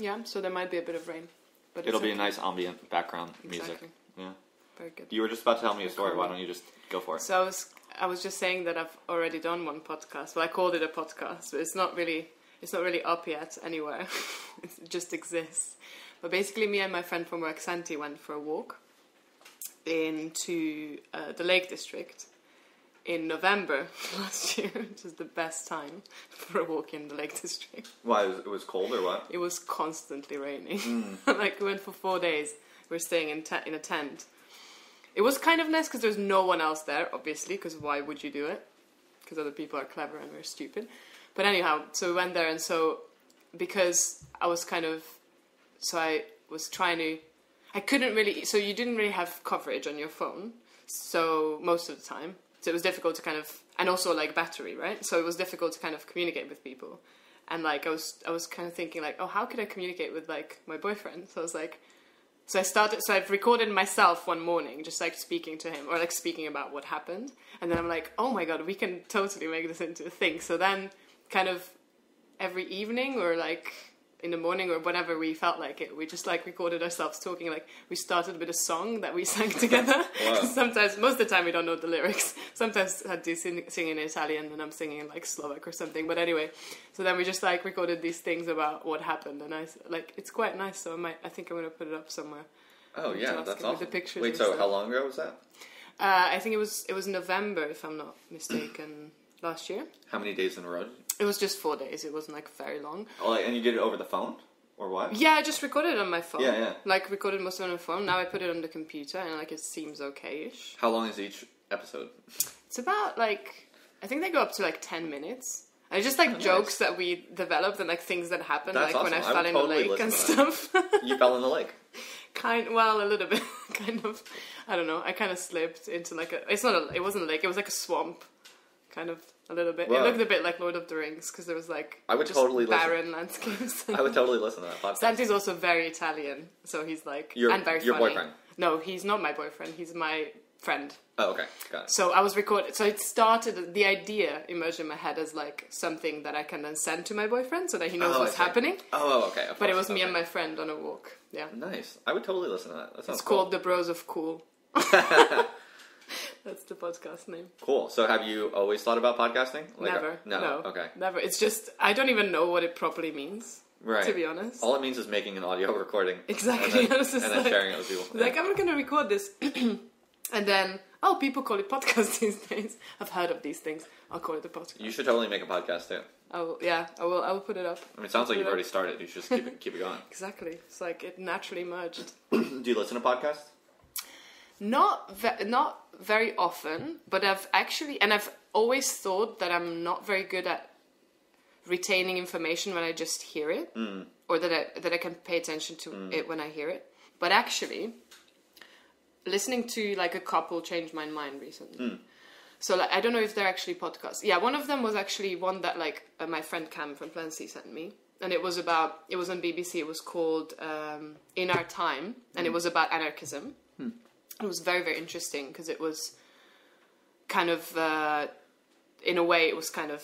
Yeah, so there might be a bit of rain. But It'll be a nice ambient background music. Yeah. Very good. You were just about to tell me a story. Why don't you just go for it? So I was just saying that I've already done one podcast. Well, I called it a podcast, but it's not really up yet anywhere. It just exists. But basically, me and my friend from work, Santi, went for a walk into the Lake District in November last year, which is the best time for a walk in the Lake District. Why? It was cold or what? It was constantly raining. Like, we went for 4 days. We were staying in a tent. It was kind of nice because there's no one else there, obviously, because why would you do it? Because other people are clever and we're stupid. But anyhow, so we went there, and so because I was I was trying to, I couldn't really, so you didn't really have coverage on your phone, so most of the time. So it was difficult to kind of, and also like battery, right? So it was difficult to kind of communicate with people. And like, I was kind of thinking like, oh, how could I communicate with like my boyfriend? So I was like, so I've recorded myself one morning, just like speaking to him or like speaking about what happened. And then I'm like, oh my God, we can totally make this into a thing. So then kind of every evening or like in the morning or whenever we felt like it, we just like recorded ourselves talking. Like we started with a song that we sang together. Wow. Sometimes, most of the time we don't know the lyrics. Sometimes I do sing in Italian and I'm singing in like Slovak or something. But anyway, so then we just like recorded these things about what happened. And it's quite nice. So I think I'm going to put it up somewhere. Oh yeah, that's awesome. The pictures. Wait, so how long ago was that? I think it was November, if I'm not mistaken, last year. How many days in a row? It was just 4 days. It wasn't like very long. Oh, and you did it over the phone? Or what? Yeah, I just recorded it on my phone. Yeah. Like recorded most of it on the phone. Now I put it on the computer and like it seems okay-ish. How long is each episode? It's about like, I think they go up to like 10 minutes. And it's just like jokes that we developed and like things that happened. That's like awesome. when I fell in the lake and stuff. You fell in the lake? Well, a little bit. Kind of. I don't know. I kind of slipped into like it wasn't a lake. It was like a swamp. Kind of. A little bit. Whoa. It looked a bit like Lord of the Rings because there was like barren landscapes. I would totally listen to that podcast. Santi's also very Italian, so he's like and very your funny. Boyfriend? No, he's not my boyfriend. He's my friend. Oh, okay, got it. So I was recording. So it started. The idea emerged in my head as like something that I can then send to my boyfriend so that he knows what's happening. Oh, okay. But it was me and my friend on a walk. Yeah. Nice. I would totally listen to that. That sounds It's called The Bros of Cool. That's the podcast name. Cool. So have you always thought about podcasting? Never. No. Okay. Never. It's just, I don't even know what it properly means. Right. To be honest. All it means is making an audio recording. Exactly. And then sharing it with people. Like, I'm going to record this. And then, people call it podcast these days. I've heard of these things. I'll call it a podcast. You should totally make a podcast too. Oh, yeah. I will put it up. I mean, it sounds like you've already started. You should just keep it going. Exactly. It's like it naturally merged. Do you listen to podcasts? Not very often, but I've always thought that I'm not very good at retaining information when I just hear it, or that I can pay attention to it when I hear it. But actually, listening to like a couple changed my mind recently. So like, I don't know if they're actually podcasts. Yeah, one of them was actually one that like my friend Cam from Plancy sent me. And it was on BBC. It was called In Our Time, and it was about anarchism. It was very, very interesting because it was kind of, in a way, it was kind of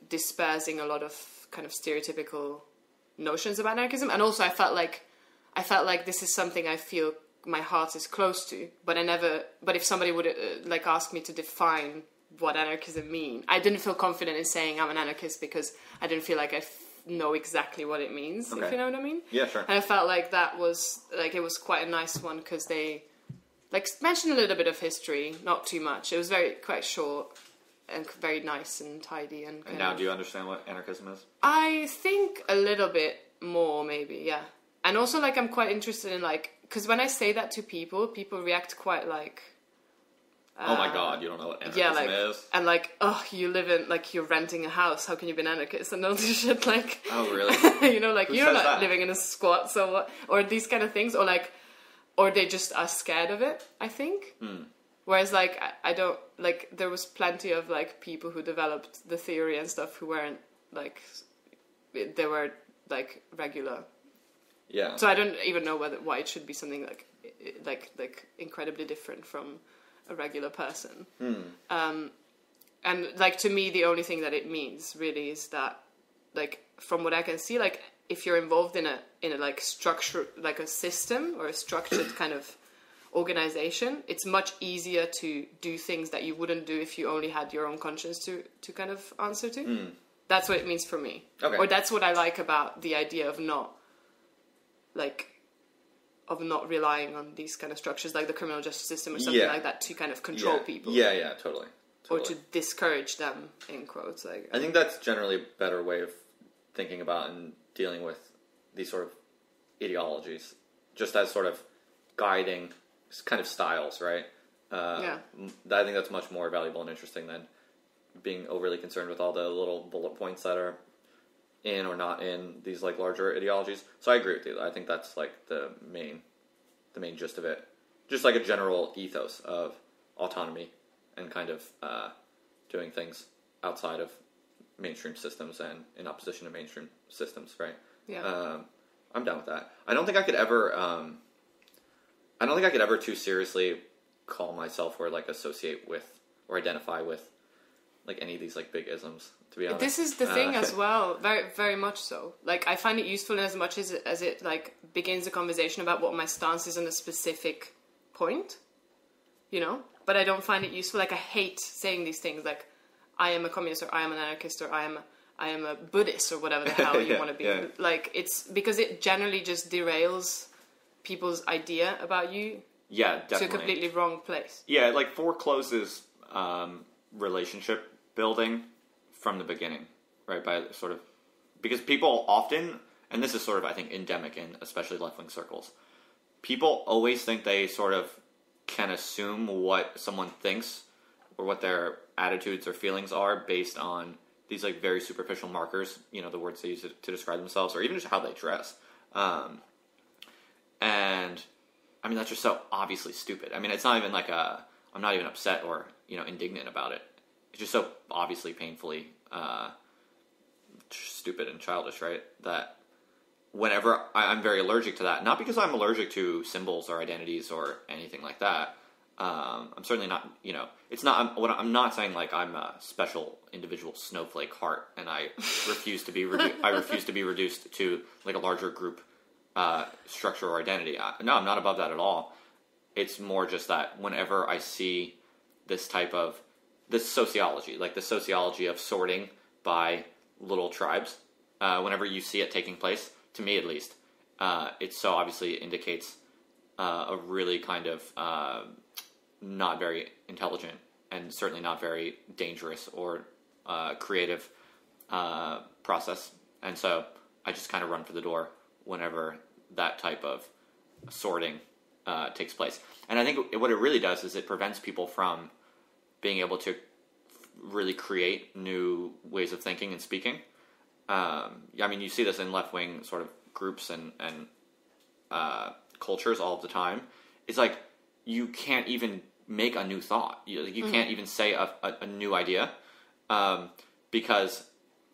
dispersing a lot of kind of stereotypical notions about anarchism. And also I felt like this is something I feel my heart is close to, but if somebody would like ask me to define what anarchism mean, I didn't feel confident in saying I'm an anarchist because I didn't feel like I know exactly what it means, if you know what I mean. Yeah, sure. And I felt like that was, like, it was quite a nice one because they, like, mentioned a little bit of history, not too much. It was quite short and very nice and tidy. And now do you understand what anarchism is? I think a little bit more, maybe, yeah. And also, like, I'm quite interested in, like, because when I say that to people react quite, like... oh my God, you don't know what anarchism is? And like, oh, you live in, like, you're renting a house, how can you be an anarchist? And all this shit, like... Oh, really? You know, like, you're not living in a squat, so what? Or these kind of things, or like... Or they just are scared of it, I think. Whereas, like, I don't... Like, there was plenty of, like, people who developed the theory and stuff who weren't, like... They were, like, regular. Yeah. So I don't even know why it should be something, like incredibly different from a regular person. And, like, to me, the only thing that it means, really, is that, like, from what I can see, like, if you're involved in a like structure, like a system or a structured kind of organization, it's much easier to do things that you wouldn't do if you only had your own conscience to kind of answer to. That's what it means for me. Okay. Or that's what I like about the idea of not relying on these kind of structures like the criminal justice system or something like that to kind of control people. Yeah, totally. Or to discourage them, in quotes. Like, I think that's generally a better way of thinking about and dealing with these sort of ideologies, just as sort of guiding kind of styles, right? I think that's much more valuable and interesting than being overly concerned with all the little bullet points that are in or not in these like larger ideologies. So I agree with you. I think that's like the main gist of it. Just like a general ethos of autonomy and kind of doing things outside of mainstream systems and in opposition to mainstream systems, right? Yeah. I'm down with that. I don't think I could ever too seriously call myself or like associate with or identify with like any of these like big isms, to be honest. This is the thing as well, very, very much so. Like, I find it useful in as much as it like begins a conversation about what my stance is on a specific point, you know? But I don't find it useful. Like, I hate saying these things like, I am a communist, or I am an anarchist, or I am a Buddhist, or whatever the hell you want to be. Yeah. Like, it's because it generally just derails people's idea about you to a completely wrong place. Yeah, it like forecloses relationship building from the beginning, right? By sort of, because people often, and this is sort of, I think, endemic in especially left-wing circles, people always think they sort of can assume what someone thinks or what their attitudes or feelings are based on these like very superficial markers, you know, the words they use to describe themselves, or even just how they dress. And I mean, that's just so obviously stupid. I mean, it's not even like I'm not even upset or, you know, indignant about it. It's just so obviously painfully stupid and childish, right? That whenever I'm very allergic to that, not because I'm allergic to symbols or identities or anything like that. I'm certainly not, you know, it's not, I'm not saying like I'm a special individual snowflake heart and I refuse to be reduced to like a larger group structure or identity. No, I'm not above that at all. It's more just that whenever I see this type of, this sociology, like the sociology of sorting by little tribes, whenever you see it taking place, to me at least, it so obviously indicates a really kind of not very intelligent and certainly not very dangerous or creative process. And so I just kind of run for the door whenever that type of sorting takes place. And I think what it really does is it prevents people from being able to really create new ways of thinking and speaking. I mean, you see this in left-wing sort of groups and cultures all the time. It's like you can't even make a new thought. You can't even say a new idea because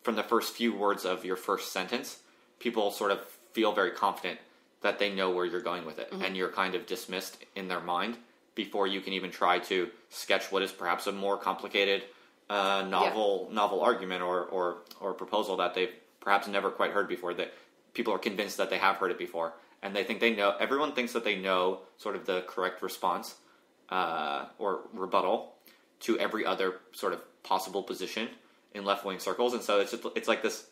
from the first few words of your first sentence, people sort of feel very confident that they know where you're going with it, and you're kind of dismissed in their mind before you can even try to sketch what is perhaps a more complicated novel argument or proposal that they've perhaps never quite heard before, that people are convinced that they have heard it before, and they think they know. Everyone thinks that they know sort of the correct response or rebuttal to every other sort of possible position in left-wing circles, and so it's like this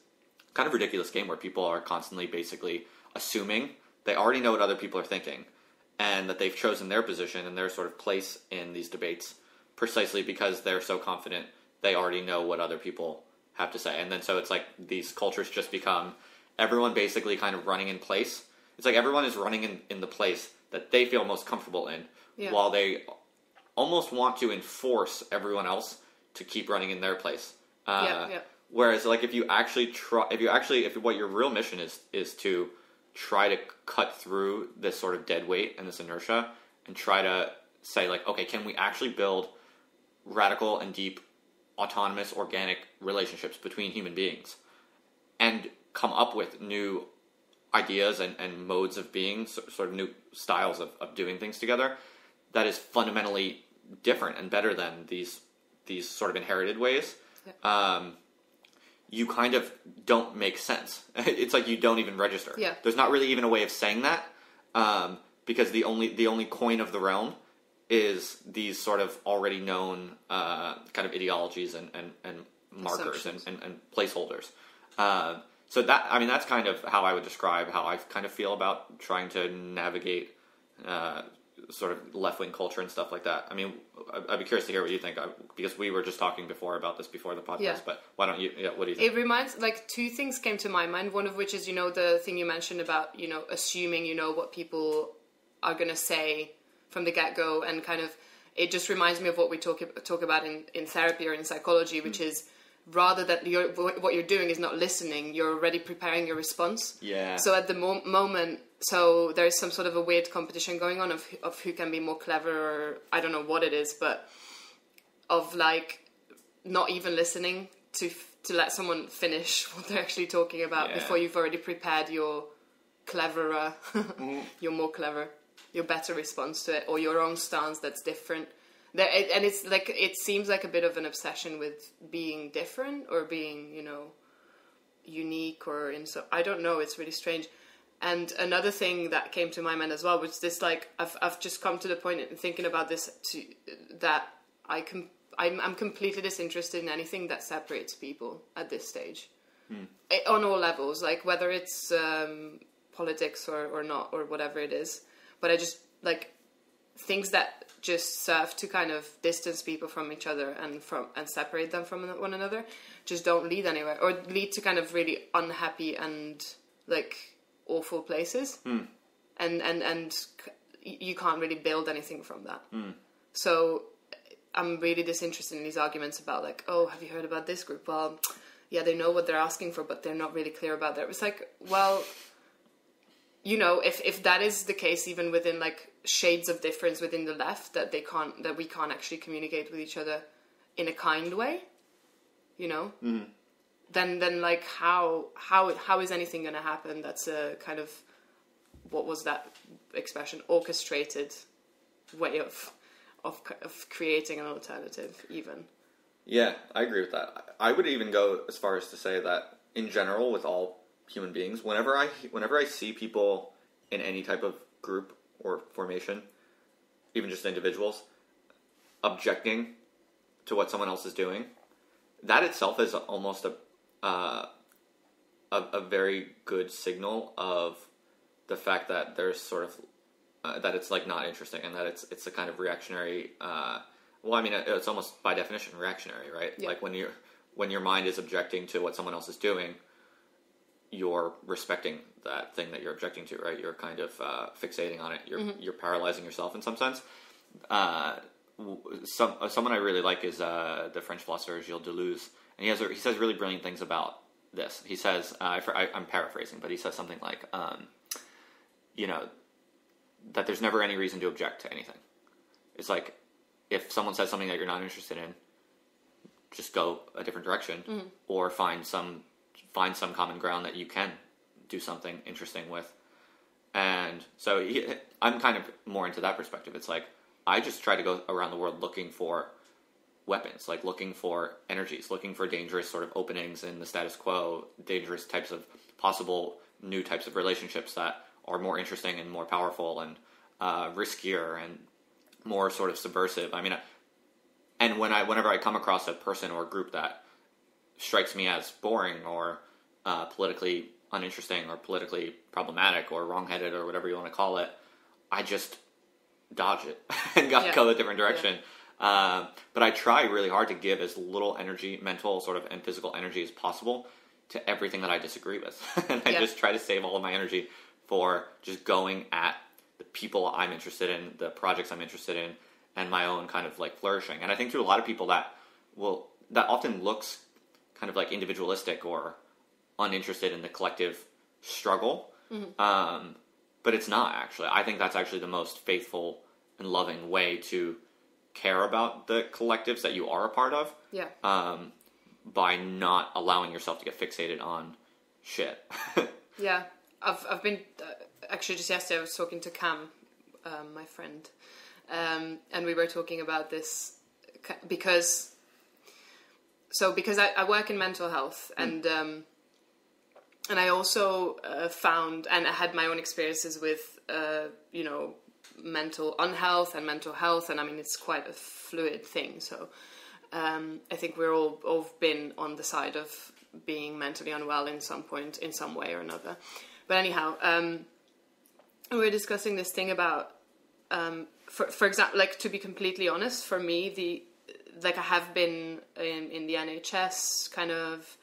kind of ridiculous game where people are constantly basically assuming they already know what other people are thinking, and that they've chosen their position and their sort of place in these debates precisely because they're so confident they already know what other people have to say. And then so it's like these cultures just become everyone basically kind of running in place. It's like everyone is running in the place that they feel most comfortable in, while they almost want to enforce everyone else to keep running in their place. Whereas like if what your real mission is to try to cut through this sort of dead weight and this inertia and try to say like, okay, can we actually build radical and deep autonomous organic relationships between human beings and come up with new ideas and modes of being, sort of new styles of doing things together that is fundamentally different and better than these sort of inherited ways. you kind of don't make sense. It's like you don't even register. Yeah. There's not really even a way of saying that, because the only coin of the realm is these sort of already known kind of ideologies and markers and placeholders. So that, I mean, that's kind of how I would describe how I kind of feel about trying to navigate sort of left-wing culture and stuff like that. I mean, I'd be curious to hear what you think, because we were just talking before about this before the podcast, but why don't you, what do you think? It reminds, like, two things came to my mind, one of which is, the thing you mentioned about, assuming what people are going to say from the get-go, and kind of, it just reminds me of what we talk about in therapy or in psychology, which is, rather that what you're doing is not listening, you're already preparing your response. Yeah. So at the moment, so there's some sort of a weird competition going on of who can be more clever, or I don't know what it is, but of like not even listening to let someone finish what they're actually talking about before you've already prepared your cleverer, your more clever, your better response to it, or your own stance that's different. And it's like, it seems like a bit of an obsession with being different or being, unique, or I don't know. It's really strange. And another thing that came to my mind as well was this, like, I've just come to the point in thinking about this that I'm completely disinterested in anything that separates people at this stage, on all levels, like whether it's politics or not, or whatever it is. But I just like things that just serve to kind of distance people from each other and separate them from one another, just don't lead anywhere, or lead to kind of really unhappy and like awful places. And you can't really build anything from that. So I'm really disinterested in these arguments about like, oh, have you heard about this group? Well, yeah, they know what they're asking for, but they're not really clear about that. It's like, well, if that is the case, even within like shades of difference within the left, that we can't actually communicate with each other in a kind way, then like how is anything going to happen? That's a kind of, what was that expression? Orchestrated way of creating an alternative, even. Yeah, I agree with that. I would even go as far as to say that in general, with all human beings, whenever I see people in any type of group or formation, even just individuals, objecting to what someone else is doing, that itself is almost a very good signal of the fact that there's sort of that it's like not interesting, and that it's a kind of reactionary. Well, I mean, it's almost by definition reactionary, right? Yeah. Like when your mind is objecting to what someone else is doing, you're respecting that thing that you're objecting to, right? You're kind of fixating on it. You're paralyzing yourself in some sense. Someone I really like is the French philosopher Gilles Deleuze, and he says really brilliant things about this. He says, I'm paraphrasing, but he says something like, that there's never any reason to object to anything. It's like, if someone says something that you're not interested in, just go a different direction, or find some common ground that you can do something interesting with. And so I'm kind of more into that perspective. It's like, I just try to go around the world looking for weapons, like looking for energies, looking for dangerous sort of openings in the status quo, dangerous types of possible new types of relationships that are more interesting and more powerful and riskier and more sort of subversive. I mean, and whenever I come across a person or a group that strikes me as boring or politically uninteresting or politically problematic or wrongheaded or whatever you want to call it, I just dodge it and go a different direction. Yeah. But I try really hard to give as little energy, mental sort of and physical energy as possible to everything that I disagree with. And I just try to save all of my energy for just going at the people I'm interested in, the projects I'm interested in, and my own kind of like flourishing. And I think to a lot of people that often looks kind of like individualistic or uninterested in the collective struggle. But it's not, actually. I think that's actually the most faithful and loving way to care about the collectives that you are a part of. Yeah. By not allowing yourself to get fixated on shit. Yeah. I've been actually just yesterday I was talking to Cam, my friend, and we were talking about this because so because I work in mental health, and I also found, and I had my own experiences with, mental unhealth and mental health, and I mean, it's quite a fluid thing. So I think we're all been on the side of being mentally unwell in some point, in some way or another. But anyhow, we were discussing this thing about, for example, like, to be completely honest, for me, I have been in the NHS kind of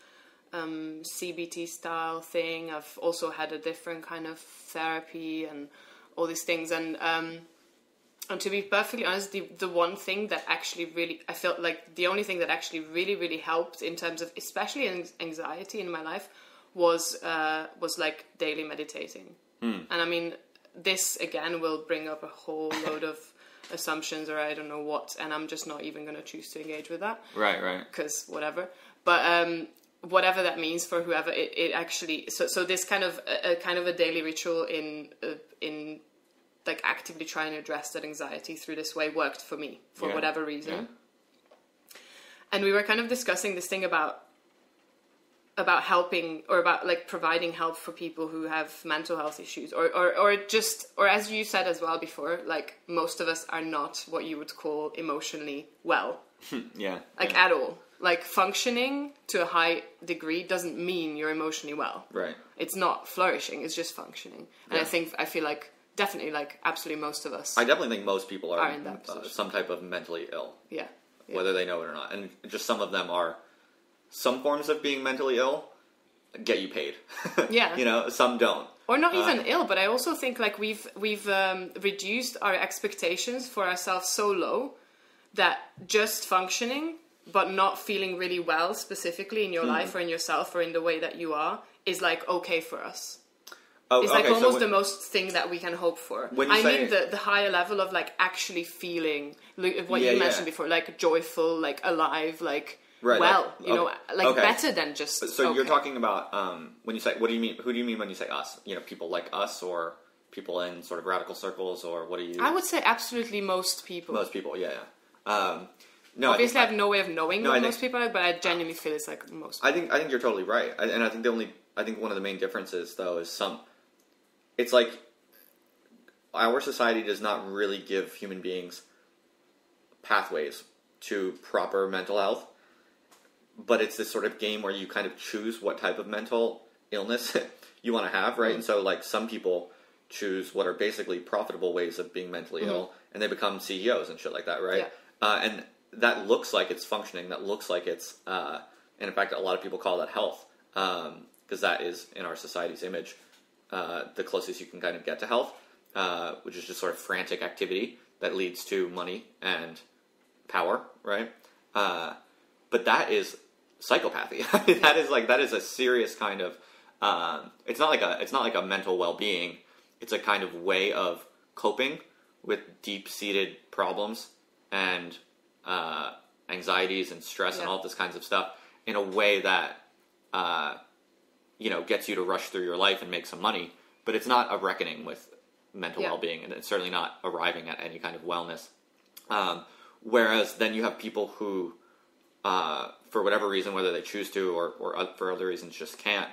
CBT style thing. I've also had a different kind of therapy and all these things. And to be perfectly honest, the one thing that actually really, I felt like the only thing that actually really, really helped in terms of, especially anxiety in my life, was like daily meditating. And I mean, this again will bring up a whole load of assumptions, or I don't know what, and I'm just not even going to choose to engage with that. Right. Because whatever. But whatever that means for whoever, it actually, so this kind of a daily ritual in like actively trying to address that anxiety through this way worked for me for whatever reason. Yeah. And we were kind of discussing this thing about helping, or about like providing help for people who have mental health issues, or as you said as well before, like most of us are not what you would call emotionally well. At all. Like, functioning to a high degree doesn't mean you're emotionally well. Right. It's not flourishing, it's just functioning. And I feel like definitely, like, absolutely most of us. I definitely think most people are in that some type of mentally ill. Yeah. Whether they know it or not. And just some of them are, some forms of being mentally ill get you paid. Yeah. Some don't. Or not even ill, but I also think, like, we've reduced our expectations for ourselves so low that just functioning but not feeling really well specifically in your life or in yourself or in the way that you are is like okay for us. It's like almost the most thing that we can hope for. I mean the higher level of like actually feeling what you mentioned before, like joyful, like alive, like better than just. So you're talking about when you say, what do you mean? Who do you mean when you say us? People like us, or people in sort of radical circles, or what do you? I would say absolutely most people. Most people, yeah. No, obviously, I have no way of knowing what most people are, but I genuinely feel it's like most people. I think you're totally right, and I think one of the main differences though is it's like our society does not really give human beings pathways to proper mental health, but it's this sort of game where you kind of choose what type of mental illness you want to have, right? And so, like, some people choose what are basically profitable ways of being mentally ill, and they become CEOs and shit like that, right? Yeah. And that looks like it's functioning. That looks like it's, and in fact, a lot of people call that health, because that is, in our society's image, the closest you can kind of get to health, which is just sort of frantic activity that leads to money and power, right? But that is psychopathy. that is a serious kind of. It's not like a mental well-being. It's a kind of way of coping with deep-seated problems and anxieties and stress and all this kinds of stuff in a way that gets you to rush through your life and make some money, but it's not a reckoning with mental well-being, and it's certainly not arriving at any kind of wellness. Whereas then you have people who, for whatever reason, whether they choose to or for other reasons just can't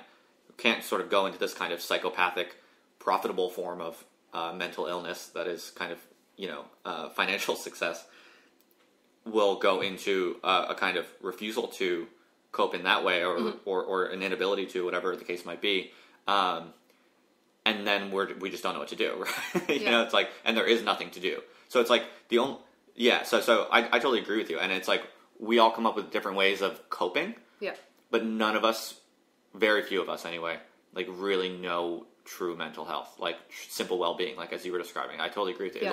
sort of go into this kind of psychopathic, profitable form of mental illness that is kind of financial success, will go into a kind of refusal to cope in that way, or an inability to, whatever the case might be, and then we just don't know what to do, right? It's like, and there is nothing to do. So it's like so I totally agree with you, and it's like we all come up with different ways of coping, but none of us, very few of us anyway, like really know true mental health, like simple well-being, like as you were describing. I totally agree with you.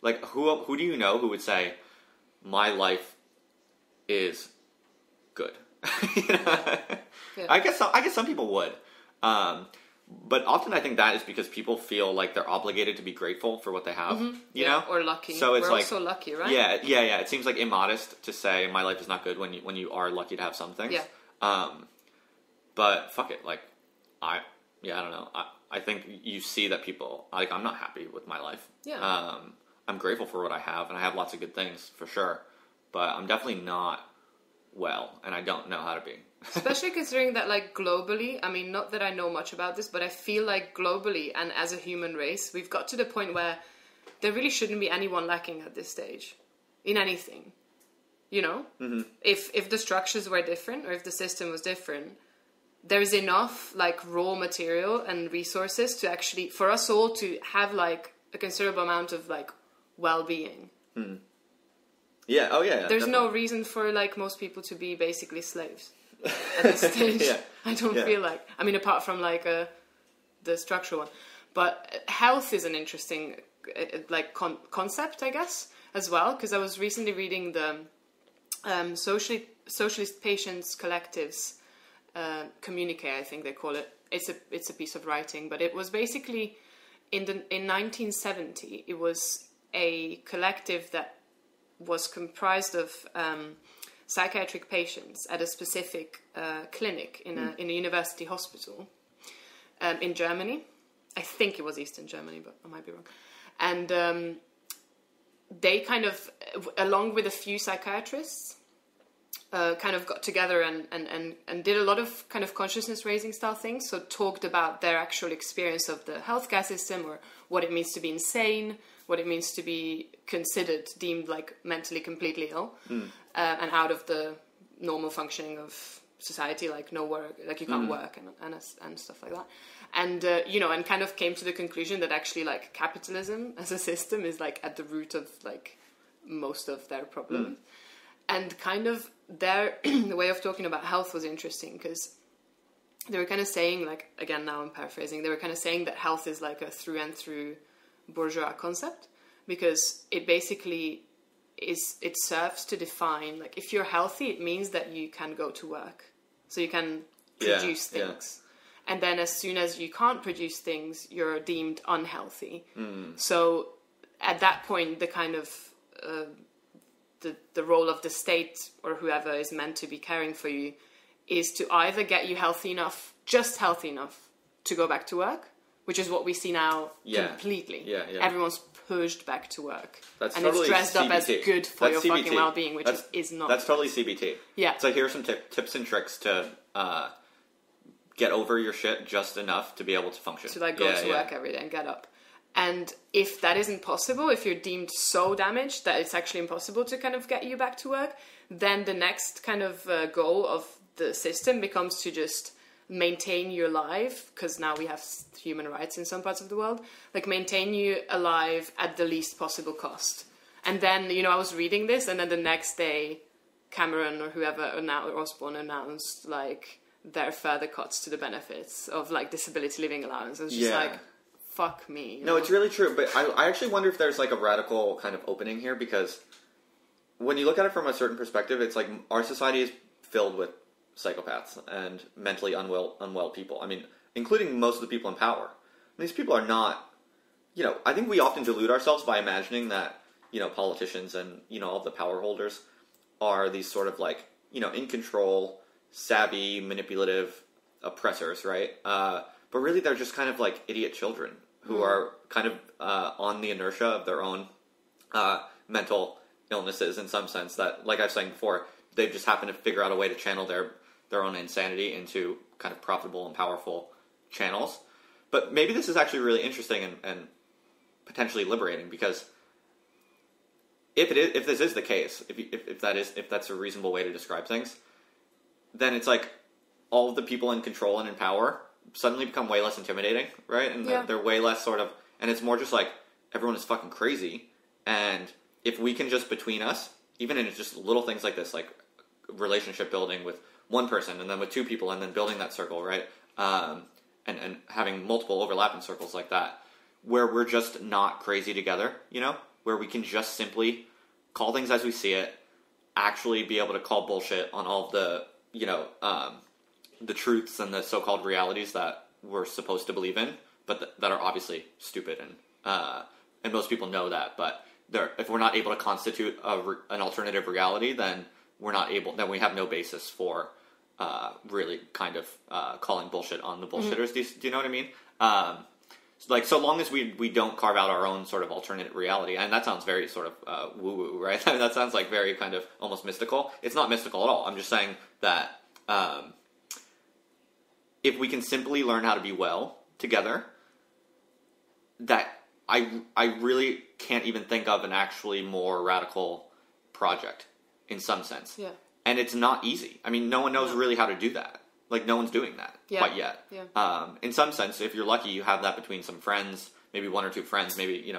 Like who do you know who would say my life is good? I guess some people would, but often I think that is because people feel like they're obligated to be grateful for what they have, you know, or lucky. So it's we're also lucky, right? Yeah. It seems like immodest to say my life is not good when you are lucky to have some things. But fuck it, like I don't know. I think you see that people, like, I'm not happy with my life. I'm grateful for what I have, and I have lots of good things for sure, but I'm definitely not well, and I don't know how to be. Especially considering that, like, globally, I mean, not that I know much about this, but I feel like globally and as a human race, we've got to the point where there really shouldn't be anyone lacking at this stage in anything. You know? Mm-hmm. If the structures were different, or if the system was different, there's enough, like, raw material and resources to actually, for us all to have, like, a considerable amount of, like, well-being. Mm. Yeah, oh yeah. There's definitely. no reason for, like, most people to be basically slaves at this stage. Yeah. I don't feel like. I mean, apart from, like, the structural one. But health is an interesting, like, concept, I guess, as well. Because I was recently reading the Socialist Patients Collective's communique, I think they call it. It's a piece of writing. But it was basically, in 1970, it was a collective that was comprised of psychiatric patients at a specific clinic in a university hospital in Germany. I think it was Eastern Germany, but I might be wrong. And they kind of, along with a few psychiatrists, kind of got together and did a lot of kind of consciousness raising style things. So talked about their actual experience of the healthcare system, or what it means to be insane, what it means to be considered, deemed like mentally completely ill, and out of the normal functioning of society, like no work, like you can't work and stuff like that. And, and kind of came to the conclusion that actually, like, capitalism as a system is, like, at the root of, like, most of their problems. And kind of their way of talking about health was interesting, because they were kind of saying, like, again, now I'm paraphrasing, they were kind of saying that health is like a through and through bourgeois concept, because it basically it serves to define, like, if you're healthy, it means that you can go to work, so you can produce things. And then as soon as you can't produce things, you're deemed unhealthy. So at that point, the kind of the role of the state or whoever is meant to be caring for you is to either get you healthy enough, just healthy enough to go back to work, which is what we see now completely. Yeah. Everyone's pushed back to work. That's and totally it's dressed CBT. Up as good for That's your CBT. fucking well-being, which is not. That's totally CBT. Yeah. So here's some tips and tricks to get over your shit just enough to be able to function. To, like, go to work every day and get up. And if that isn't possible, if you're deemed so damaged that it's actually impossible to kind of get you back to work, then the next kind of goal of the system becomes to just maintain you alive, because now we have human rights in some parts of the world, like maintain you alive at the least possible cost. And then, I was reading this, and then the next day, Cameron or whoever, or Osborne announced, like, their further cuts to the benefits of, like, disability living allowance. It was just like, fuck me. No, it's really true, but I actually wonder if there's, like, a radical kind of opening here, because when you look at it from a certain perspective, it's like our society is filled with psychopaths and mentally unwell people. I mean, including most of the people in power. These people are not, I think we often delude ourselves by imagining that, politicians and, all the power holders are these sort of, like, in control, savvy, manipulative oppressors, right? But really they're just kind of like idiot children who are kind of on the inertia of their own mental illnesses, in some sense, that, like I was saying before, they've just happened to figure out a way to channel their own insanity into kind of profitable and powerful channels. But maybe this is actually really interesting and potentially liberating, because if this is the case, if that's a reasonable way to describe things, then it's like all of the people in control and in power suddenly become way less intimidating, right? And they're way less sort of, and it's more just like everyone is fucking crazy, and if we can just, between us, even in just little things like this, like relationship building with one person and then with two people and then building that circle, right? And having multiple overlapping circles like that, where we're just not crazy together, where we can just simply call things as we see it, actually be able to call bullshit on all of the, the truths and the so-called realities that we're supposed to believe in, but that are obviously stupid, and most people know that. But if we're not able to constitute an alternative reality, then then we have no basis for really kind of calling bullshit on the bullshitters. Do you know what I mean? like, so long as we don't carve out our own sort of alternate reality, and that sounds very sort of woo-woo, right? I mean, that sounds like very kind of almost mystical. It's not mystical at all. I'm just saying that if we can simply learn how to be well together, that I really can't even think of an actually more radical project in some sense. Yeah. And it's not easy. I mean, no one knows really how to do that. Like, no one's doing that quite yet. Yeah. In some sense, if you're lucky, you have that between some friends, maybe one or two friends, maybe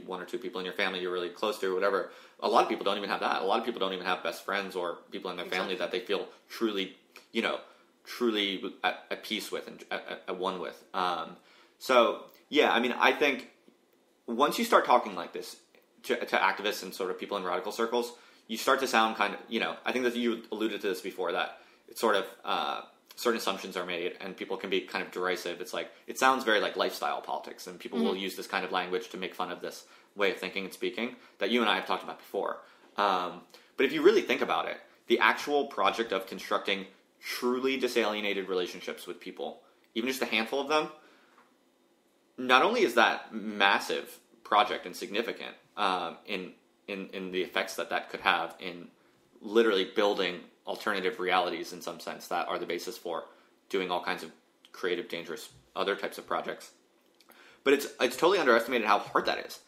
one or two people in your family you're really close to, or whatever. A lot of people don't even have that. A lot of people don't even have best friends or people in their family that they feel truly at peace with and at one with. So, yeah, I mean, I think once you start talking like this to activists and sort of people in radical circles, you start to sound kind of, I think that you alluded to this before, that it's sort of certain assumptions are made and people can be kind of derisive. It's like, it sounds very like lifestyle politics, and people will use this kind of language to make fun of this way of thinking and speaking that you and I have talked about before. But if you really think about it, the actual project of constructing truly disalienated relationships with people, even just a handful of them, not only is that massive project and significant in the effects that could have in literally building alternative realities in some sense that are the basis for doing all kinds of creative, dangerous, other types of projects. But it's totally underestimated how hard that is.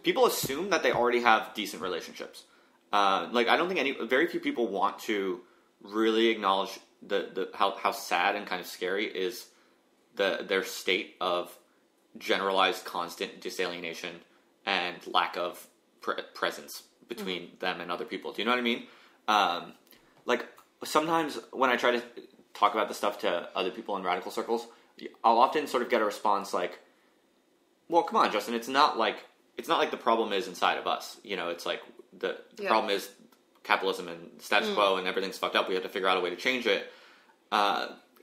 People assume that they already have decent relationships. Like, I don't think very few people want to really acknowledge how sad and kind of scary is their state of generalized constant disalienation and lack of presence between them and other people. Do you know what I mean? Like, sometimes when I try to talk about this stuff to other people in radical circles, I'll often sort of get a response like, well, come on, Justin, it's not like the problem is inside of us. It's like the problem is capitalism and status quo and everything's fucked up. We have to figure out a way to change it.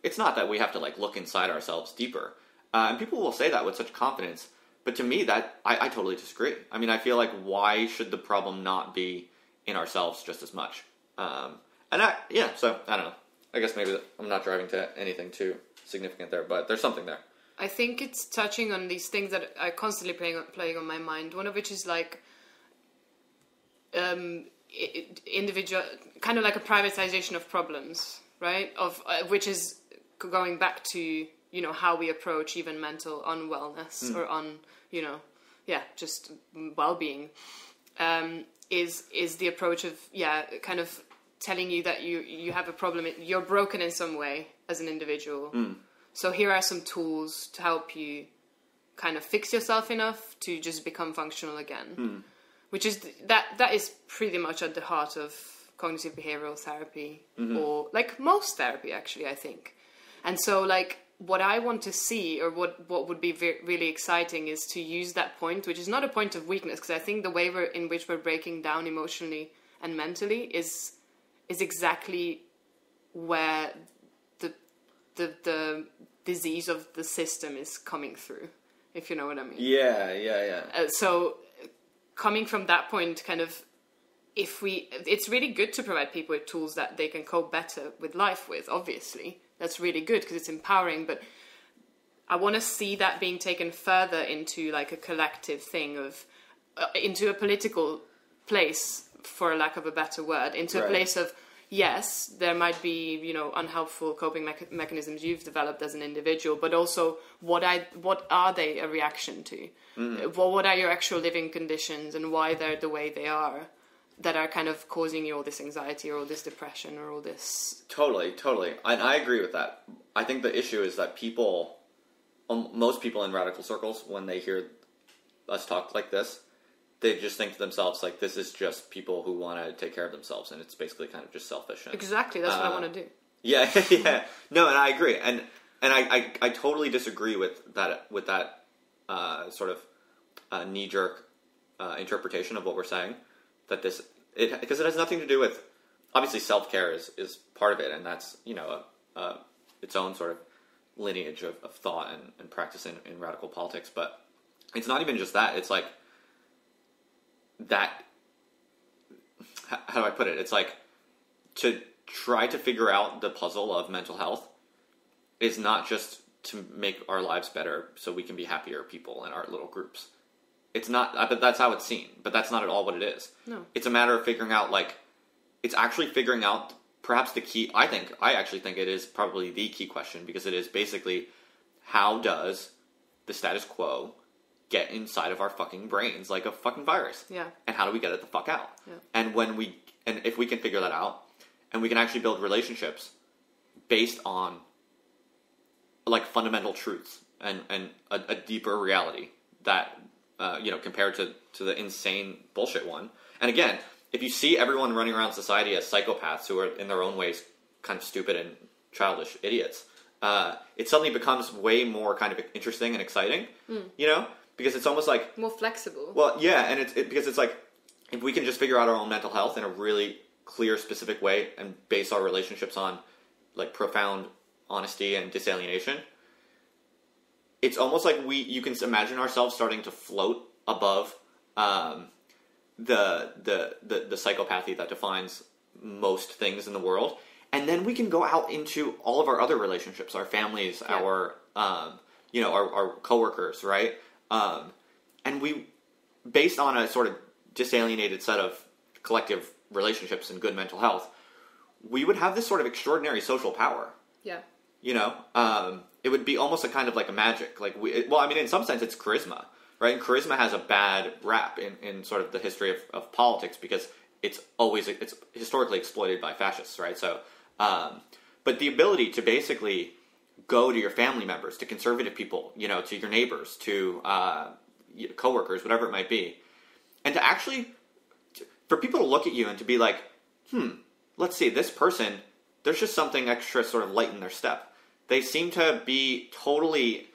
It's not that we have to like look inside ourselves deeper. And people will say that with such confidence. But to me, that I totally disagree. I mean, I feel like, why should the problem not be in ourselves just as much? So I don't know. I guess maybe I'm not driving to anything too significant there, but there's something there. I think it's touching on these things that are constantly playing on my mind. One of which is like individual, kind of like a privatization of problems, right? Which is going back to how we approach even mental unwellness or just well-being. Is the approach of kind of telling you that you have a problem, you're broken in some way as an individual. So here are some tools to help you kind of fix yourself enough to just become functional again. Which is that is pretty much at the heart of cognitive behavioral therapy, or like most therapy, actually, I think. And so, like, what I want to see, or what would be really exciting, is to use that point, which is not a point of weakness, because I think the way in which we're breaking down emotionally and mentally is exactly where the disease of the system is coming through, if you know what I mean. Yeah. So coming from that point, kind of, it's really good to provide people with tools that they can cope better with life with, obviously. That's really good because it's empowering, but I want to see that being taken further into like a collective thing of, into a political place, for lack of a better word, into a place of, yes, there might be, unhelpful coping mechanisms you've developed as an individual, but also what are they a reaction to? What are your actual living conditions and why they're the way they are, that are kind of causing you all this anxiety or all this depression or all this... Totally. And I agree with that. I think the issue is that most people in radical circles, when they hear us talk like this, they just think to themselves, like, this is just people who want to take care of themselves, and it's basically kind of just selfish. Exactly, that's what I want to do. Yeah. No, and I agree. And I totally disagree with that sort of knee-jerk interpretation of what we're saying. Because it has nothing to do with, obviously self-care is part of it, and that's its own sort of lineage of thought and practice in radical politics. But it's not even just that. It's like that. How do I put it? It's like to try to figure out the puzzle of mental health is not just to make our lives better so we can be happier people in our little groups. It's not, but that's how it's seen. But that's not at all what it is. No. It's a matter of figuring out, like, it's actually figuring out perhaps the key, I actually think it is probably the key question, because it is basically, how does the status quo get inside of our fucking brains like a fucking virus? Yeah. And how do we get it the fuck out? Yeah. And if we can figure that out, and we can actually build relationships based on, like, fundamental truths and a deeper reality that, compared to the insane bullshit one. And again, if you see everyone running around society as psychopaths who are in their own ways kind of stupid and childish idiots, it suddenly becomes way more kind of interesting and exciting, because it's almost like... more flexible. Well, yeah, and because it's like, if we can just figure out our own mental health in a really clear, specific way and base our relationships on, like, profound honesty and disalienation, it's almost like you can imagine ourselves starting to float above the psychopathy that defines most things in the world, and then we can go out into all of our other relationships, our families, our coworkers, right? And we, based on a sort of disalienated set of collective relationships and good mental health, we would have this sort of extraordinary social power. Yeah. It would be almost a kind of like a magic. Like in some sense, it's charisma, right? And charisma has a bad rap in sort of the history of politics, because it's historically exploited by fascists, right? So, but the ability to basically go to your family members, to conservative people, to your neighbors, to coworkers, whatever it might be, and to actually, for people to look at you and to be like, let's see, this person, there's just something extra sort of light in their step. They seem to be totally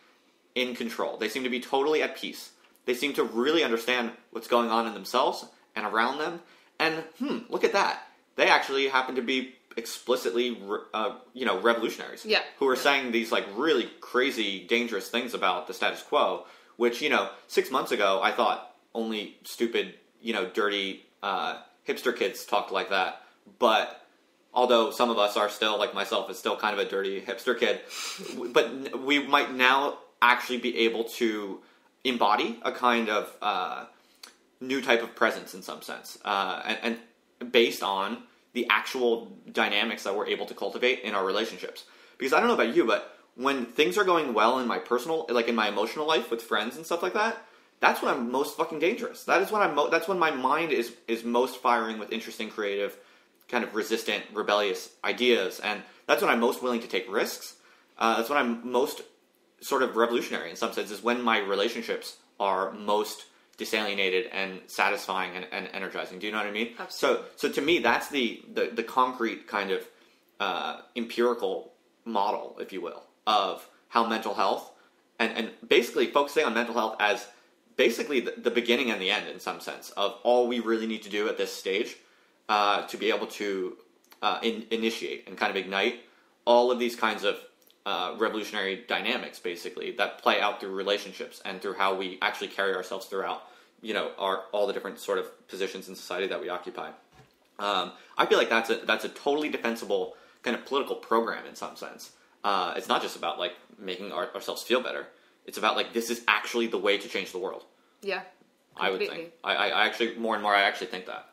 in control. They seem to be totally at peace. They seem to really understand what's going on in themselves and around them. And, look at that. They actually happen to be explicitly, revolutionaries. Yeah. Who are saying these, like, really crazy, dangerous things about the status quo, which, 6 months ago, I thought only stupid, dirty, hipster kids talked like that. But although some of us are still, like myself, is still kind of a dirty hipster kid, but we might now actually be able to embody a kind of new type of presence in some sense, and based on the actual dynamics that we're able to cultivate in our relationships. Because I don't know about you, but when things are going well in my personal, like in my emotional life with friends and stuff like that, that's when I'm most fucking dangerous. That is when that's when my mind is most firing with interesting, creative, kind of resistant, rebellious ideas, and that's when I'm most willing to take risks. That's when I'm most sort of revolutionary in some sense, is when my relationships are most disalienated and satisfying and energizing. Do you know what I mean? Absolutely. So to me, that's the concrete kind of empirical model, if you will, of how mental health, and basically focusing on mental health as basically the beginning and the end in some sense of all we really need to do at this stage to be able to initiate and kind of ignite all of these kinds of revolutionary dynamics, basically, that play out through relationships and through how we actually carry ourselves throughout, all the different sort of positions in society that we occupy. I feel like that's a totally defensible kind of political program in some sense. It's not just about, like, making ourselves feel better. It's about, like, this is actually the way to change the world. Yeah. Completely. I would think. I actually, more and more, I actually think that.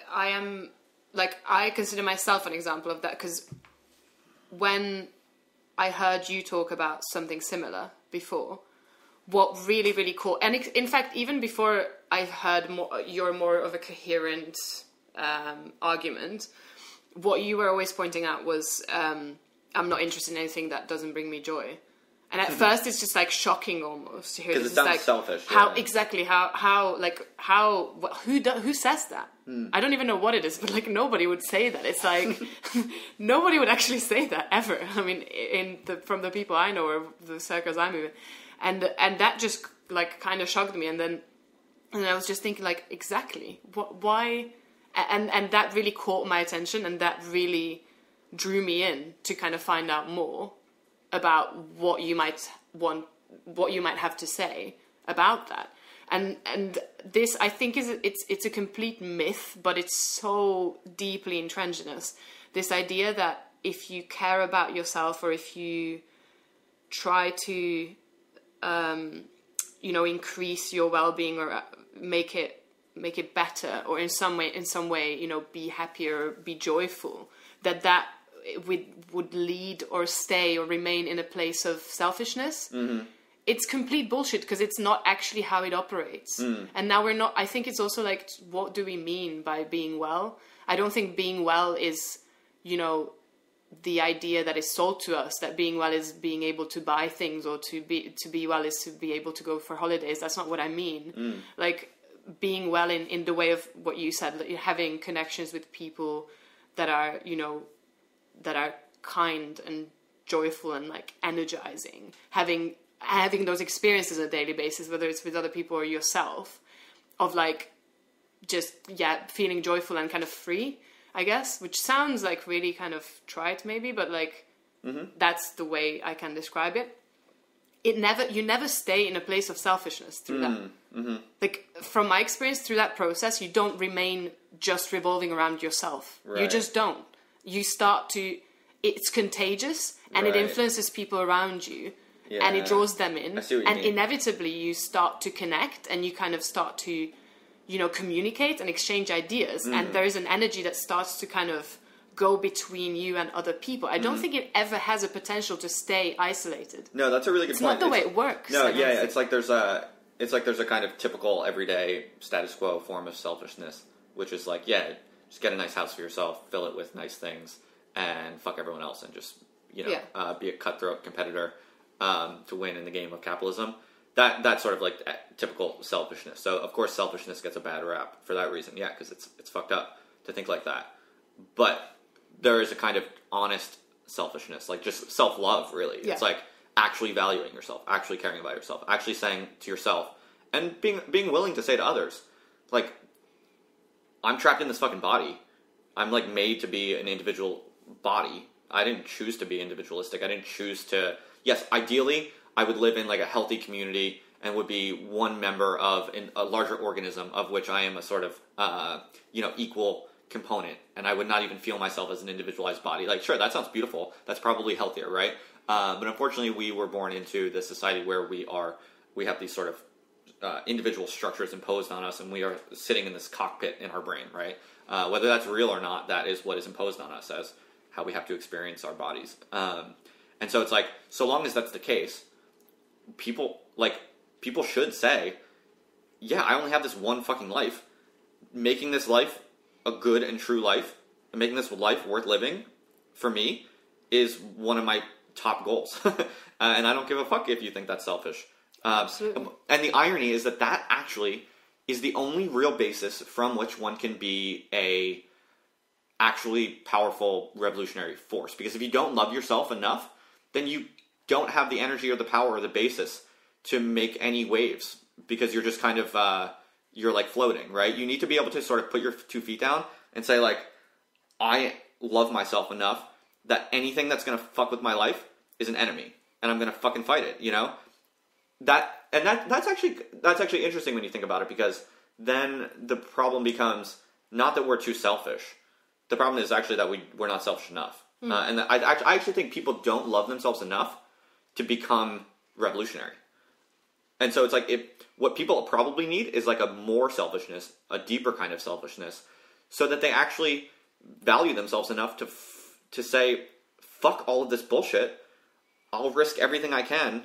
I consider myself an example of that, because when I heard you talk about something similar before, what really, really caught, and in fact, even before I heard you're more of a coherent argument, what you were always pointing out was, I'm not interested in anything that doesn't bring me joy. And at first, it's just like shocking almost to hear this. Because it sounds like, selfish. How yeah. exactly? Who says that? I don't even know what it is, but like nobody would say that. It's like nobody would actually say that ever. I mean, from the people I know or the circles I'm in, and that just like kind of shocked me. And I was just thinking like exactly why, and that really caught my attention, and that really drew me in to kind of find out more about what you might have to say about that. And this, I think, it's a complete myth, but it's so deeply entrenched in us. This idea that if you care about yourself, or if you try to, increase your well-being or make it better, or in some way, be happier, be joyful, that would lead or stay or remain in a place of selfishness. Mm-hmm. It's complete bullshit, because it's not actually how it operates. And now I think it's also like, what do we mean by being well? I don't think being well is, the idea that is sold to us, that being well is being able to buy things, or to be well is to be able to go for holidays. That's not what I mean. Like, being well in the way of what you said, like having connections with people that are, that are kind and joyful and like energizing, having those experiences on a daily basis, whether it's with other people or yourself, of like just feeling joyful and kind of free, I guess, which sounds like really kind of trite maybe, but like that's the way I can describe it. You never stay in a place of selfishness through that. Mm-hmm. Like, from my experience, through that process, you don't remain just revolving around yourself. Right. You just don't. You start to, it's contagious, and it influences people around you. Yeah. And it draws them in, and inevitably you start to connect, and you kind of start to, communicate and exchange ideas. And there is an energy that starts to kind of go between you and other people. I don't think it ever has a potential to stay isolated. No, that's a really good point. It's not the way it works. No, it's like there's a kind of typical everyday status quo form of selfishness, which is like, just get a nice house for yourself, fill it with nice things, and fuck everyone else, and just be a cutthroat competitor. To win in the game of capitalism. That's sort of like typical selfishness. So of course selfishness gets a bad rap for that reason. Yeah, because it's fucked up to think like that. But there is a kind of honest selfishness, like just self-love, really. Yeah. It's like actually valuing yourself, actually caring about yourself, actually saying to yourself, and being willing to say to others, like, I'm trapped in this fucking body. I'm like made to be an individual body. I didn't choose to be individualistic. I didn't choose to... Yes, ideally, I would live in like a healthy community and would be one member of a larger organism of which I am a sort of, equal component. And I would not even feel myself as an individualized body. Like, sure, that sounds beautiful. That's probably healthier, right? But unfortunately, we were born into this society where we have these sort of individual structures imposed on us, and we are sitting in this cockpit in our brain, right? Whether that's real or not, that is what is imposed on us as how we have to experience our bodies. And so it's like, so long as that's the case, people should say, I only have this one fucking life. Making this life a good and true life, and making this life worth living, for me, is one of my top goals. And I don't give a fuck if you think that's selfish. Absolutely. And the irony is that actually is the only real basis from which one can be a actually powerful revolutionary force. Because if you don't love yourself enough, then you don't have the energy or the power or the basis to make any waves, because you're just kind of, you're like floating, right? You need to be able to sort of put your 2 feet down and say, like, I love myself enough that anything that's going to fuck with my life is an enemy, and I'm going to fucking fight it, That's actually interesting when you think about it, because then the problem becomes not that we're too selfish. The problem is actually that we're not selfish enough. And I actually think people don't love themselves enough to become revolutionary. And so it's like, what people probably need is like a more selfishness, a deeper kind of selfishness, so that they actually value themselves enough to say, fuck all of this bullshit. I'll risk everything I can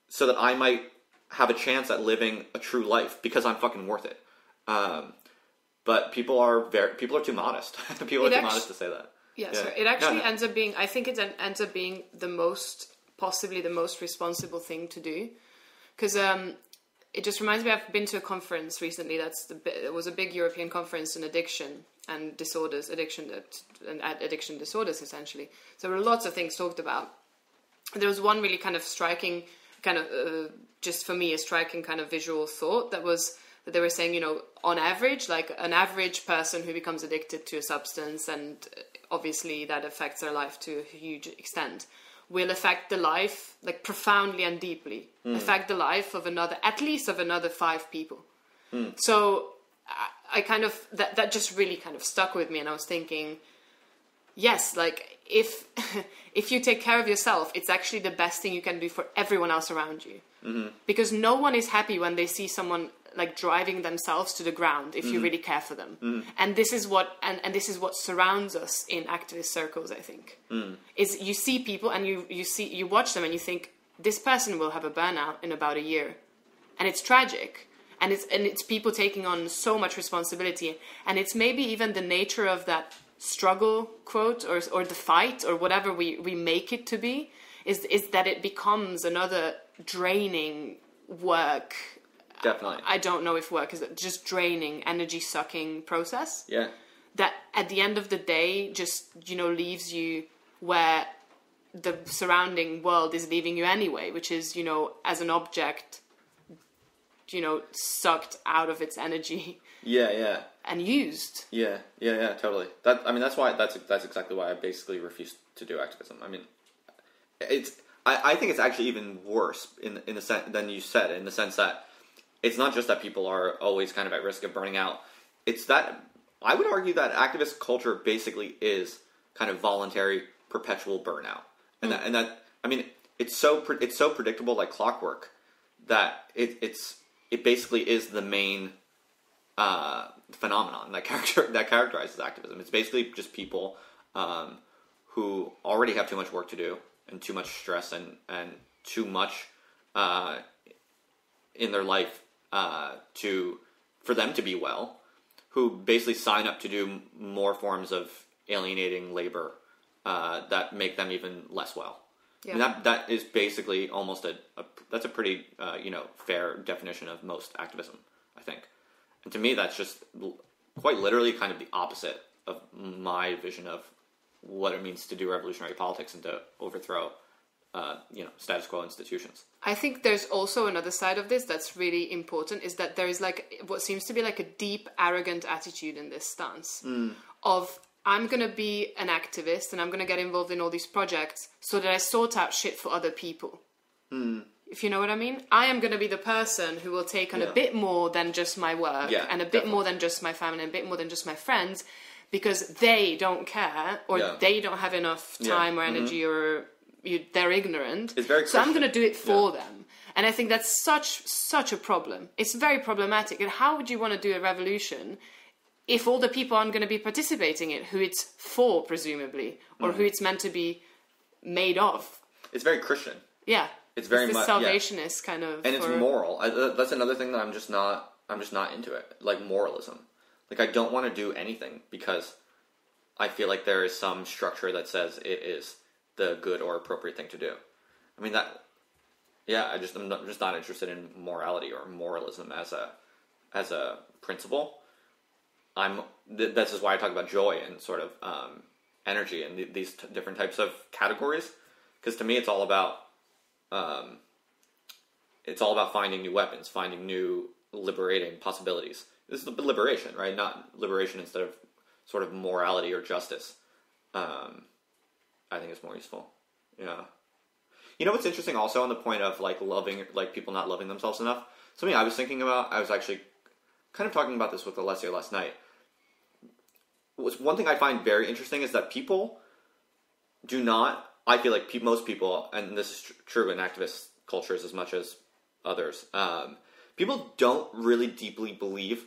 so that I might have a chance at living a true life, because I'm fucking worth it. But people are too modest. People are too modest to say that. Yeah, so it actually ends up being, I think it ends up being possibly the most responsible thing to do. Because it just reminds me, I've been to a conference recently. It was a big European conference on addiction and disorders, addiction disorders, essentially. So there were lots of things talked about. There was one really kind of striking, just for me, a striking kind of visual thought that they were saying, on average, like an average person who becomes addicted to a substance, and obviously that affects their life to a huge extent, will affect the life, like profoundly and deeply, affect the life of at least another 5 people. So I kind of, that just really kind of stuck with me, and I was thinking, yes, like if if you take care of yourself, it's actually the best thing you can do for everyone else around you. Mm-hmm. Because no one is happy when they see someone like driving themselves to the ground if you really care for them. And this is what and this is what surrounds us in activist circles, I think. Is you see people and you watch them and you think, this person will have a burnout in about a year. And it's tragic. And it's people taking on so much responsibility. And it's maybe even the nature of that struggle, quote, or the fight, or whatever we make it to be, is that it becomes another draining work. Definitely. I don't know if work is just draining, energy-sucking process. Yeah. That at the end of the day just, leaves you where the surrounding world is leaving you anyway, which is, as an object, sucked out of its energy. Yeah. And used. Yeah, totally. That's exactly why I basically refuse to do activism. I mean, I think it's actually even worse in the sense than you said, in the sense that it's not just that people are always kind of at risk of burning out. It's that I would argue that activist culture basically is kind of voluntary, perpetual burnout, and that I mean it's so predictable, like clockwork, that it basically is the main phenomenon that characterizes activism. It's basically just people who already have too much work to do and too much stress and too much in their life for them to be well, who basically sign up to do more forms of alienating labor that make them even less well. Yeah. I mean, that is basically almost that's a pretty fair definition of most activism, I think. And to me, that's just quite literally kind of the opposite of my vision of what it means to do revolutionary politics and to overthrow status quo institutions. I think there's also another side of this that's really important, is that there is like what seems to be like a deep, arrogant attitude in this stance of, I'm going to be an activist and I'm going to get involved in all these projects so that I sort out shit for other people. If you know what I mean? I am going to be the person who will take on a bit more than just my work and a bit more than just my family and a bit more than just my friends, because they don't care or they don't have enough time or energy or they're ignorant. It's very so I'm going to do it for them. And I think that's such a problem. It's very problematic. And how would you want to do a revolution if all the people aren't going to be participating in it, who it's for, presumably, or who it's meant to be made of? It's very Christian. Yeah. It's very much salvationist kind of, and it's moral. That's another thing that I'm just not into it. Like moralism. Like I don't want to do anything because I feel like there is some structure that says it is the good or appropriate thing to do. I mean I'm just not interested in morality or moralism as a principle. This is why I talk about joy and sort of energy and these different types of categories, because to me it's all about finding new weapons, finding new liberating possibilities. This is liberation, right? Not liberation instead of sort of morality or justice. I think it's more useful. Yeah. You know what's interesting also on the point of like people not loving themselves enough? Something I was thinking about, I was actually kind of talking about this with Alessia last night. One thing I find very interesting is that people do not, I feel like most people, and this is true in activist cultures as much as others, people don't really deeply believe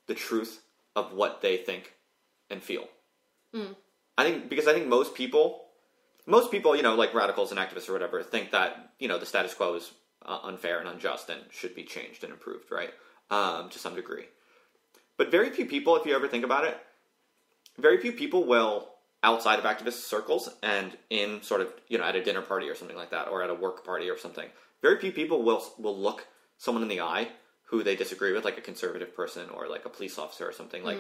the truth of what they think and feel. I think most people, like radicals and activists or whatever, think that, the status quo is unfair and unjust and should be changed and improved, right? To some degree. But very few people, if you ever think about it, very few people will, outside of activist circles and in sort of, at a dinner party or something like that, or at a work party or something, very few people will look someone in the eye who they disagree with, like a conservative person or like a police officer or something, like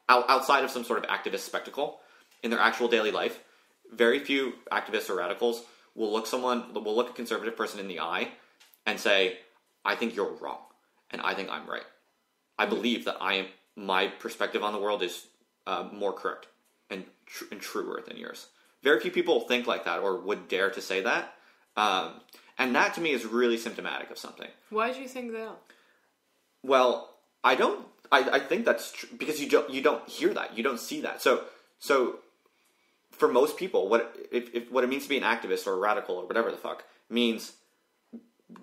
outside of some sort of activist spectacle in their actual daily life. Very few activists or radicals will look a conservative person in the eye and say, I think you're wrong and I think I'm right. I believe that my perspective on the world is more correct and truer than yours. Very few people think like that or would dare to say that. And that to me is really symptomatic of something. Why do you think that? Well, I think that's true because you don't hear that. You don't see that. So for most people, what it means to be an activist or a radical or whatever the fuck means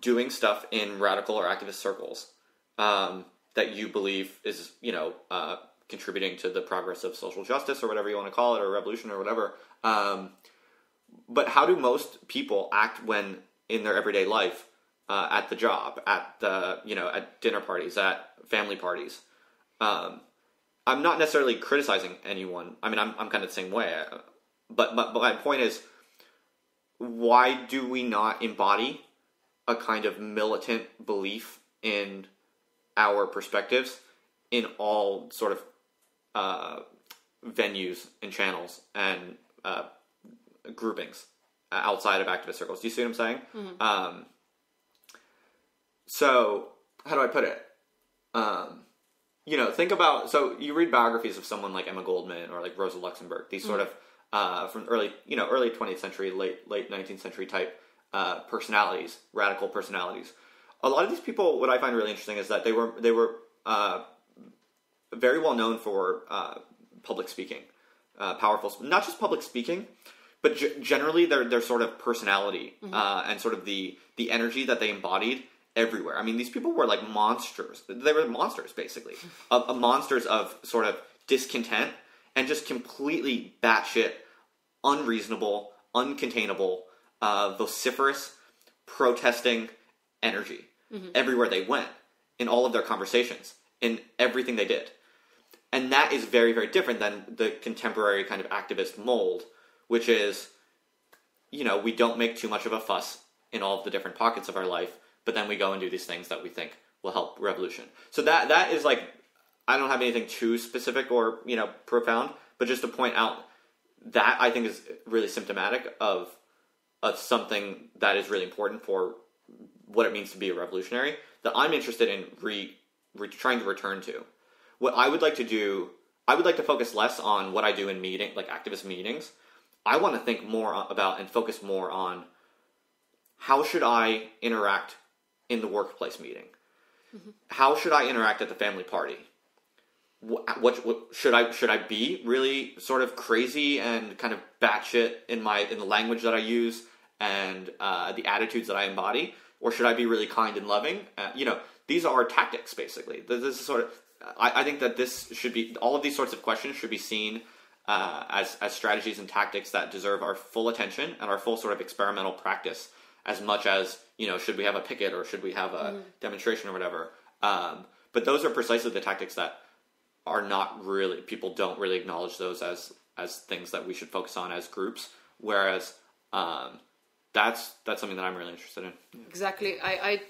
doing stuff in radical or activist circles that you believe is, contributing to the progress of social justice or whatever you want to call it, or revolution or whatever. But how do most people act when in their everyday life, at the job, at the, at dinner parties, at family parties? I'm not necessarily criticizing anyone. I mean, I'm kind of the same way. But my point is, why do we not embody a kind of militant belief in our perspectives in all sort of venues and channels and groupings outside of activist circles? Do you see what I'm saying? Mm-hmm. So, how do I put it? Think about, so you read biographies of someone like Emma Goldman or like Rosa Luxemburg, these sort of from early 20th century, late 19th century type personalities, radical personalities. A lot of these people, what I find really interesting is that they were very well known for public speaking, powerful, not just public speaking, but generally their sort of personality and sort of the energy that they embodied everywhere. I mean, these people were like monsters. They were monsters, basically, monsters of sort of discontent and just completely batshit, unreasonable, uncontainable, vociferous, protesting energy everywhere they went, in all of their conversations, in everything they did. And that is very, very different than the contemporary kind of activist mold, which is, we don't make too much of a fuss in all of the different pockets of our life, but then we go and do these things that we think will help revolution. So that is like, I don't have anything too specific or, profound, but just to point out that I think is really symptomatic of something that is really important for what it means to be a revolutionary, that I'm interested in trying to return to. What I would like to do, I would like to focus less on what I do in like activist meetings. I want to think more about and focus more on how should I interact in the workplace meeting? Mm-hmm. How should I interact at the family party? What should I be really sort of crazy and kind of batshit in the language that I use and the attitudes that I embody, or should I be really kind and loving? These are tactics, basically. This is sort of, I think that this should be, all of these sorts of questions should be seen as strategies and tactics that deserve our full attention and our full sort of experimental practice, as much as, should we have a picket or should we have a demonstration or whatever. But those are precisely the tactics that are not really, people don't really acknowledge those as things that we should focus on as groups, whereas that's something that I'm really interested in. Exactly.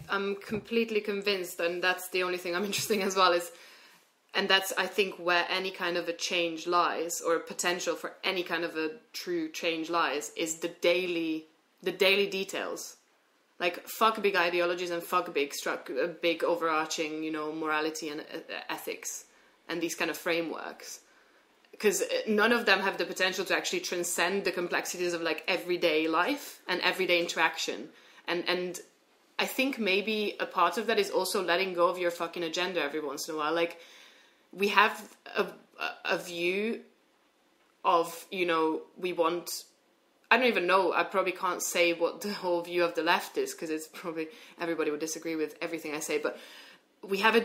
I'm completely convinced, and that's the only thing I'm interested in as well, and that's, I think, where any kind of a change lies, or potential for any kind of a true change lies, is the daily details. Like, fuck big ideologies and fuck big overarching, morality and ethics and these kind of frameworks. Because none of them have the potential to actually transcend the complexities of like everyday life and everyday interaction. And I think maybe a part of that is also letting go of your fucking agenda every once in a while. Like, we have a view of, we want, I don't even know, I probably can't say what the whole view of the left is, because it's probably, everybody would disagree with everything I say, but we have a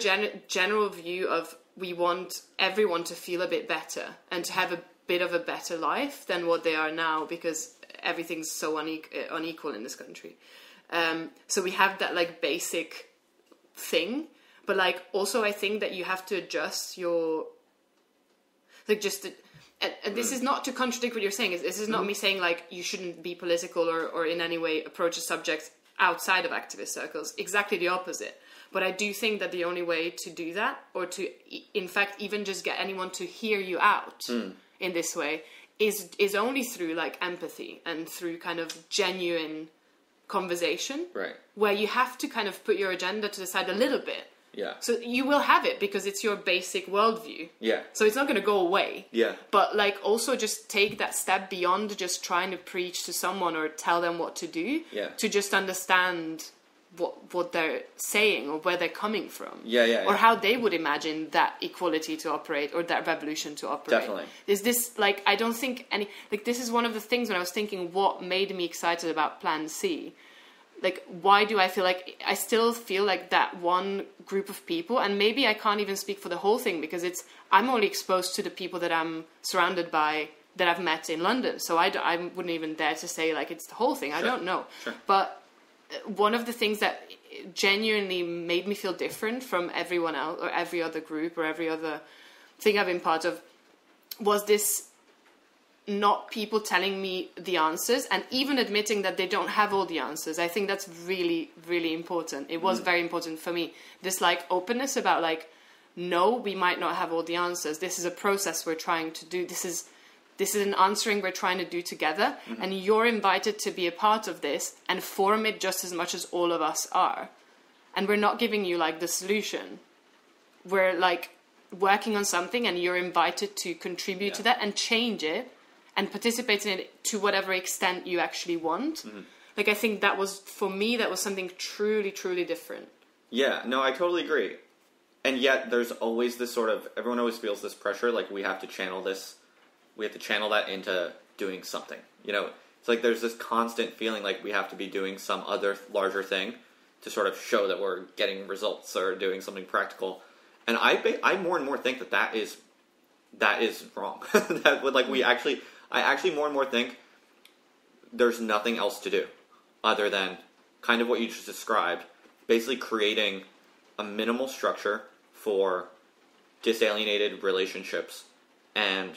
general view of, we want everyone to feel a bit better and to have a bit of a better life than what they are now, because everything's so unequal in this country. So we have that like basic thing, but like also I think that you have to adjust your, like just, and this is not to contradict what you're saying. This is not me saying like you shouldn't be political or in any way approach a subject outside of activist circles. Exactly the opposite. But I do think that the only way to do that, or to, in fact, even just get anyone to hear you out in this way, is only through like empathy and through kind of genuine conversation, right? Where you have to kind of put your agenda to the side a little bit. Yeah. So you will have it because it's your basic worldview. Yeah. So it's not going to go away. Yeah. But like also just take that step beyond just trying to preach to someone or tell them what to do. Yeah. To just understand what they're saying or where they're coming from. Or how they would imagine that equality to operate or that revolution to operate. Definitely. Is this, like, I don't think any, like, this is one of the things when I was thinking what made me excited about Plan C. Like, why do I feel like, I still feel like that one group of people, and maybe I can't even speak for the whole thing because I'm only exposed to the people that I'm surrounded by that I've met in London. So I wouldn't even dare to say, like, it's the whole thing. Sure. I don't know. Sure. But one of the things that genuinely made me feel different from everyone else or every other group or every other thing I've been part of was this not people telling me the answers and even admitting that they don't have all the answers. I think that's really, really important. It was very important for me. This like openness about like, no, we might not have all the answers. This is a process we're trying to do. This is an answering we're trying to do together, and you're invited to be a part of this and form it just as much as all of us are. And we're not giving you like the solution. We're like working on something and you're invited to contribute to that and change it and participate in it to whatever extent you actually want. Like, I think that was, for me, that was something truly, truly different. Yeah, no, I totally agree. And yet there's always this sort of, everyone always feels this pressure, like we have to channel that into doing something. You know, it's like there's this constant feeling like we have to be doing some other larger thing to sort of show that we're getting results or doing something practical. And I more and more think that is wrong. That would like I actually more and more think there's nothing else to do other than kind of what you just described, basically creating a minimal structure for disalienated relationships and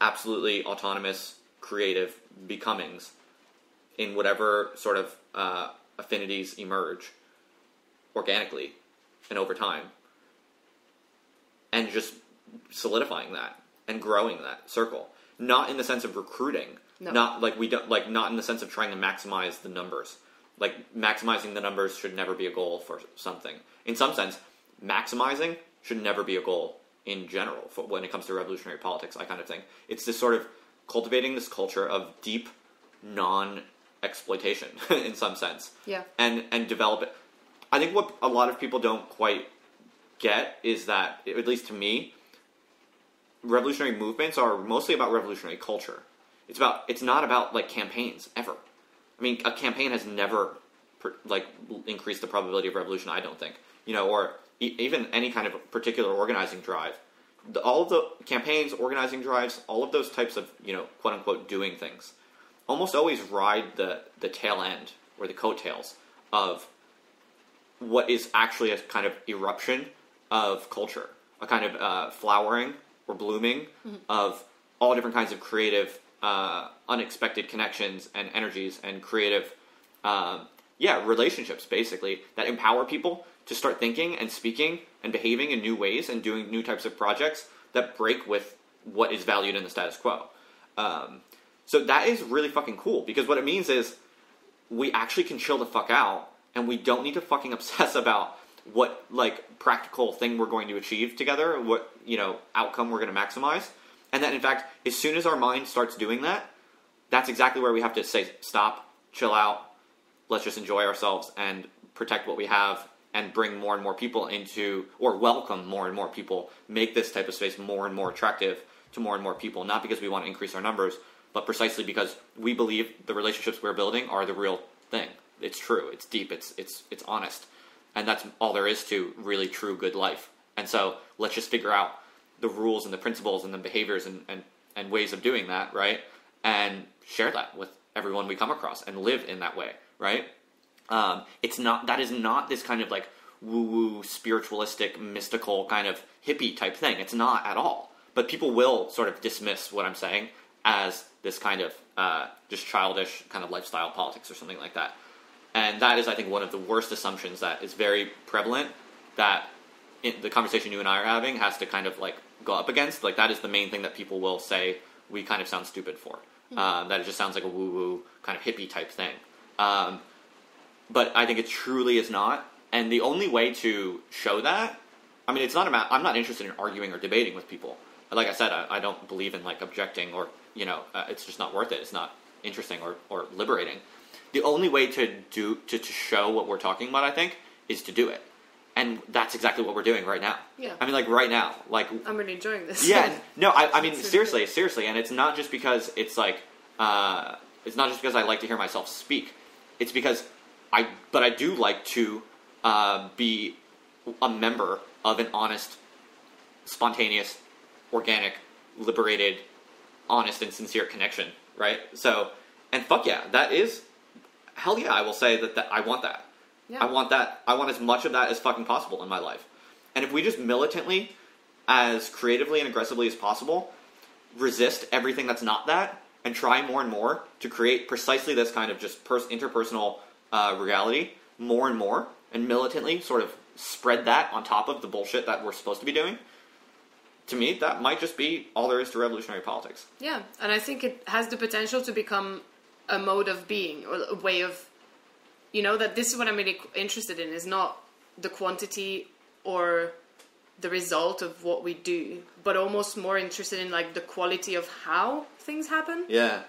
absolutely autonomous, creative becomings in whatever sort of affinities emerge organically and over time, and just solidifying that and growing that circle. Not in the sense of recruiting, not in the sense of trying to maximize the numbers. Like, maximizing the numbers should never be a goal for something. In some sense, maximizing should never be a goal in general when it comes to revolutionary politics, I kind of think. It's this sort of cultivating this culture of deep non-exploitation in some sense. Yeah. And develop it. I think what a lot of people don't quite get is that, at least to me, revolutionary movements are mostly about revolutionary culture. It's not about like campaigns ever. I mean, a campaign has never increased the probability of revolution, I don't think. You know, or even any kind of particular organizing drive. All of the campaigns, organizing drives, all of those types of, you know, quote unquote doing things, almost always ride the tail end or the coattails of what is actually a kind of eruption of culture, a kind of flowering or blooming of all different kinds of creative, unexpected connections and energies and creative, relationships, basically, that empower people to start thinking and speaking and behaving in new ways and doing new types of projects that break with what is valued in the status quo. So that is really fucking cool, because what it means is we actually can chill the fuck out, and we don't need to fucking obsess about what, like, practical thing we're going to achieve together, what, you know, outcome we're going to maximize. And that, in fact, as soon as our mind starts doing that, that's exactly where we have to say, stop, chill out, let's just enjoy ourselves and protect what we have and bring more and more people into, or welcome more and more people, make this type of space more and more attractive to more and more people, not because we want to increase our numbers, but precisely because we believe the relationships we're building are the real thing. It's true, it's deep, it's honest. And that's all there is to really true good life. And so let's just figure out the rules and the principles and the behaviors and ways of doing that, right? And share that with everyone we come across and live in that way, right? That is not this kind of like woo-woo, spiritualistic, mystical kind of hippie type thing. It's not at all. But people will sort of dismiss what I'm saying as this kind of just childish kind of lifestyle politics or something like that. And that is, I think, one of the worst assumptions that is very prevalent that the conversation you and I are having has to kind of like go up against. Like, that is the main thing that people will say we kind of sound stupid for. That it just sounds like a woo-woo kind of hippie type thing. But I think it truly is not. And the only way to show that, I mean, it's not about, I'm not interested in arguing or debating with people. Like I said, I don't believe in like objecting or, you know, it's just not worth it. It's not interesting or liberating. the only way to show what we're talking about, I think, is to do it. And that's exactly what we're doing right now. Yeah. I mean, like, right now. Like, I'm really enjoying this. Yeah. No, I mean, seriously. And it's not just because it's like, it's not just because I like to hear myself speak. It's because I do like to be a member of an honest, spontaneous, organic, liberated, honest and sincere connection, right? So, and fuck yeah, that is, hell yeah, I will say that I want that. Yeah. I want that. I want as much of that as fucking possible in my life. And if we just militantly, as creatively and aggressively as possible, resist everything that's not that, and try more and more to create precisely this kind of just interpersonal reality more and more, and militantly sort of spread that on top of the bullshit that we're supposed to be doing, to me, that might just be all there is to revolutionary politics. Yeah, and I think it has the potential to become a mode of being, or a way of, that this is what I'm really interested in, is not the quantity or the result of what we do, but almost more interested in, like, the quality of how things happen. Yeah.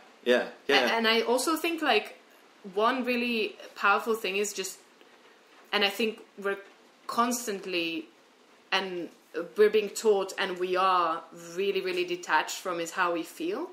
And I also think, like, one really powerful thing is just, and I think we're constantly, and we're being taught, and we are really, really detached from, is how we feel.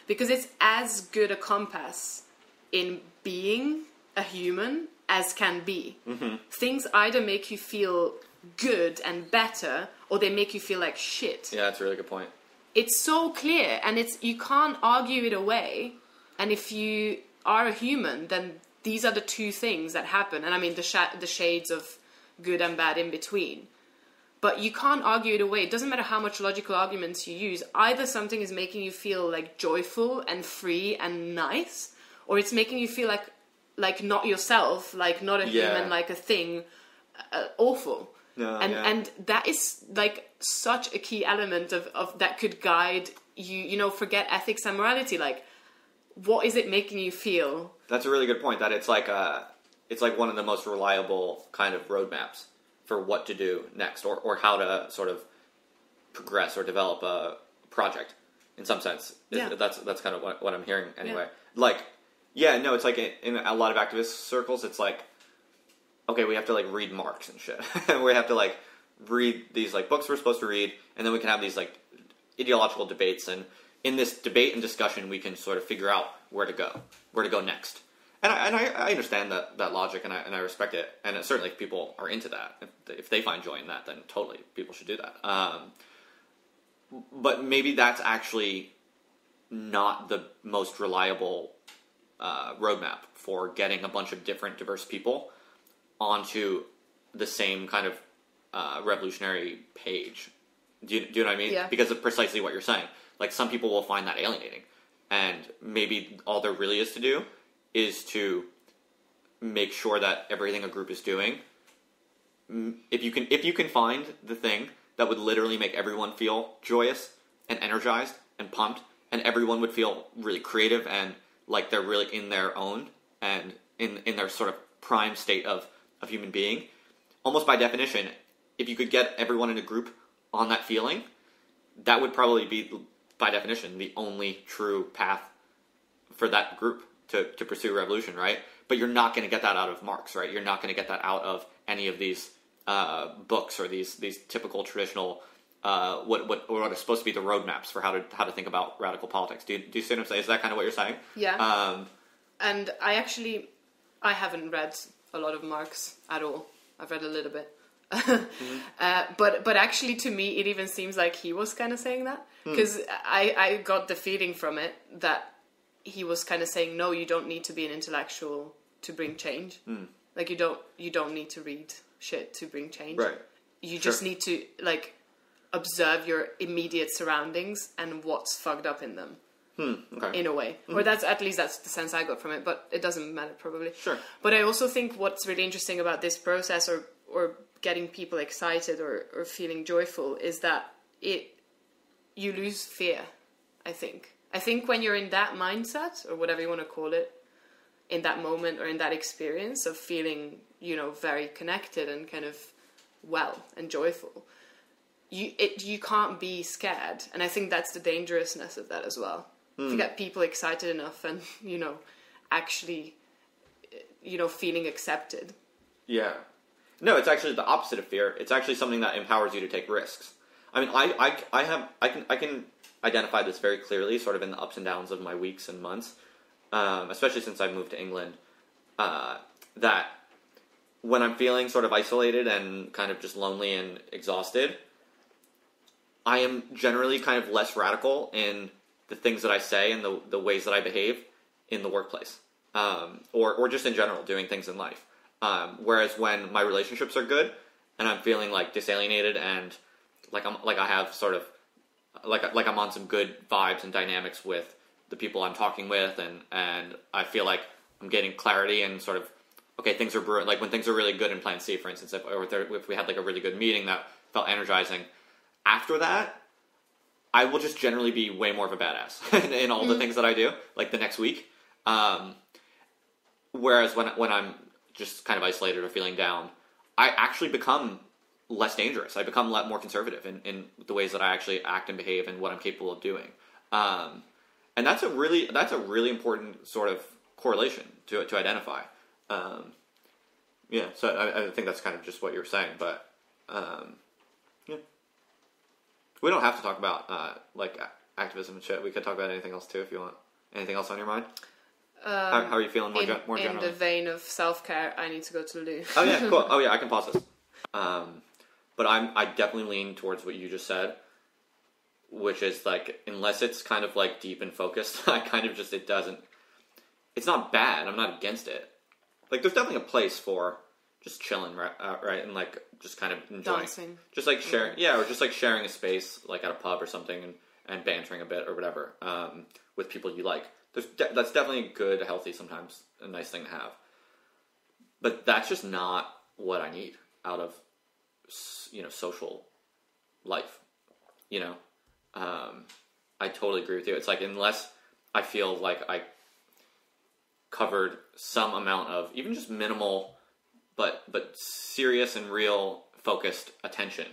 Because it's as good a compass in being a human as can be. Mm-hmm. Things either make you feel good and better, or they make you feel like shit. Yeah, that's a really good point. It's so clear, and you can't argue it away. And if you are a human, then these are the two things that happen. And I mean, the shades of good and bad in between. But you can't argue it away. It doesn't matter how much logical arguments you use. Either something is making you feel like joyful and free and nice, or it's making you feel like not yourself, like not a human, like a thing, awful. And that is like such a key element of that could guide you, forget ethics and morality. Like, what is it making you feel? That's a really good point, that it's like one of the most reliable kind of roadmaps for what to do next, or how to sort of progress or develop a project in some sense. Yeah. That's kind of what I'm hearing anyway. Yeah. Like, yeah, no, it's like in a lot of activist circles, it's like, okay, we have to like read Marx and shit. We have to like read these like books we're supposed to read, and then we can have these like ideological debates, and in this debate and discussion we can sort of figure out where to go next. And I understand that logic, and I respect it, and certainly if people are into that, if they find joy in that, then totally people should do that. But maybe that's actually not the most reliable roadmap for getting a bunch of different diverse people onto the same kind of revolutionary page. Do you know what I mean? Yeah. Because of precisely what you're saying. Like, some people will find that alienating, and maybe all there really is to do is to make sure that everything a group is doing, if you can find the thing that would literally make everyone feel joyous and energized and pumped, and everyone would feel really creative and like they're really in their own and in their sort of prime state of human being, almost by definition, if you could get everyone in a group on that feeling, that would probably be, by definition, the only true path for that group to pursue revolution, right? But you're not going to get that out of Marx, right? You're not going to get that out of any of these books or these typical traditional what are supposed to be the roadmaps for how to think about radical politics. Do you see what I'm saying? Is that kind of what you're saying? Yeah. And I haven't read a lot of Marx at all. I've read a little bit. Mm-hmm. But actually, to me, it even seems like he was kind of saying that, because I got the feeling from it that he was kind of saying, no, you don't need to be an intellectual to bring change. Like, you don't need to read shit to bring change. Right. You just need to like observe your immediate surroundings and what's fucked up in them. Okay. In a way. Or that's the sense I got from it, but it doesn't matter probably. Sure. But I also think what's really interesting about this process, or getting people excited or feeling joyful, is that you lose fear, I think. I think when you're in that mindset, or whatever you want to call it, in that moment or in that experience of feeling, very connected and kind of well and joyful, you can't be scared. And I think that's the dangerousness of that as well. If you get people excited enough and, actually feeling accepted. Yeah. No, it's actually the opposite of fear. It's actually something that empowers you to take risks. I mean, I can identify this very clearly, sort of in the ups and downs of my weeks and months, especially since I've moved to England, that when I'm feeling sort of isolated and kind of just lonely and exhausted, I am generally kind of less radical in the things that I say and the ways that I behave in the workplace, or just in general, doing things in life. Whereas when my relationships are good and I'm feeling like disalienated and like I have sort of like I'm on some good vibes and dynamics with the people I'm talking with, and I feel like I'm getting clarity and sort of, okay, things are brewing. Like when things are really good in Plan C, for instance, if we had like a really good meeting that felt energizing, after that, I will just generally be way more of a badass in all the things that I do, like the next week. Whereas when I'm just kind of isolated or feeling down, I actually become less dangerous. I become more conservative in the ways that I actually act and behave and what I'm capable of doing. And that's a really important sort of correlation to identify. Yeah, so I think that's kind of just what you were saying, but yeah. We don't have to talk about like activism and shit. We could talk about anything else too if you want. Anything else on your mind? How are you feeling more generally? In the vein of self-care, I need to go to the loo. Oh yeah, cool. Oh yeah, I can pause this. But I definitely lean towards what you just said, which is like, unless it's kind of like deep and focused, I kind of just, it's not bad. I'm not against it. Like there's definitely a place for just chilling, right? And like just kind of enjoying. Dancing. Just like sharing, or just like sharing a space like at a pub or something and bantering a bit or whatever with people you like. That's definitely good, healthy, sometimes a nice thing to have. But that's just not what I need out of, social life. I totally agree with you. It's like, unless I feel like I covered some amount of even just minimal, but serious and real focused attention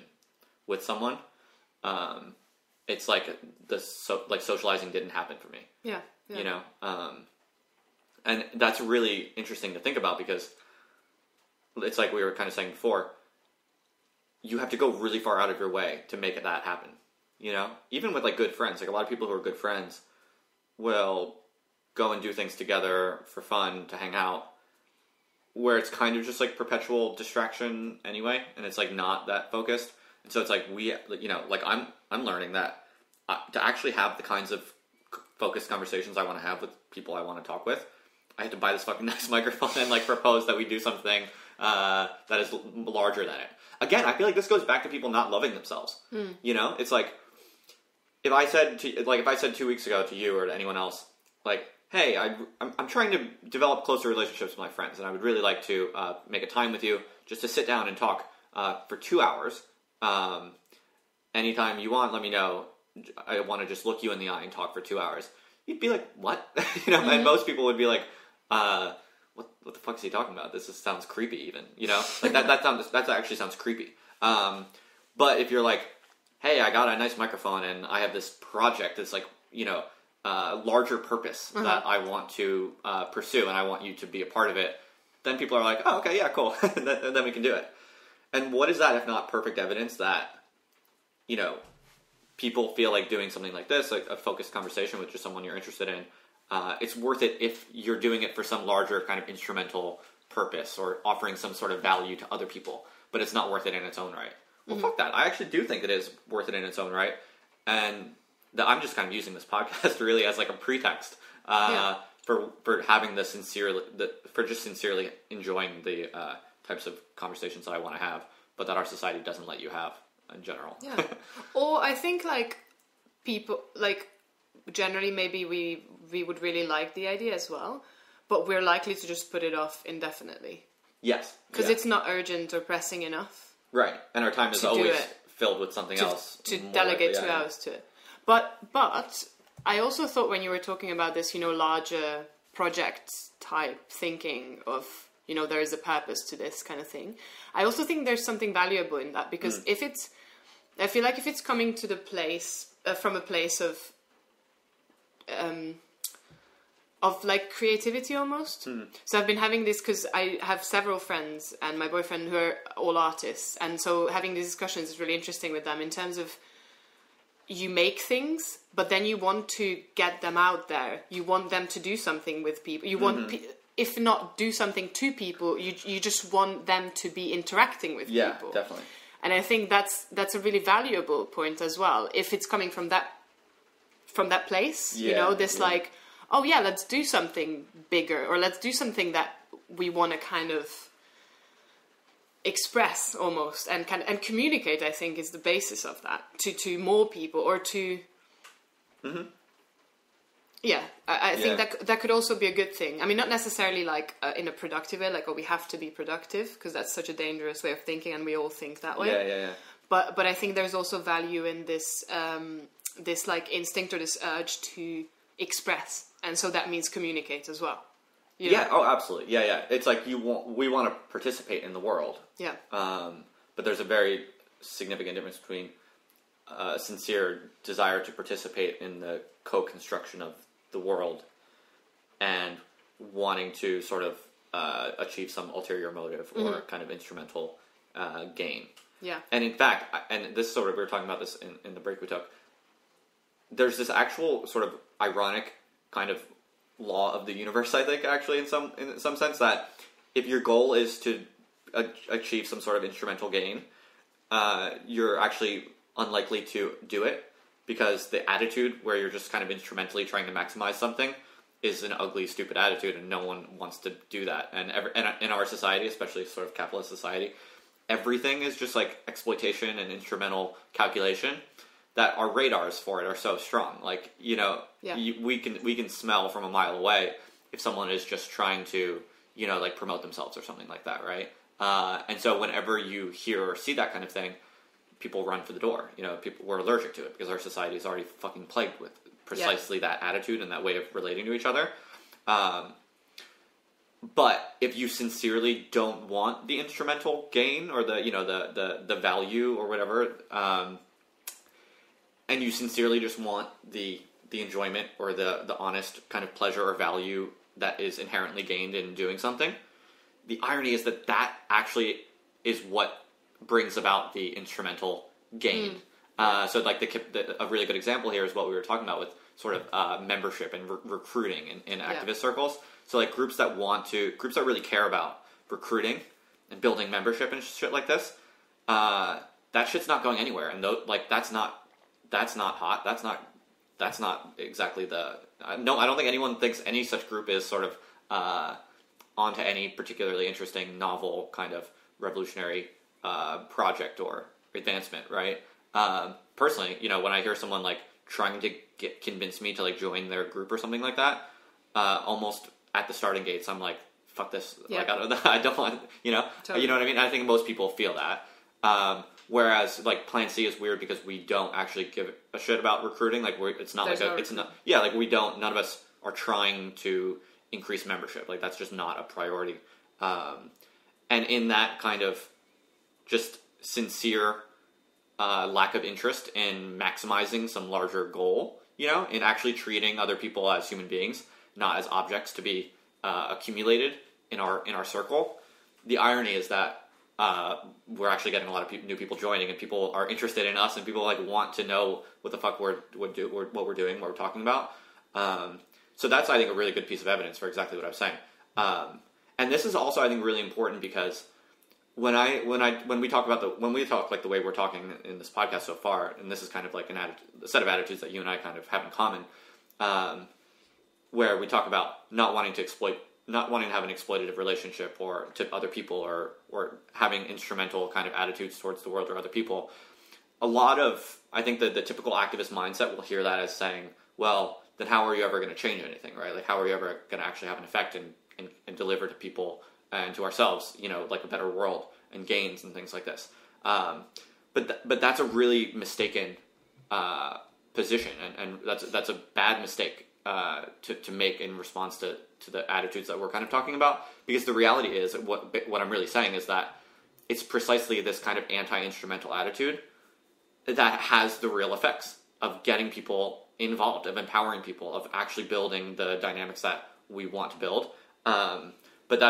with someone, it's like socializing didn't happen for me. Yeah. And that's really interesting to think about, because it's like we were kind of saying before, you have to go really far out of your way to make that happen. Even with like good friends, like a lot of people who are good friends will go and do things together for fun, to hang out, where it's kind of just like perpetual distraction anyway, and it's like not that focused. And so it's like I'm learning that to actually have the kinds of focused conversations I want to have with people I want to talk with, I have to buy this fucking nice microphone and like propose that we do something that is larger than it. Again, I feel like this goes back to people not loving themselves. It's like, if I said 2 weeks ago to you or to anyone else, like, hey, I'm trying to develop closer relationships with my friends, and I would really like to make a time with you just to sit down and talk for 2 hours. Anytime you want, let me know. I want to just look you in the eye and talk for 2 hours. You'd be like, what? And most people would be like, what the fuck is he talking about? This just sounds creepy even, like that actually sounds creepy. But if you're like, hey, I got a nice microphone and I have this project that's like, larger purpose that I want to pursue, and I want you to be a part of it, then people are like, oh, okay, yeah, cool. and then we can do it. And what is that if not perfect evidence that, people feel like doing something like this, like a focused conversation with just someone you're interested in, it's worth it if you're doing it for some larger kind of instrumental purpose or offering some sort of value to other people, but it's not worth it in its own right. Well, fuck that. I actually do think it is worth it in its own right. And I'm just kind of using this podcast really as like a pretext for having for just sincerely enjoying the types of conversations that I want to have, but that our society doesn't let you have in general. Yeah. Or I think like people, like generally maybe we would really like the idea as well, but we're likely to just put it off indefinitely. Yes. Because it's not urgent or pressing enough. Right. And our time is always filled with something else. To delegate 2 hours to it. But I also thought when you were talking about this, larger project type thinking of, there is a purpose to this kind of thing. I also think there's something valuable in that, because I feel like if it's coming to the place, from a place of of like creativity almost. So I've been having this because I have several friends and my boyfriend who are all artists, and so having these discussions is really interesting with them in terms of you make things, but then you want to get them out there. You want them to do something with people. You want, if not do something to people, you just want them to be interacting with people. Yeah, definitely. And I think that's a really valuable point as well. If it's coming from that place, you know, this like, oh yeah, let's do something bigger, or let's do something that we want to kind of express almost and communicate. I think is the basis of that to more people, or to I think that could also be a good thing. I mean, not necessarily like in a productive way, like, oh, we have to be productive, because that's such a dangerous way of thinking, and we all think that way. But I think there's also value in this this like instinct or this urge to express, and so that means communicate as well. You know? Yeah. Oh, absolutely. Yeah. It's like we want to participate in the world. Yeah. But there's a very significant difference between a sincere desire to participate in the co-construction of the world and wanting to sort of achieve some ulterior motive or kind of instrumental gain. Yeah. And in fact, and this sort of, we were talking about this in the break we took, there's this actual sort of ironic kind of law of the universe, I think, actually, in some sense, that if your goal is to achieve some sort of instrumental gain, you're actually unlikely to do it, because the attitude where you're just kind of instrumentally trying to maximize something is an ugly, stupid attitude, and no one wants to do that. And in our society, especially sort of capitalist society, everything is just like exploitation and instrumental calculation, that our radars for it are so strong. Like, you know, we can smell from a mile away if someone is just trying to, you know, like promote themselves or something like that, right? And so whenever you hear or see that kind of thing, people run for the door. You know, we're allergic to it because our society is already fucking plagued with precisely that attitude and that way of relating to each other. But if you sincerely don't want the instrumental gain or the value or whatever, and you sincerely just want the enjoyment or the honest kind of pleasure or value that is inherently gained in doing something, the irony is that actually is what brings about the instrumental gain. So like a really good example here is what we were talking about with sort of membership and recruiting in activist circles. So like groups that really care about recruiting and building membership and shit like this, that shit's not going anywhere. And that's not hot. That's not exactly I don't think anyone thinks any such group is sort of onto any particularly interesting, novel kind of revolutionary project or advancement, right? Personally, you know, when I hear someone like trying to convince me to like join their group or something like that, almost at the starting gates, I'm like, fuck this. Like, I don't want, you know, totally. You know what I mean? I think most people feel that. Whereas like Plan C is weird because we don't actually give a shit about recruiting. Like none of us are trying to increase membership. Like that's just not a priority. And in that kind of just sincere lack of interest in maximizing some larger goal, you know, in actually treating other people as human beings, not as objects to be accumulated in our circle. The irony is that we're actually getting a lot of new people joining, and people are interested in us, and people like want to know what the fuck what we're doing, what we're talking about. So that's, I think, a really good piece of evidence for exactly what I was saying. And this is also, I think, really important because when we talk like the way we're talking in this podcast so far, and this is kind of like a set of attitudes that you and I kind of have in common, where we talk about not wanting to have an exploitative relationship or to other people, or having instrumental kind of attitudes towards the world or other people. A lot of, I think that the typical activist mindset will hear that as saying, well, then how are you ever going to change anything, right? Like, how are you ever going to actually have an effect and deliver to people and to ourselves, you know, like a better world and gains and things like this. But that's a really mistaken position, and that's a bad mistake to make in response to the attitudes that we're kind of talking about. Because the reality is, what I'm really saying is that it's precisely this kind of anti-instrumental attitude that has the real effects of getting people involved, of empowering people, of actually building the dynamics that we want to build. But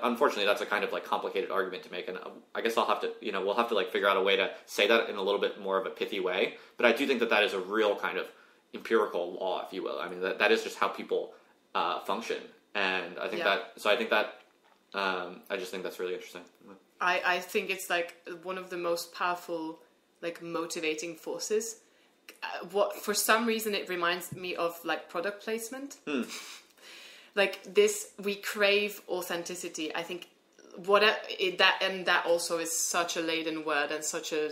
unfortunately, that's a kind of like complicated argument to make, and I guess we'll have to like figure out a way to say that in a little bit more of a pithy way. But I do think that is a real kind of empirical law, if you will. I mean, that is just how people function, and I think I just think that's really interesting. I think it's like one of the most powerful, like, motivating forces. What, for some reason, it reminds me of like product placement. Like this, we crave authenticity. I think that also is such a laden word, and such a,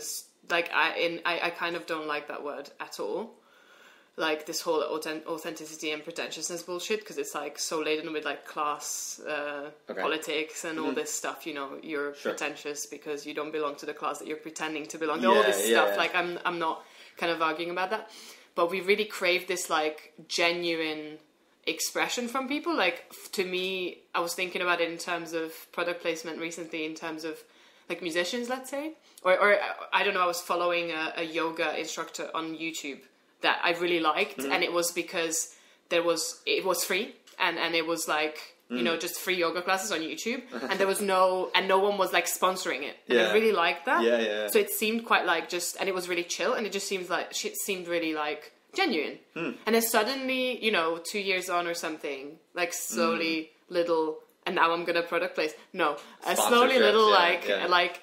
like, I kind of don't like that word at all. Like this whole authenticity and pretentiousness bullshit, because it's like so laden with like class politics and all this stuff. You know, you're pretentious because you don't belong to the class that you're pretending to belong to. All this stuff. Like I'm not kind of arguing about that, but we really crave this like genuine expression from people. Like, to me, I was thinking about it in terms of product placement recently, in terms of like musicians, let's say, or I don't know, I was following a yoga instructor on YouTube that I really liked, and it was because it was free, and it was like, you know, just free yoga classes on YouTube, and there was no one was like sponsoring it, and I really liked that. So it seemed quite like and it was really chill, and it just seemed really like genuine. And then suddenly, you know, 2 years on or something, like slowly little, and now I'm gonna product place. No, slowly little like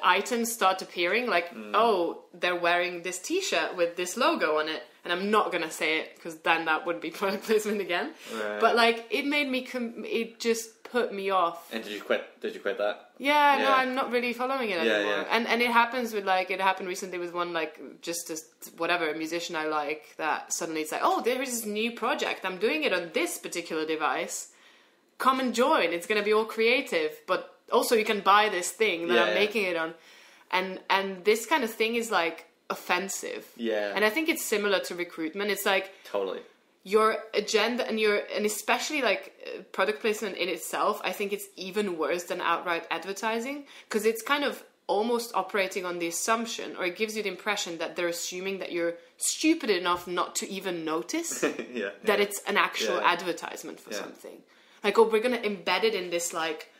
items start appearing, like, oh, they're wearing this t-shirt with this logo on it, and I'm not gonna say it because then that would be product placement again. Right. But like, it made me it just put me off. And did you quit that? Yeah, no, I'm not really following it anymore. And it happens with like, it happened recently with one, like, just a musician I like, that suddenly it's like, oh, there is this new project, I'm doing it on this particular device, come and join, it's gonna be all creative, but also you can buy this thing that I'm making it on. And this kind of thing is like offensive. Yeah. And I think it's similar to recruitment. It's like, totally, your agenda and especially like product placement in itself, I think it's even worse than outright advertising, because it's kind of almost operating on the assumption, or it gives you the impression that they're assuming that you're stupid enough not to even notice that it's an actual advertisement for something. Like, oh, we're going to embed it in this like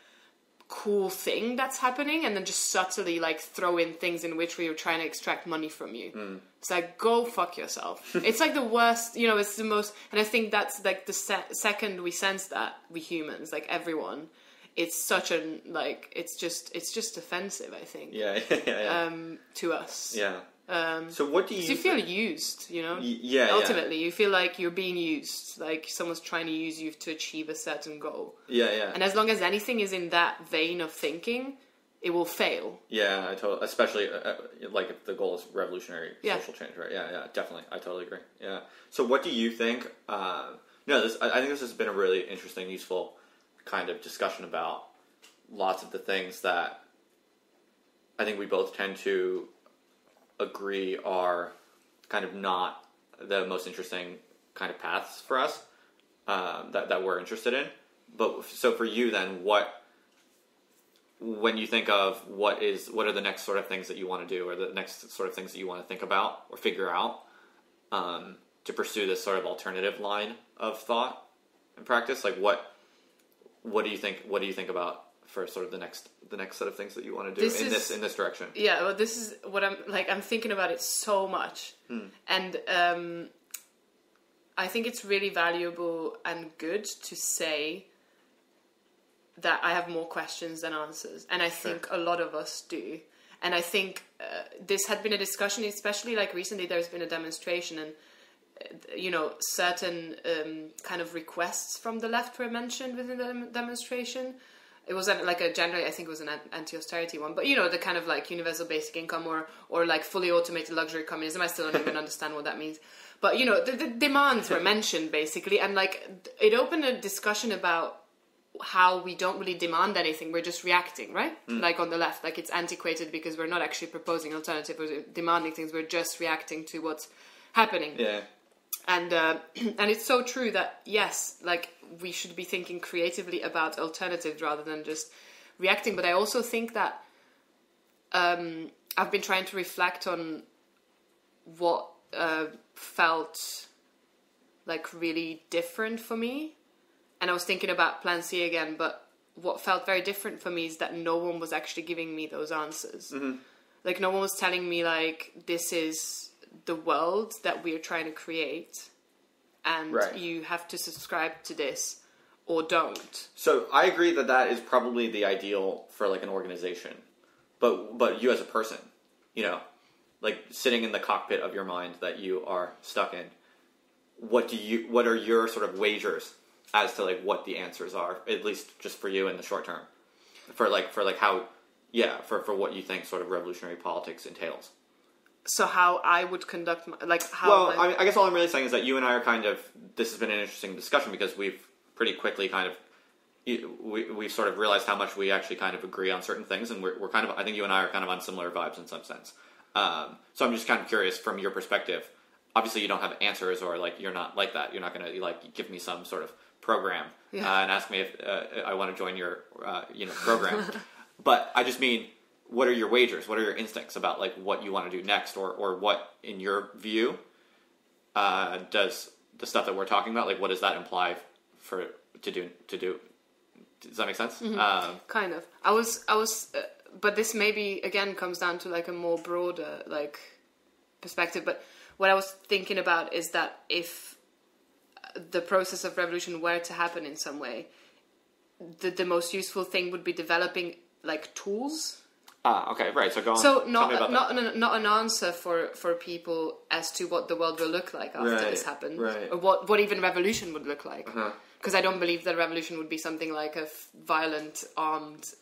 cool thing that's happening, and then just subtly like throw in things in which we are trying to extract money from you. It's like, go fuck yourself. It's like the worst, you know, it's the most, and I think that's like the second we sense that, we humans, like everyone, it's such an, like, it's just offensive, I think. To us. Yeah. So what do you feel used, you know? Ultimately, you feel like you're being used, like someone's trying to use you to achieve a certain goal. And as long as anything is in that vein of thinking, it will fail. Yeah, I totally, especially like if the goal is revolutionary social change, right? Yeah, definitely. I totally agree. Yeah. So what do you think? I think this has been a really interesting, useful kind of discussion about lots of the things that I think we both tend to agree are kind of not the most interesting kind of paths for us that we're interested in. But so for you then, when you think of what are the next sort of things that you want to do, or the next sort of things that you want to think about or figure out to pursue this sort of alternative line of thought and practice, like what do you think about for sort of the next set of things that you want to do in this direction? Yeah, well, this is what I'm thinking about it so much. And I think it's really valuable and good to say that I have more questions than answers, and I think a lot of us do. And I think this had been a discussion, especially like recently there's been a demonstration, and you know, certain kind of requests from the left were mentioned within the demonstration. It was like generally, I think it was an anti-austerity one, but you know, the kind of like universal basic income or like fully automated luxury communism. I still don't even understand what that means. But you know, the demands were mentioned basically, and like it opened a discussion about how we don't really demand anything, we're just reacting, right? Like on the left, like it's antiquated because we're not actually proposing alternatives, we're demanding things, we're just reacting to what's happening. Yeah. And it's so true that, yes, like we should be thinking creatively about alternatives rather than just reacting. But I also think that I've been trying to reflect on what felt like really different for me and I was thinking about Plan C again, but what felt very different for me is that no one was actually giving me those answers. Like, no one was telling me, like, this is the world that we're trying to create, and you have to subscribe to this or don't. So I agree that is probably the ideal for, like, an organization. But you as a person, you know, like, sitting in the cockpit of your mind that you are stuck in, what are your sort of wagers as to, like, what the answers are, at least just for you in the short term, for what you think sort of revolutionary politics entails? So how I would conduct I guess all I'm really saying is that you and I are this has been an interesting discussion because we've pretty quickly we've sort of realized how much we actually kind of agree on certain things, and we're kind of, I think you and I are kind of on similar vibes in some sense. So I'm just kind of curious from your perspective. Obviously you don't have answers, or, like, you're not like that. You're not going to, like, give me some sort of program and ask me if I want to join your program. But I just mean, what are your wagers? What are your instincts about, like, what you want to do next, or what, in your view, does the stuff that we're talking about, like, what does that imply to do? Does that make sense? Kind of. I was, but this maybe again comes down to, like, a more broader, like, perspective. But what I was thinking about is that if the process of revolution were to happen in some way, the most useful thing would be developing, like, tools. Okay, right. So go on. So not an answer for people as to what the world will look like after this happens, or what even revolution would look like. Because I don't believe that revolution would be something like a violent, armed,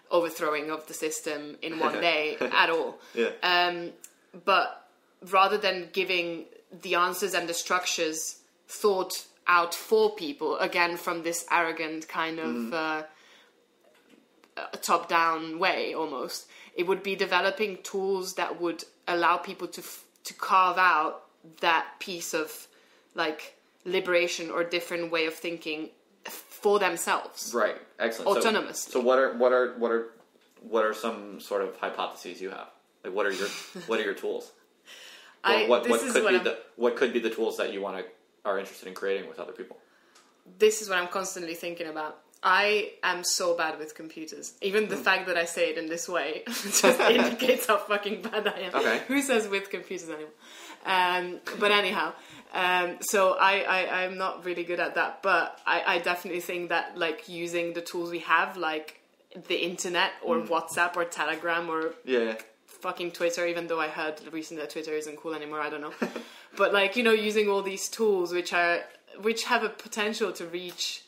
overthrowing of the system in one day at all. But rather than giving the answers and the structures thought out for people, again from this arrogant kind of top-down way almost, it would be developing tools that would allow people to carve out that piece of, like, liberation or different way of thinking for themselves. Right. Excellent. Autonomously. So what are some sort of hypotheses you have? Like, what are your tools? What could be the tools that you are interested in creating with other people? This is what I'm constantly thinking about. I am so bad with computers. Even the fact that I say it in this way just indicates how fucking bad I am. Okay. Who says with computers anymore? But anyhow, so I'm not really good at that. But I definitely think that, like, using the tools we have, like the internet or WhatsApp or Telegram or fucking Twitter, even though I heard recently that Twitter isn't cool anymore, I don't know. But, like, using all these tools which have a potential to reach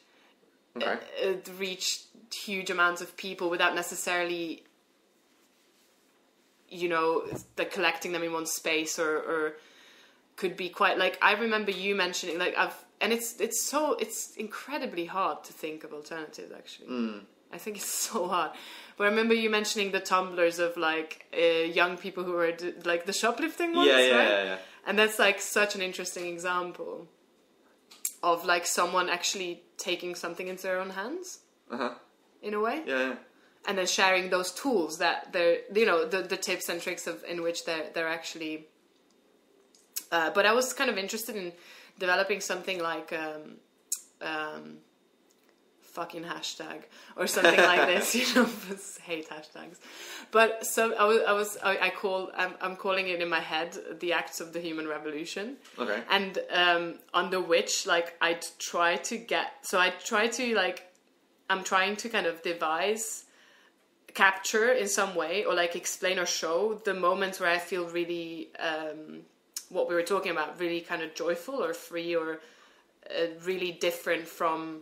huge amounts of people without necessarily, collecting them in one space, or could be quite, like, I remember you mentioning, like, it's incredibly hard to think of alternatives, actually. I think it's so hard. But I remember you mentioning the Tumblrs of, like, young people who were, like, the shoplifting ones, right? Yeah. And that's, like, such an interesting example of, like, someone actually taking something into their own hands, in a way. Yeah. And then sharing those tools that they're, the tips and tricks in which they're actually... but I was kind of interested in developing something like... fucking hashtag or something like this, hate hashtags. But so I'm calling it in my head the acts of the human revolution. Okay. And under which, like, I'm trying to kind of capture in some way, or, like, explain or show the moments where I feel really what we were talking about, really kind of joyful or free, or really different from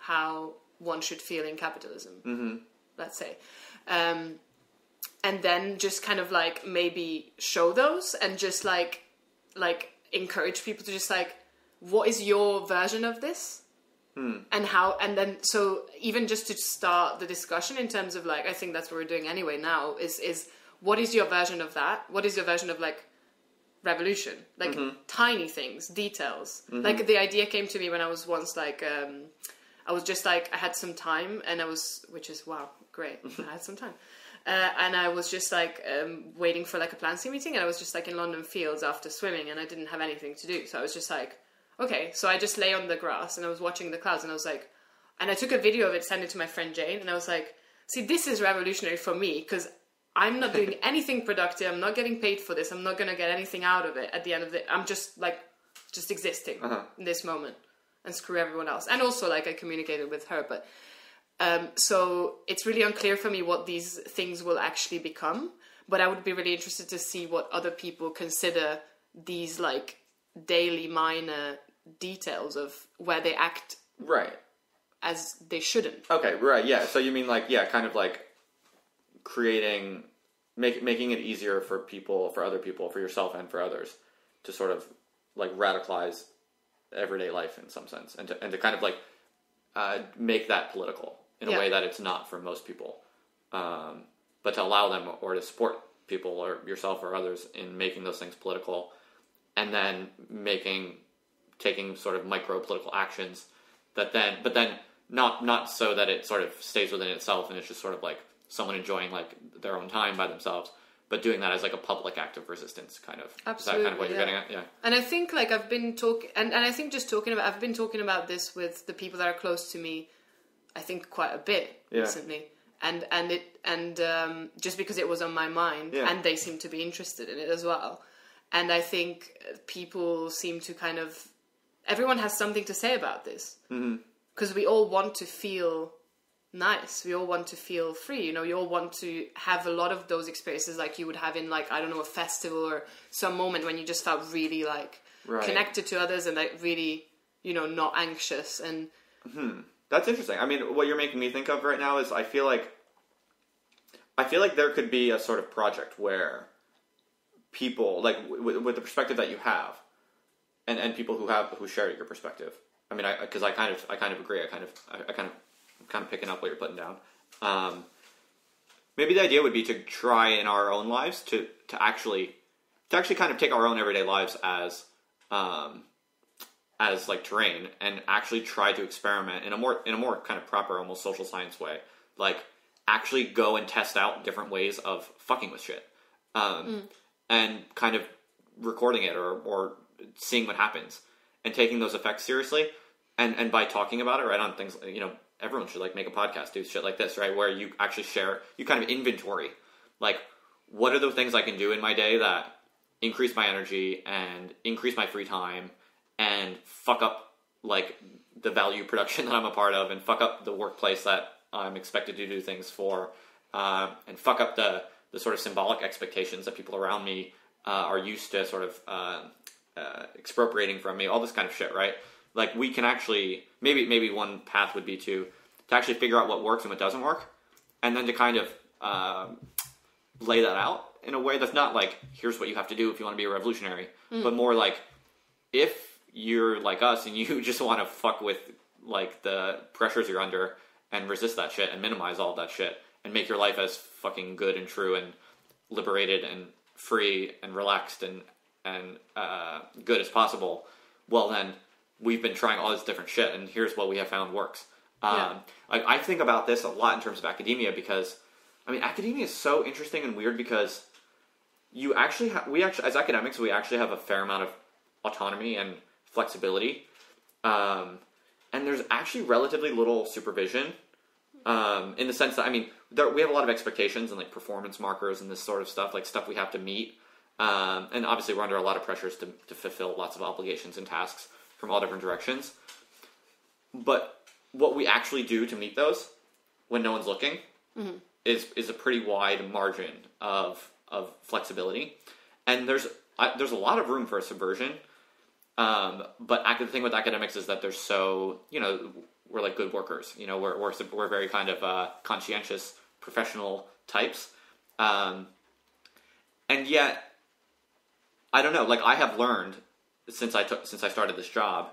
how one should feel in capitalism, let's say. And then just kind of, like, maybe show those and just, like encourage people to just, like, what is your version of this? And how, and then, so even just to start the discussion in terms of, like, I think that's what we're doing anyway now, is what is your version of that? What is your version of, like, revolution? Like, tiny things, details. Like, the idea came to me when I was once, like, I was just, like, I had some time, and which is, wow, great, I had some time. And I was just, like, waiting for, like, a Plan C meeting, and I was just, like, in London Fields after swimming, and I didn't have anything to do. So I was just like, okay. So I just lay on the grass and I was watching the clouds and I was like, and I took a video of it, sent it to my friend Jane, and I was like, see, this is revolutionary for me because I'm not doing anything productive. I'm not getting paid for this. I'm not going to get anything out of it at the end of it. I'm just existing in this moment and screw everyone else. And also, like, I communicated with her, but so it's really unclear for me what these things will actually become. But I would be really interested to see what other people consider these, like, daily minor details of where they act right as they shouldn't. Okay, right, yeah. So you mean, like, yeah, kind of like creating, making it easier for people, for other people, for yourself and for others to sort of, like, radicalize everyday life in some sense, and to kind of, like, make that political in a way that it's not for most people. But to allow them, or to support people or yourself or others in making those things political, and then taking sort of micro political actions but then not so that it sort of stays within itself and it's just sort of like someone enjoying, like, their own time by themselves, but doing that as, like, a public act of resistance, kind of. Absolutely, is that kind of what you're getting at? Yeah. And I think, like, I've been talking, and I think I've been talking about this with the people that are close to me, I think quite a bit recently. And just because it was on my mind, and they seem to be interested in it as well. And I think people seem to kind of, everyone has something to say about this. Because we all want to feel nice. We all want to feel free. You know, you all want to have a lot of those experiences like you would have in, like, I don't know, a festival or some moment when you just felt really, like, connected to others and, like, really, you know, not anxious. And That's interesting. I mean, what you're making me think of right now is I feel like there could be a sort of project where people, like, with the perspective that you have, and people who share your perspective. I mean, because I kind of agree. I'm kind of picking up what you're putting down. Maybe the idea would be to try in our own lives to actually kind of take our own everyday lives as like terrain, and actually try to experiment in a more kind of proper, almost social science way. Like, actually go and test out different ways of fucking with shit, and kind of recording it or seeing what happens and taking those effects seriously. And by talking about it, right, on things, you know, everyone should, like, make a podcast, do shit like this, right, where you actually share, you kind of inventory, like, what are the things I can do in my day that increase my energy and increase my free time and fuck up, like, the value production that I'm a part of, and fuck up the workplace that I'm expected to do things for, and fuck up the sort of symbolic expectations that people around me are used to sort of expropriating from me, all this kind of shit, right? Like, we can actually, maybe one path would be to actually figure out what works and what doesn't work, and then to kind of lay that out in a way that's not like, here's what you have to do if you want to be a revolutionary, but more like, if you're like us and you just want to fuck with, like, the pressures you're under and resist that shit and minimize all of that shit and make your life as fucking good and true and liberated and free and relaxed and good as possible, well, then we've been trying all this different shit, and here's what we have found works. Like, I think about this a lot in terms of academia, because, I mean, academia is so interesting and weird because we actually, as academics, we actually have a fair amount of autonomy and flexibility, and there's actually relatively little supervision, in the sense that, I mean, we have a lot of expectations and, like, performance markers and this sort of stuff, like, stuff we have to meet, and obviously we're under a lot of pressures to fulfill lots of obligations and tasks from all different directions. But what we actually do to meet those when no one's looking is a pretty wide margin of flexibility. And there's a lot of room for subversion. But the thing with academics is that they're so, you know, we're like good workers. You know, we're very kind of conscientious, professional types. And yet, I don't know, like, I have learned since I started this job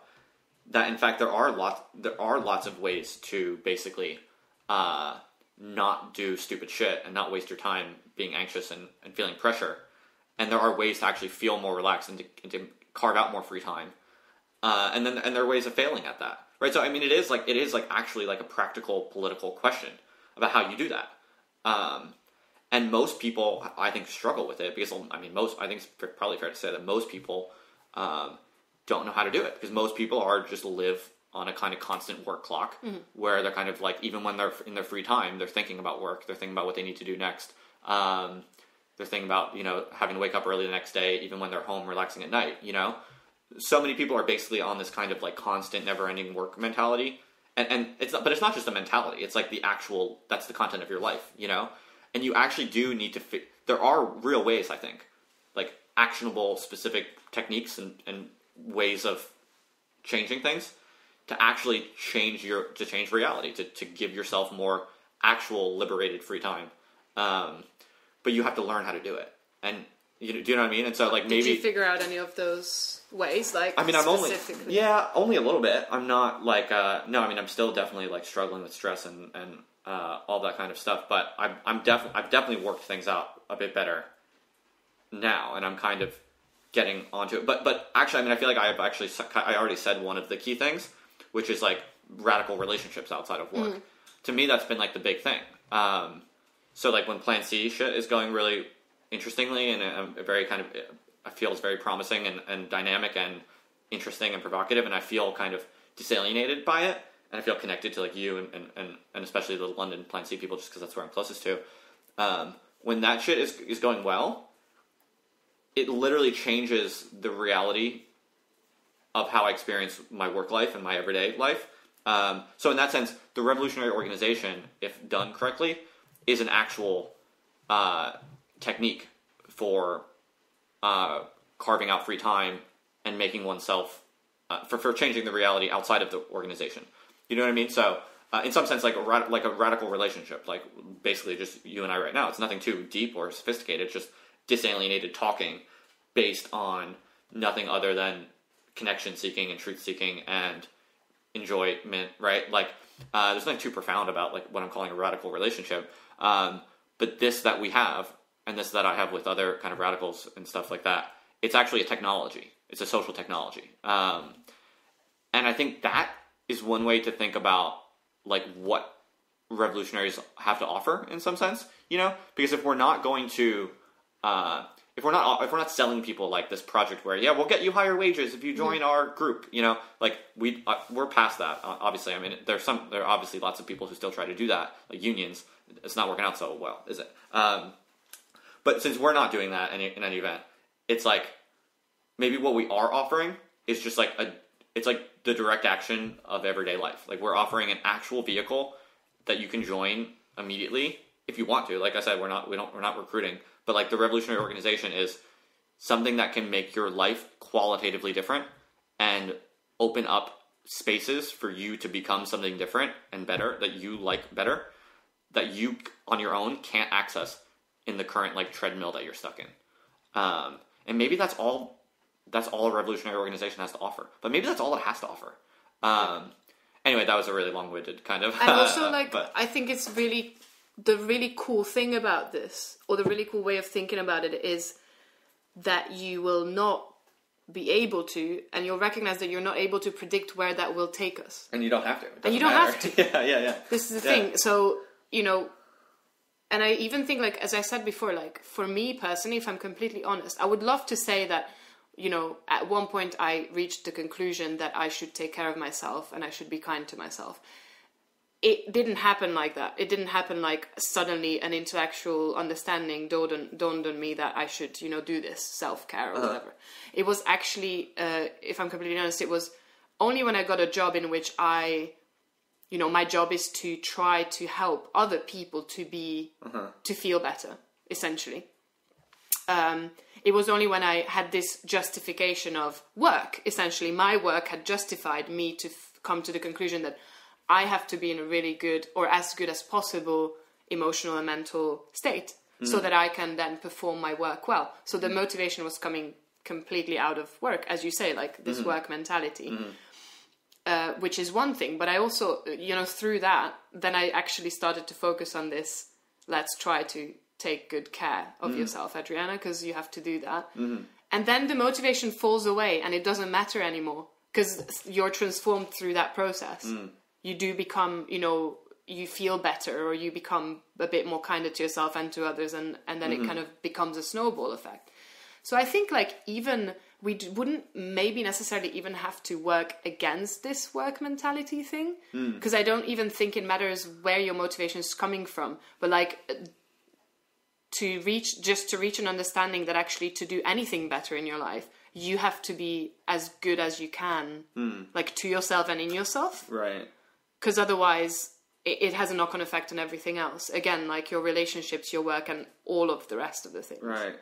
that, in fact, there are lots of ways to basically not do stupid shit and not waste your time being anxious and feeling pressure. And there are ways to actually feel more relaxed and to carve out more free time. And there are ways of failing at that, right? So, I mean, it is actually like a practical political question about how you do that. And most people, I think, struggle with it because, I mean, I think it's probably fair to say that most people don't know how to do it, because most people are just live on a kind of constant work clock, where they're kind of like, even when they're in their free time, they're thinking about work, they're thinking about what they need to do next. They're thinking about, having to wake up early the next day, even when they're home relaxing at night, So many people are basically on this kind of like constant, never-ending work mentality. And it's not just a mentality, it's like that's the content of your life, And you actually do need to there are real ways, I think, like actionable, specific techniques and ways of changing things to actually change reality, to give yourself more actual liberated free time. But you have to learn how to do it. And do you know what I mean? And so, like, maybe... Did you figure out any of those ways? Like, I mean, specifically? only a little bit. I'm not like, no, I mean, I'm still definitely like struggling with stress and all that kind of stuff. But I've definitely worked things out a bit better now, and I'm kind of getting onto it. But actually, I mean, I feel like I already said one of the key things, which is like radical relationships outside of work. To me, that's been like the big thing. So like when Plan C shit is going really interestingly, and very kind of, I feel it's very promising and dynamic and interesting and provocative, and I feel kind of disalienated by it, and I feel connected to like you and especially the London Plan C people, just because that's where I'm closest to. When that shit is going well, it literally changes the reality of how I experience my work life and my everyday life. So in that sense, the revolutionary organization, if done correctly, is an actual technique for carving out free time and making oneself for changing the reality outside of the organization. You know what I mean? So in some sense, like a radical relationship, like basically just you and I right now. It's nothing too deep or sophisticated. It's just disalienated talking based on nothing other than connection seeking and truth seeking and enjoyment, right? Like there's nothing too profound about like what I'm calling a radical relationship. But this that we have, and this that I have with other kind of radicals and stuff like that, it's actually a technology. It's a social technology. And I think that is one way to think about like what revolutionaries have to offer in some sense, because if we're not going to, if we're not selling people like this project where, yeah, we'll get you higher wages if you join our group, like we're past that. Obviously, I mean, there are obviously lots of people who still try to do that, like unions. It's not working out so well, is it? But since we're not doing that in any event, it's like maybe what we are offering is just like it's like the direct action of everyday life. Like we're offering an actual vehicle that you can join immediately if you want to. Like I said, we're not recruiting, but like the revolutionary organization is something that can make your life qualitatively different and open up spaces for you to become something different and better, that you like better, that you on your own can't access in the current like treadmill that you're stuck in. And maybe that's all a revolutionary organization has to offer. But maybe that's all it has to offer. Anyway, that was a really long-winded kind of... And also, I think it's really... The really cool thing about this, or the really cool way of thinking about it, is that you will not be able to, and you'll recognize that you're not able to predict where that will take us. And you don't have to. And you don't have to. Yeah. This is the thing. So, and I even think, like, as I said before, like, for me personally, if I'm completely honest, I would love to say that, at one point I reached the conclusion that I should take care of myself and I should be kind to myself. It didn't happen like that. It didn't happen like suddenly an intellectual understanding dawned on me that I should, do this self-care or whatever. It was actually, if I'm completely honest, it was only when I got a job in which my job is to try to help other people to feel better, essentially. It was only when I had this justification of work, essentially my work had justified me to come to the conclusion that I have to be in a really good, or as good as possible, emotional and mental state so that I can then perform my work well. So the motivation was coming completely out of work, as you say, like this work mentality, which is one thing. But I also, through that, then I actually started to focus on this. Let's try to take good care of yourself, Adriana, because you have to do that. And then the motivation falls away and it doesn't matter anymore because you're transformed through that process. You do become, you feel better, or you become a bit more kinder to yourself and to others, and then it kind of becomes a snowball effect. So I think like even wouldn't maybe necessarily even have to work against this work mentality thing, because I don't even think it matters where your motivation is coming from, but like to reach an understanding that actually to do anything better in your life, you have to be as good as you can, like to yourself and in yourself. Right. Because otherwise it has a knock-on effect on everything else. Again, like your relationships, your work, and all of the rest of the things. Right.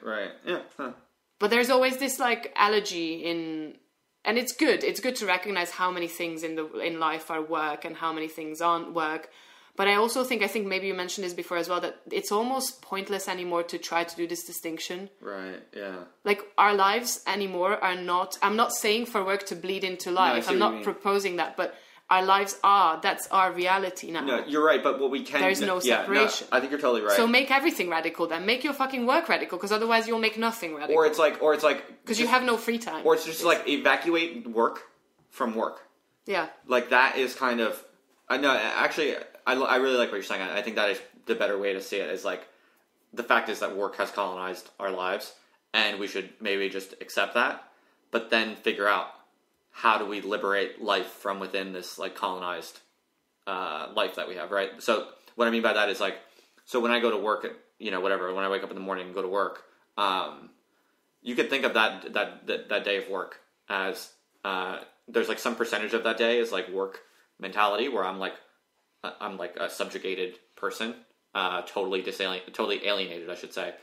Yeah. Huh. But there's always this like allergy in, and it's good to recognize how many things in life are work and how many things aren't work. But I also think maybe you mentioned this before as well, that it's almost pointless anymore to try to do this distinction. Right, yeah. Like our lives anymore are not, I'm not saying for work to bleed into life. I'm not proposing that, but our lives that's our reality now. No, you're right, but what we can... There's no separation. No, I think you're totally right. So make everything radical then. Make your fucking work radical, because otherwise you'll make nothing radical. Or it's like... Because you have no free time. Or it's just like evacuate work from work. Yeah. Like that is kind of... No, actually, I really like what you're saying. I think that is the better way to see it, is like, the fact is that work has colonized our lives, and we should maybe just accept that, but then figure out how do we liberate life from within this like colonized life that we have, right? So what I mean by that is like, so when I go to work, when I wake up in the morning and go to work, you could think of that day of work as there's like some percentage of that day is like work mentality, where I'm like a subjugated person, totally alienated, I should say,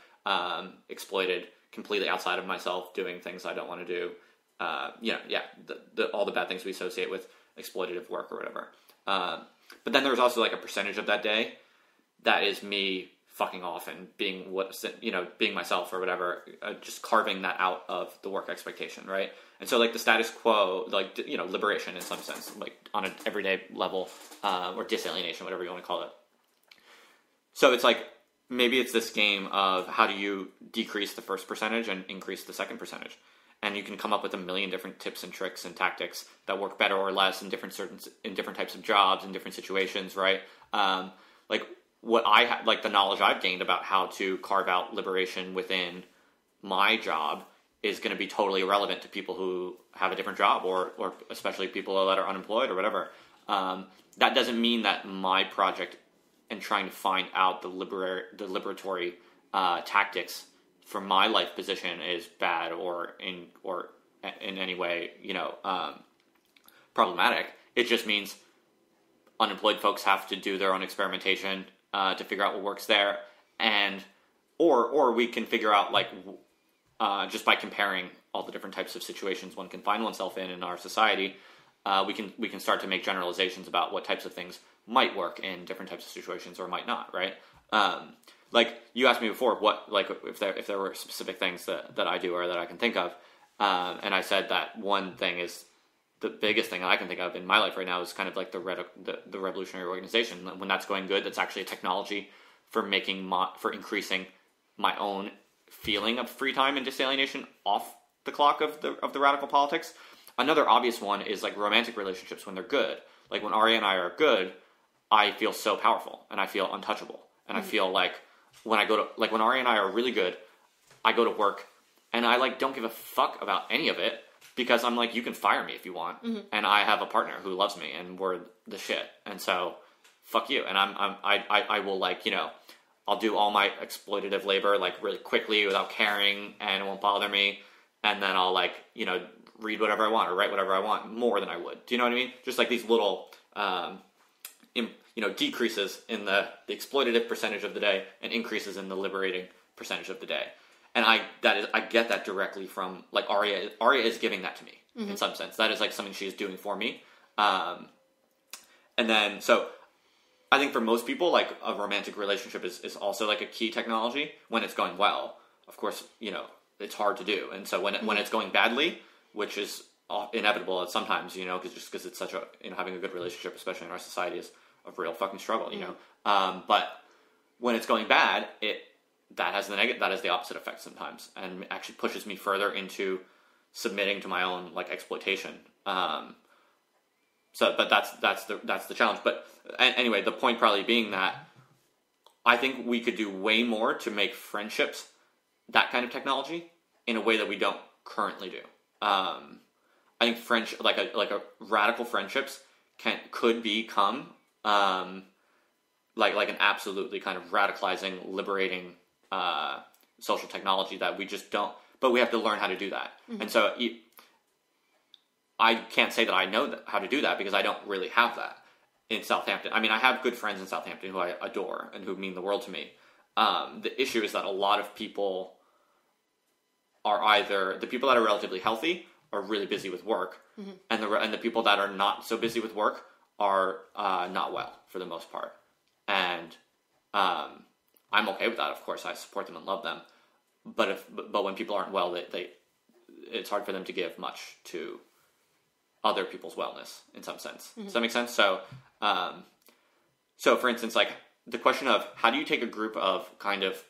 exploited, completely outside of myself, doing things I don't want to do. All the bad things we associate with exploitative work or whatever. But then there's also like a percentage of that day that is me fucking off and being being myself or whatever, just carving that out of the work expectation, right? And so like the status quo, like, liberation in some sense, like on an everyday level, or disalienation, whatever you want to call it. So it's like, maybe it's this game of how do you decrease the first percentage and increase the second percentage? And you can come up with a million different tips and tricks and tactics that work better or less in different types of jobs, in different situations, right? Like what the knowledge I've gained about how to carve out liberation within my job is going to be totally irrelevant to people who have a different job, or especially people that are unemployed or whatever. That doesn't mean that my project and trying to find out the liberatory tactics for my life position is bad or in any way, problematic. It just means unemployed folks have to do their own experimentation to figure out what works there, or we can figure out just by comparing all the different types of situations one can find oneself in our society, we can start to make generalizations about what types of things might work in different types of situations or might not, right? Like you asked me before, if there were specific things that I do or that I can think of, and I said that one thing is the biggest thing that I can think of in my life right now is kind of like the revolutionary organization. When that's going good, that's actually a technology for increasing my own feeling of free time and disalienation off the clock of the radical politics. Another obvious one is like romantic relationships when they're good. Like when Aria and I are good, I feel so powerful and I feel untouchable, and I feel like when Aria and I are really good, I go to work and I don't give a fuck about any of it, because I'm like, you can fire me if you want, and I have a partner who loves me and we're the shit, and so fuck you. And I will I'll do all my exploitative labor really quickly without caring, and it won't bother me, and then I'll read whatever I want or write whatever I want more than I would. Do you know what I mean? Just like these little decreases in the exploitative percentage of the day and increases in the liberating percentage of the day. And I get that directly from Aria. Aria is giving that to me in some sense. That is something she is doing for me. And then, so I think for most people, a romantic relationship is also a key technology when it's going well. Of course, it's hard to do. And so when it's going badly, which is inevitable sometimes, because it's such a, having a good relationship, especially in our society, is a real fucking struggle, but when it's going bad, that has the opposite effect sometimes, and actually pushes me further into submitting to my own exploitation. But that's the challenge. But anyway, the point probably being that I think we could do way more to make friendships that kind of technology in a way that we don't currently do. I think like a radical friendships could become like an absolutely kind of radicalizing, liberating social technology that we just don't. But we have to learn how to do that. Mm-hmm. And so I can't say that I know how to do that because I don't really have that in Southampton. I mean, I have good friends in Southampton who I adore and who mean the world to me. The issue is that a lot of people are either the people that are relatively healthy are really busy with work, mm-hmm. and the people that are not so busy with work are not well for the most part. And I'm okay with that. Of course, I support them and love them. But when people aren't well, it's hard for them to give much to other people's wellness in some sense. Mm-hmm. Does that make sense? So, for instance, like the question of how do you take a group of kind of,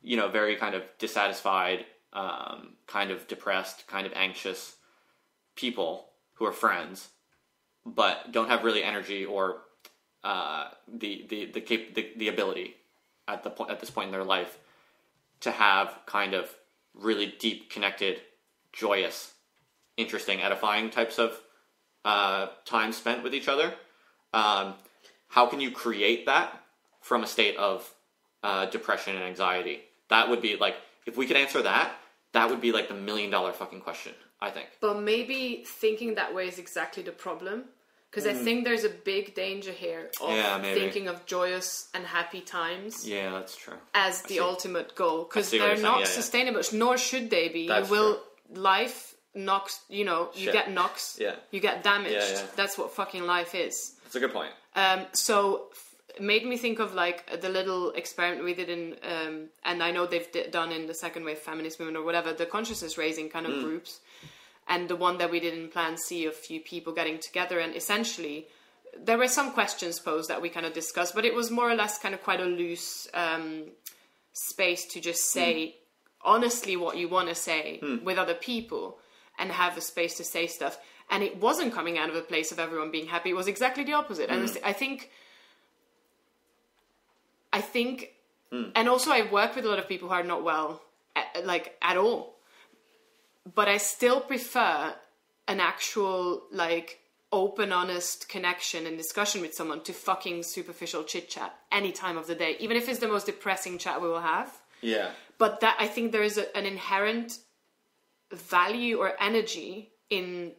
very kind of dissatisfied, kind of depressed, kind of anxious people who are friends, but don't have really energy or the ability at this point in their life to have kind of really deep, connected, joyous, interesting, edifying types of time spent with each other. How can you create that from a state of depression and anxiety? That would be like, if we could answer that, that would be like the $1 million fucking question, I think. But maybe thinking that way is exactly the problem. Because I think there's a big danger here of thinking of joyous and happy times. Yeah, that's true. As the ultimate goal. Because they're not sustainable, nor should they be. That's true. Life knocks, you get knocks, you get damaged. Yeah. That's what fucking life is. That's a good point. So it made me think of like the little experiment we did in, and I know they've done in the second wave feminist movement or whatever, the consciousness raising kind of groups. And the one that we did in Plan C, a few people getting together, and essentially there were some questions posed that we kind of discussed, but it was more or less kind of quite a loose space to just say honestly what you want to say with other people and have a space to say stuff. And it wasn't coming out of a place of everyone being happy. It was exactly the opposite. And I think, and also I work with a lot of people who are not well, at all. But I still prefer an actual, like, open, honest connection and discussion with someone to fucking superficial chit-chat any time of the day, even if it's the most depressing chat we will have. Yeah. But that, I think there is an inherent value or energy in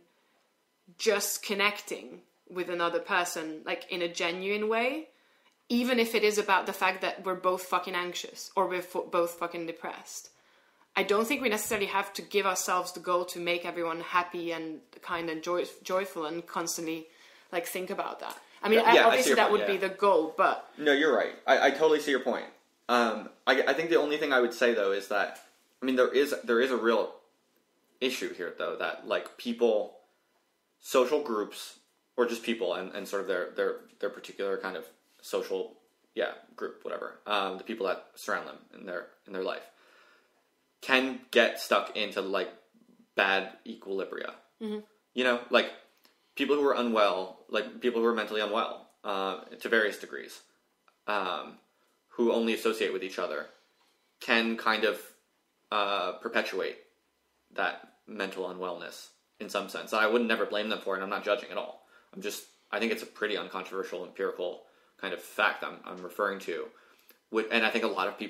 just connecting with another person, like, in a genuine way, even if it is about the fact that we're both fucking anxious or we're both fucking depressed. I don't think we necessarily have to give ourselves the goal to make everyone happy and kind and joyful and constantly like think about that. I mean, obviously that would be the goal, but... No, you're right. I totally see your point. I think the only thing I would say though is that, I mean, there is a real issue here though, that like people, social groups, or just people and sort of their particular kind of social, group, whatever, the people that surround them in their life, can get stuck into like bad equilibria. Mm-hmm. Like people who are unwell, like people who are mentally unwell, to various degrees, who only associate with each other, can kind of perpetuate that mental unwellness in some sense. And I would never blame them for it, and I'm not judging at all. I think it's a pretty uncontroversial empirical kind of fact I'm referring to. And I think a lot of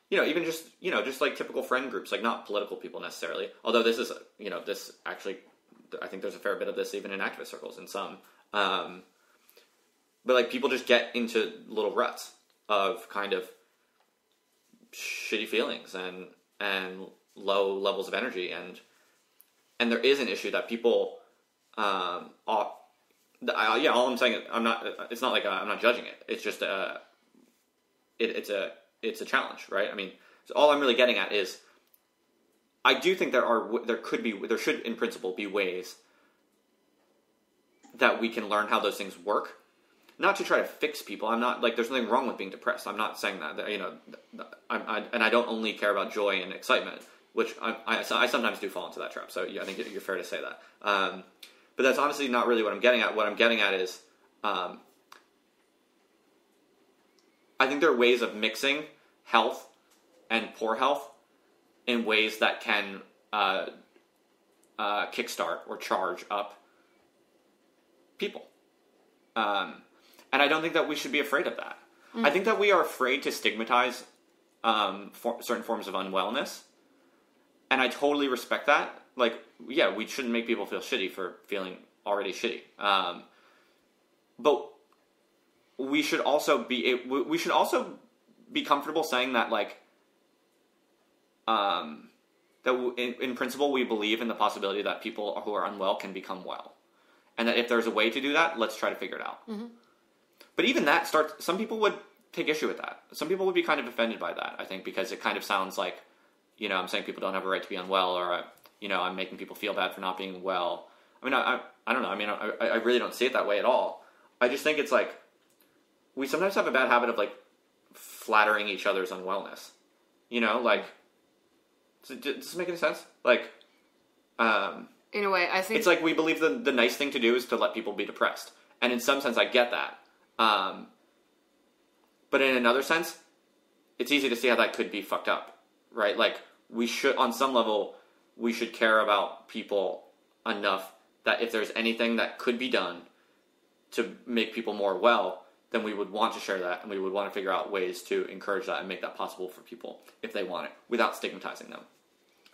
even just like typical friend groups, like not political people necessarily. Although this is, this actually, I think there's a fair bit of this even in activist circles in some. But like people just get into little ruts of kind of shitty feelings and low levels of energy. And there is an issue that people, all I'm saying, it's not like I'm not judging it. It's just, it's a challenge, right? I mean, so all I'm really getting at is, I do think there should in principle be ways that we can learn how those things work, not to try to fix people. I'm not like, there's nothing wrong with being depressed. I'm not saying that, and I don't only care about joy and excitement, which I sometimes do fall into that trap. So I think you're fair to say that. But that's honestly not really what I'm getting at. What I'm getting at is, I think there are ways of mixing health and poor health in ways that can kickstart or charge up people. And I don't think that we should be afraid of that. I think that we are afraid to stigmatize certain forms of unwellness. And I totally respect that. Like, yeah, we shouldn't make people feel shitty for feeling already shitty. But we should also be comfortable saying that, like, in principle, we believe in the possibility that people who are unwell can become well. And that if there's a way to do that, let's try to figure it out. Mm-hmm. But even that some people would take issue with that. Some people would be kind of offended by that, I think, because it kind of sounds like, I'm saying people don't have a right to be unwell, or, I'm making people feel bad for not being well. I mean, I don't know. I mean, I really don't see it that way at all. I just think it's like, we sometimes have a bad habit of, like, flattering each other's unwellness. Like, does this make any sense? Like, in a way, I think it's like we believe the nice thing to do is to let people be depressed. And in some sense, I get that. But in another sense, it's easy to see how that could be fucked up, right? Like, on some level, we should care about people enough that if there's anything that could be done to make people more well, then we would want to share that, and we would want to figure out ways to encourage that and make that possible for people if they want it, without stigmatizing them.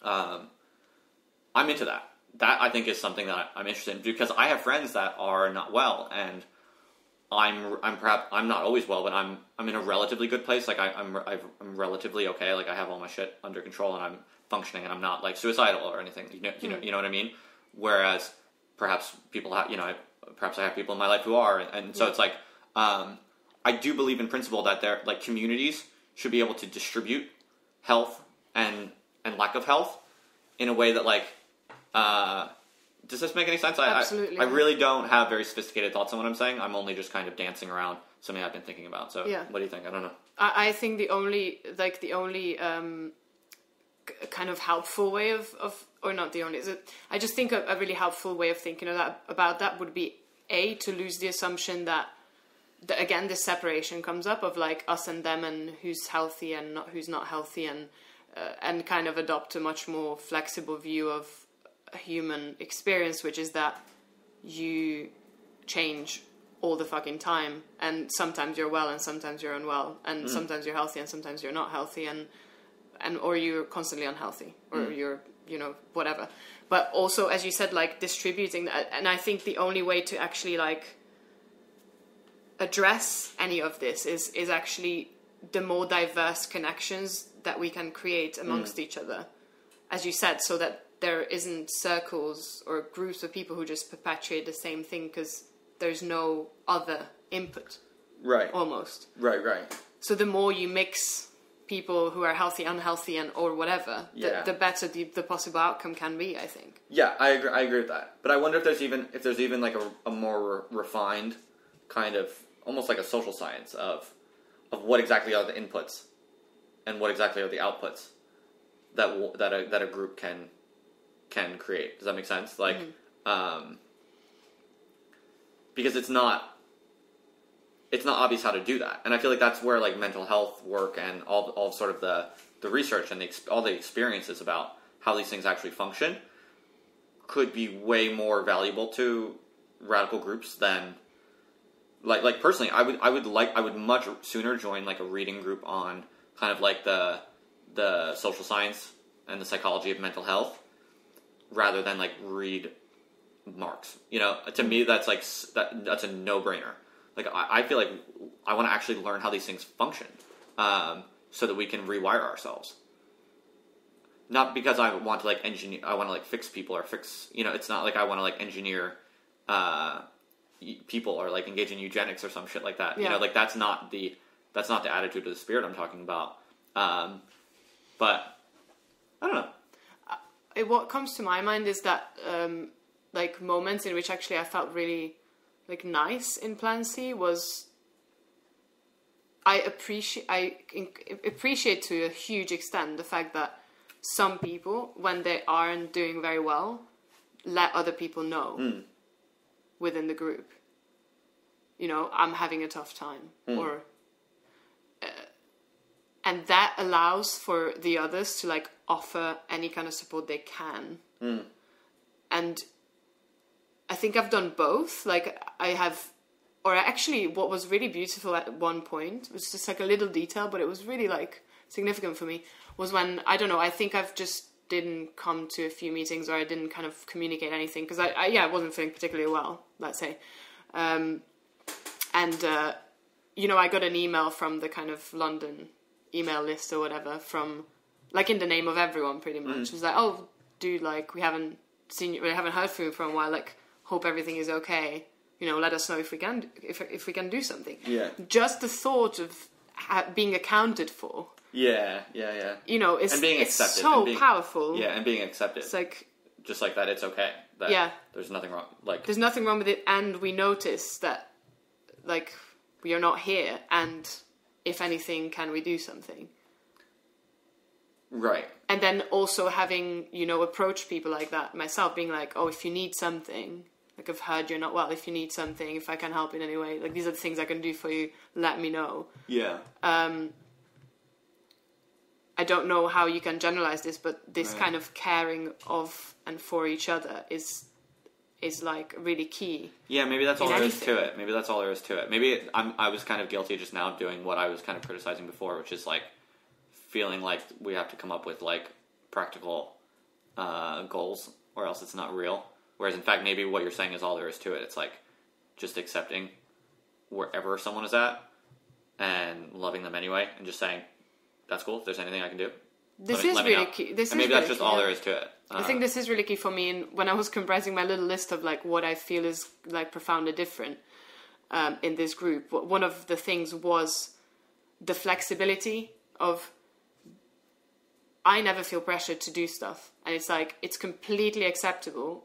I'm into that. That, I think, is something that I'm interested in, because I have friends that are not well, and I'm not always well, but I'm in a relatively good place. Like, I'm relatively okay. Like, I have all my shit under control, and I'm functioning, and I'm not, like, suicidal or anything. You know what I mean? Whereas perhaps people have, perhaps I have people in my life who are, and so it's like, I do believe in principle that communities should be able to distribute health and lack of health in a way that, like, does this make any sense? Absolutely. I really don't have very sophisticated thoughts on what I'm saying. I'm only just kind of dancing around something I've been thinking about. So What do you think? I don't know. I think the only kind of helpful way of or not the only, I just think a really helpful way of thinking about that would be to lose the assumption that again, this separation comes up of, like, us and them, and who's healthy and who's not healthy, and kind of adopt a much more flexible view of a human experience, which is that you change all the fucking time, and sometimes you're well and sometimes you're unwell, and sometimes you're healthy and sometimes you're not healthy, and or you're constantly unhealthy, or you're whatever. But also, as you said, like, distributing that, and I think the only way to actually, like, address any of this is actually the more diverse connections that we can create amongst each other, as you said, so that there isn't circles or groups of people who just perpetuate the same thing because there's no other input. Right. Almost. Right. So the more you mix people who are healthy, unhealthy, or whatever, the better the possible outcome can be, I think. Yeah, I agree with that. But I wonder if there's even like a more refined kind of, almost like a social science of what exactly are the inputs and what exactly are the outputs that a group can create. Does that make sense? Like, because it's not obvious how to do that, and I feel like that's where, like, mental health work and all sort of the research and all the experiences about how these things actually function could be way more valuable to radical groups than, like personally, I would much sooner join, like, a reading group on kind of like the social science and the psychology of mental health rather than, like, read Marx. To me, that's like that's a no-brainer. Like, I feel like I want to actually learn how these things function, so that we can rewire ourselves. Not because I want to, like, engineer. I want to, like, fix people or fix. It's not like I want to, like, engineer people or, like, engage in eugenics or some shit like that. Yeah. Like, that's not the attitude or the spirit I'm talking about. But I don't know. What comes to my mind is that like, moments in which actually I felt really, like, nice in Plan C was I appreciate to a huge extent the fact that some people, when they aren't doing very well, let other people know within the group. I'm having a tough time, or And that allows for the others to like offer any kind of support they can. And I think I've done both. Like actually what was really beautiful at one point, it was just like a little detail, but it was really like significant for me, was when, I don't know, I think I've just didn't come to a few meetings, or I didn't kind of communicate anything, because I wasn't feeling particularly well, let's say. You know, I got an email from the kind of London email list or whatever, from, like, in the name of everyone, pretty much. It was like, oh, dude, like, we haven't seen you, we haven't heard from you for a while, like, hope everything is okay. You know, let us know if we can do something. Yeah. Just the thought of being accounted for. Yeah. You know, it's, and being accepted, so powerful. Yeah, and being accepted. It's like, just like that, it's okay. That there's nothing wrong. Like, there's nothing wrong with it, and we notice that, like, we are not here, and if anything, can we do something? Right. And then also having, you know, approach people like that myself, being like, oh, if you need something, like, I've heard you're not well, if you need something, if I can help in any way, like, these are the things I can do for you, let me know. Yeah. I don't know how you can generalize this, but this kind of caring of and for each other is like really key. Yeah, maybe that's all there is to it. Maybe that's all there is to it. Maybe I was kind of guilty just now of doing what I was kind of criticizing before, which is like feeling like we have to come up with like practical goals, or else it's not real. Whereas in fact, maybe what you're saying is all there is to it. It's like just accepting wherever someone is at and loving them anyway, and just saying, that's cool. If there's anything I can do, this is really key. And maybe that's just all there is to it. I think this is really key for me. And when I was comprising my little list of like what I feel is like profoundly different in this group, one of the things was the flexibility of, I never feel pressured to do stuff, and it's like, it's completely acceptable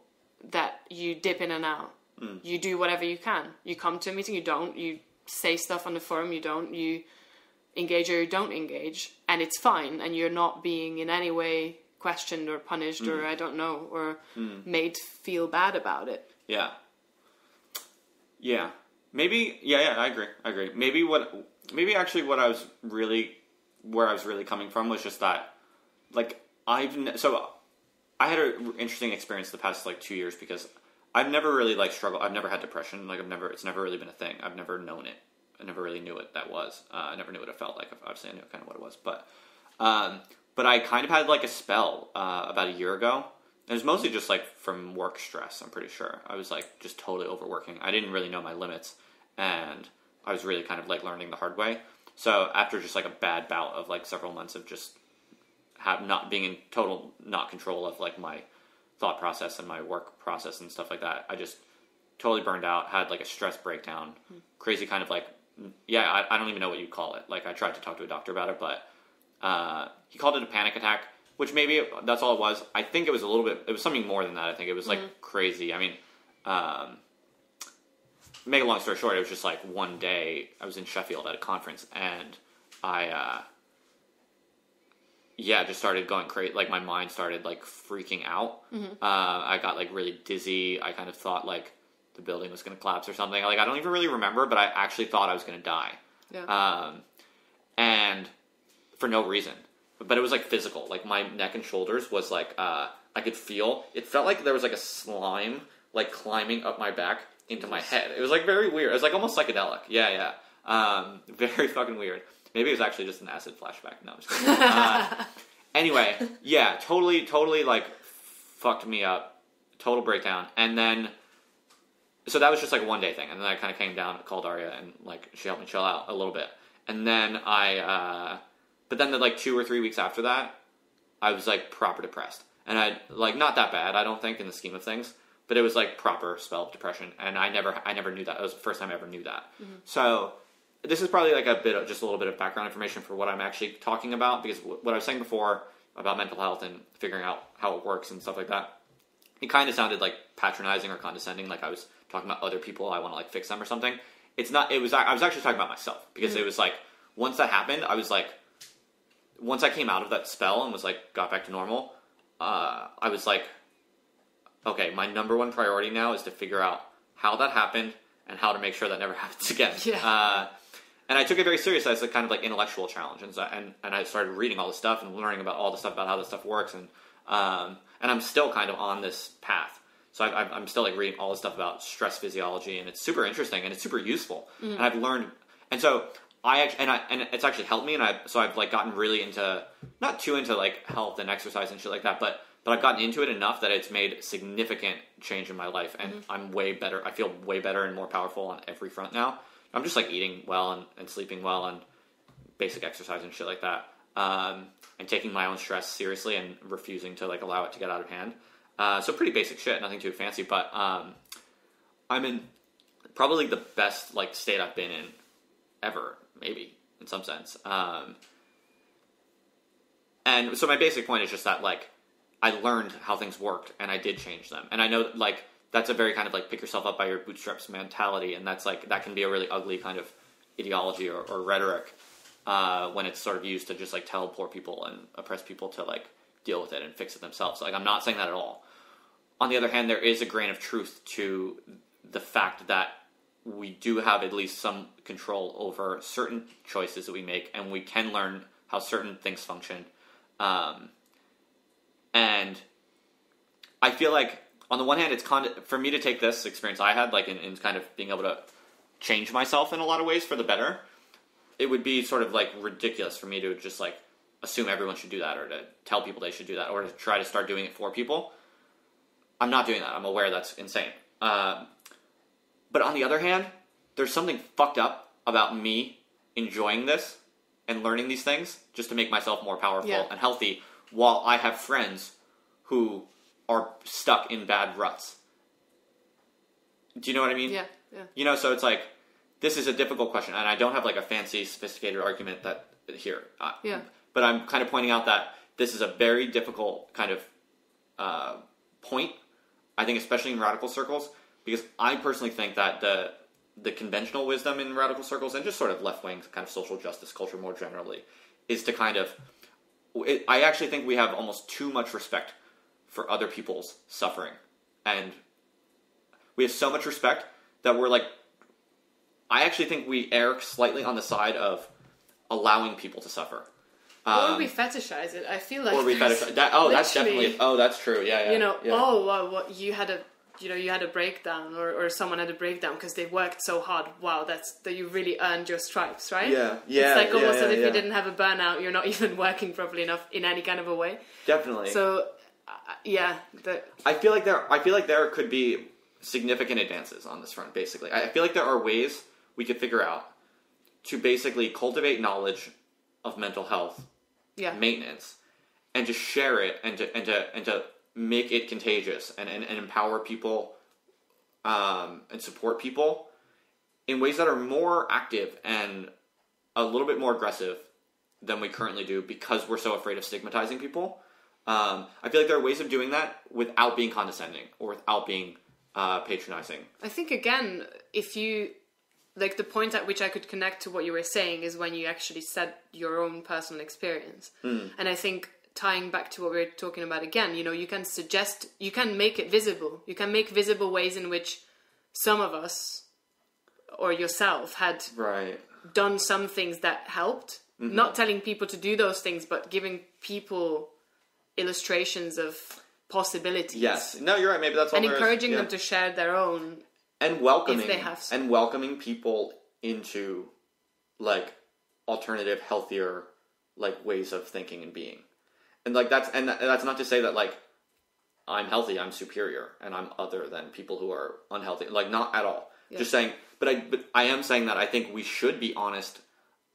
that you dip in and out. You do whatever you can. You come to a meeting, you don't. You say stuff on the forum, you don't. You engage or you don't engage, and it's fine, and you're not being in any way questioned or punished or I don't know, or made feel bad about it. Maybe I agree. Maybe actually where I was really coming from was just that, like, I had an interesting experience the past like 2 years, because I've never really like struggled. I've never had depression. Like, it's never really been a thing. I've never known it. I never really knew what that was. I never knew what it felt like. Obviously, I knew kind of what it was. But I kind of had like a spell about a year ago. It was mostly just like from work stress, I'm pretty sure. I was like just totally overworking. I didn't really know my limits, and I was really kind of like learning the hard way. So after just like a bad bout of like several months of just not being in total not control of like my thought process and my work process and stuff like that, I just totally burned out, had like a stress breakdown, crazy kind of like, I don't even know what you'd call it. Like, I tried to talk to a doctor about it, but he called it a panic attack, which maybe that's all it was. I think it was it was something more than that. I think it was like crazy. I mean, make a long story short, it was just like one day I was in Sheffield at a conference, and I just started going crazy. Like, my mind started like freaking out. I got like really dizzy. I kind of thought like the building was going to collapse or something. Like, I don't even really remember, but I actually thought I was going to die. And for no reason. But it was like physical. Like, my neck and shoulders was like, I could feel, it felt like there was like a slime like climbing up my back into my head. It was like very weird. It was like almost psychedelic. Very fucking weird. Maybe it was actually just an acid flashback. No, I'm just kidding. Anyway, totally like fucked me up. Total breakdown. And then, so that was just like a one day thing. And then I kind of came down and called Aria, and like she helped me chill out a little bit. And then but then like 2 or 3 weeks after that, I was like proper depressed. And I like, not that bad, I don't think, in the scheme of things, but it was like proper spell of depression. And I never knew that. It was the first time I ever knew that. So this is probably like just a little bit of background information for what I'm actually talking about, because what I was saying before about mental health and figuring out how it works and stuff like that, it kind of sounded like patronizing or condescending, like I was talking about other people, I want to like fix them or something. It's not. I was actually talking about myself, because it was like, once that happened, I was like, once I came out of that spell and was like, got back to normal, I was like, okay, my number one priority now is to figure out how that happened and how to make sure that never happens again. I took it very serious as a kind of like intellectual challenge, and I started reading all this stuff and learning about all the stuff about how this stuff works, and I'm still kind of on this path. So I'm still like reading all this stuff about stress physiology, and it's super interesting and it's super useful. Mm-hmm. And I've learned, and so and it's actually helped me, and I've like gotten really into, not too into like health and exercise and shit like that, but I've gotten into it enough that it's made significant change in my life, and mm-hmm. I'm way better. I feel way better and more powerful on every front now. I'm just like eating well and sleeping well and basic exercise and shit like that. And taking my own stress seriously and refusing to like allow it to get out of hand. So pretty basic shit, nothing too fancy, but I'm in probably the best like state I've been in ever, maybe in some sense. And so my basic point is just that like I learned how things worked and I did change them. And I know like that's a very kind of like pick yourself up by your bootstraps mentality, and that's like that can be a really ugly kind of ideology or rhetoric when it's sort of used to just like tell poor people and oppressed people to like deal with it and fix it themselves. Like I'm not saying that at all. On the other hand, there is a grain of truth to the fact that we do have at least some control over certain choices that we make, and we can learn how certain things function. And I feel like on the one hand, it's for me to take this experience I had, like in kind of being able to change myself in a lot of ways for the better, it would be sort of like ridiculous for me to just like assume everyone should do that, or to tell people they should do that, or to try to start doing it for people. I'm not doing that. I'm aware that's insane. But on the other hand, there's something fucked up about me enjoying this and learning these things just to make myself more powerful and healthy, while I have friends who are stuck in bad ruts. Do you know what I mean? Yeah. You know, so it's like, this is a difficult question, and I don't have like a fancy, sophisticated argument that here. But I'm kind of pointing out that this is a very difficult kind of point, I think, especially in radical circles, because I personally think that the conventional wisdom in radical circles, and just sort of left-wing kind of social justice culture more generally, is to kind of... I actually think we have almost too much respect for other people's suffering. And we have so much respect that we're like... I actually think we err slightly on the side of allowing people to suffer. Or we fetishize it. I feel like... Or we fetishize... that's definitely... Oh, that's true. Yeah. You know, oh, well, you had a breakdown, or someone had a breakdown because they worked so hard. Wow, that you really earned your stripes, right? Yeah. It's like almost as if you didn't have a burnout, you're not even working properly enough in any kind of a way. Definitely. So, I feel like there could be significant advances on this front, basically. I feel like there are ways we could figure out to basically cultivate knowledge of mental health maintenance, and to share it, and to make it contagious, and empower people, and support people in ways that are more active and a little bit more aggressive than we currently do, because we're so afraid of stigmatizing people. I feel like there are ways of doing that without being condescending or without being patronizing. I think, again, if you... Like, the point at which I could connect to what you were saying is when you actually said your own personal experience. And I think, tying back to what we were talking about again, you know, you can make it visible. You can make visible ways in which some of us, or yourself, had done some things that helped. Mm-hmm. Not telling people to do those things, but giving people illustrations of possibilities. Yes. No, you're right. Maybe that's all. And encouraging them to share their own. And welcoming, if they have some. And welcoming people into, like, alternative, healthier, like, ways of thinking and being. And like that's not to say that like I'm healthy, I'm superior, and I'm other than people who are unhealthy. Like, not at all. Yeah. Just saying, but I am saying that I think we should be honest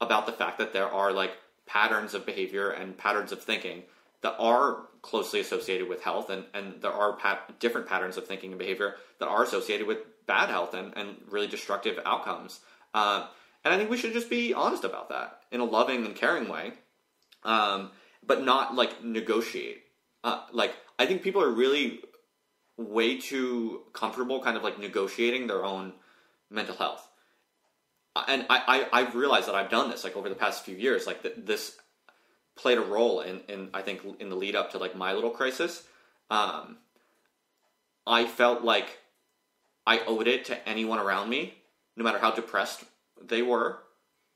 about the fact that there are like patterns of behavior and patterns of thinking that are closely associated with health, and there are different patterns of thinking and behavior that are associated with bad health and really destructive outcomes. And I think we should just be honest about that in a loving and caring way, but not like negotiate. Like, I think people are really way too comfortable kind of like negotiating their own mental health. And I've realized that I've done this like over the past few years, like this played a role in I think in the lead up to like my little crisis. I felt like I owed it to anyone around me, no matter how depressed they were,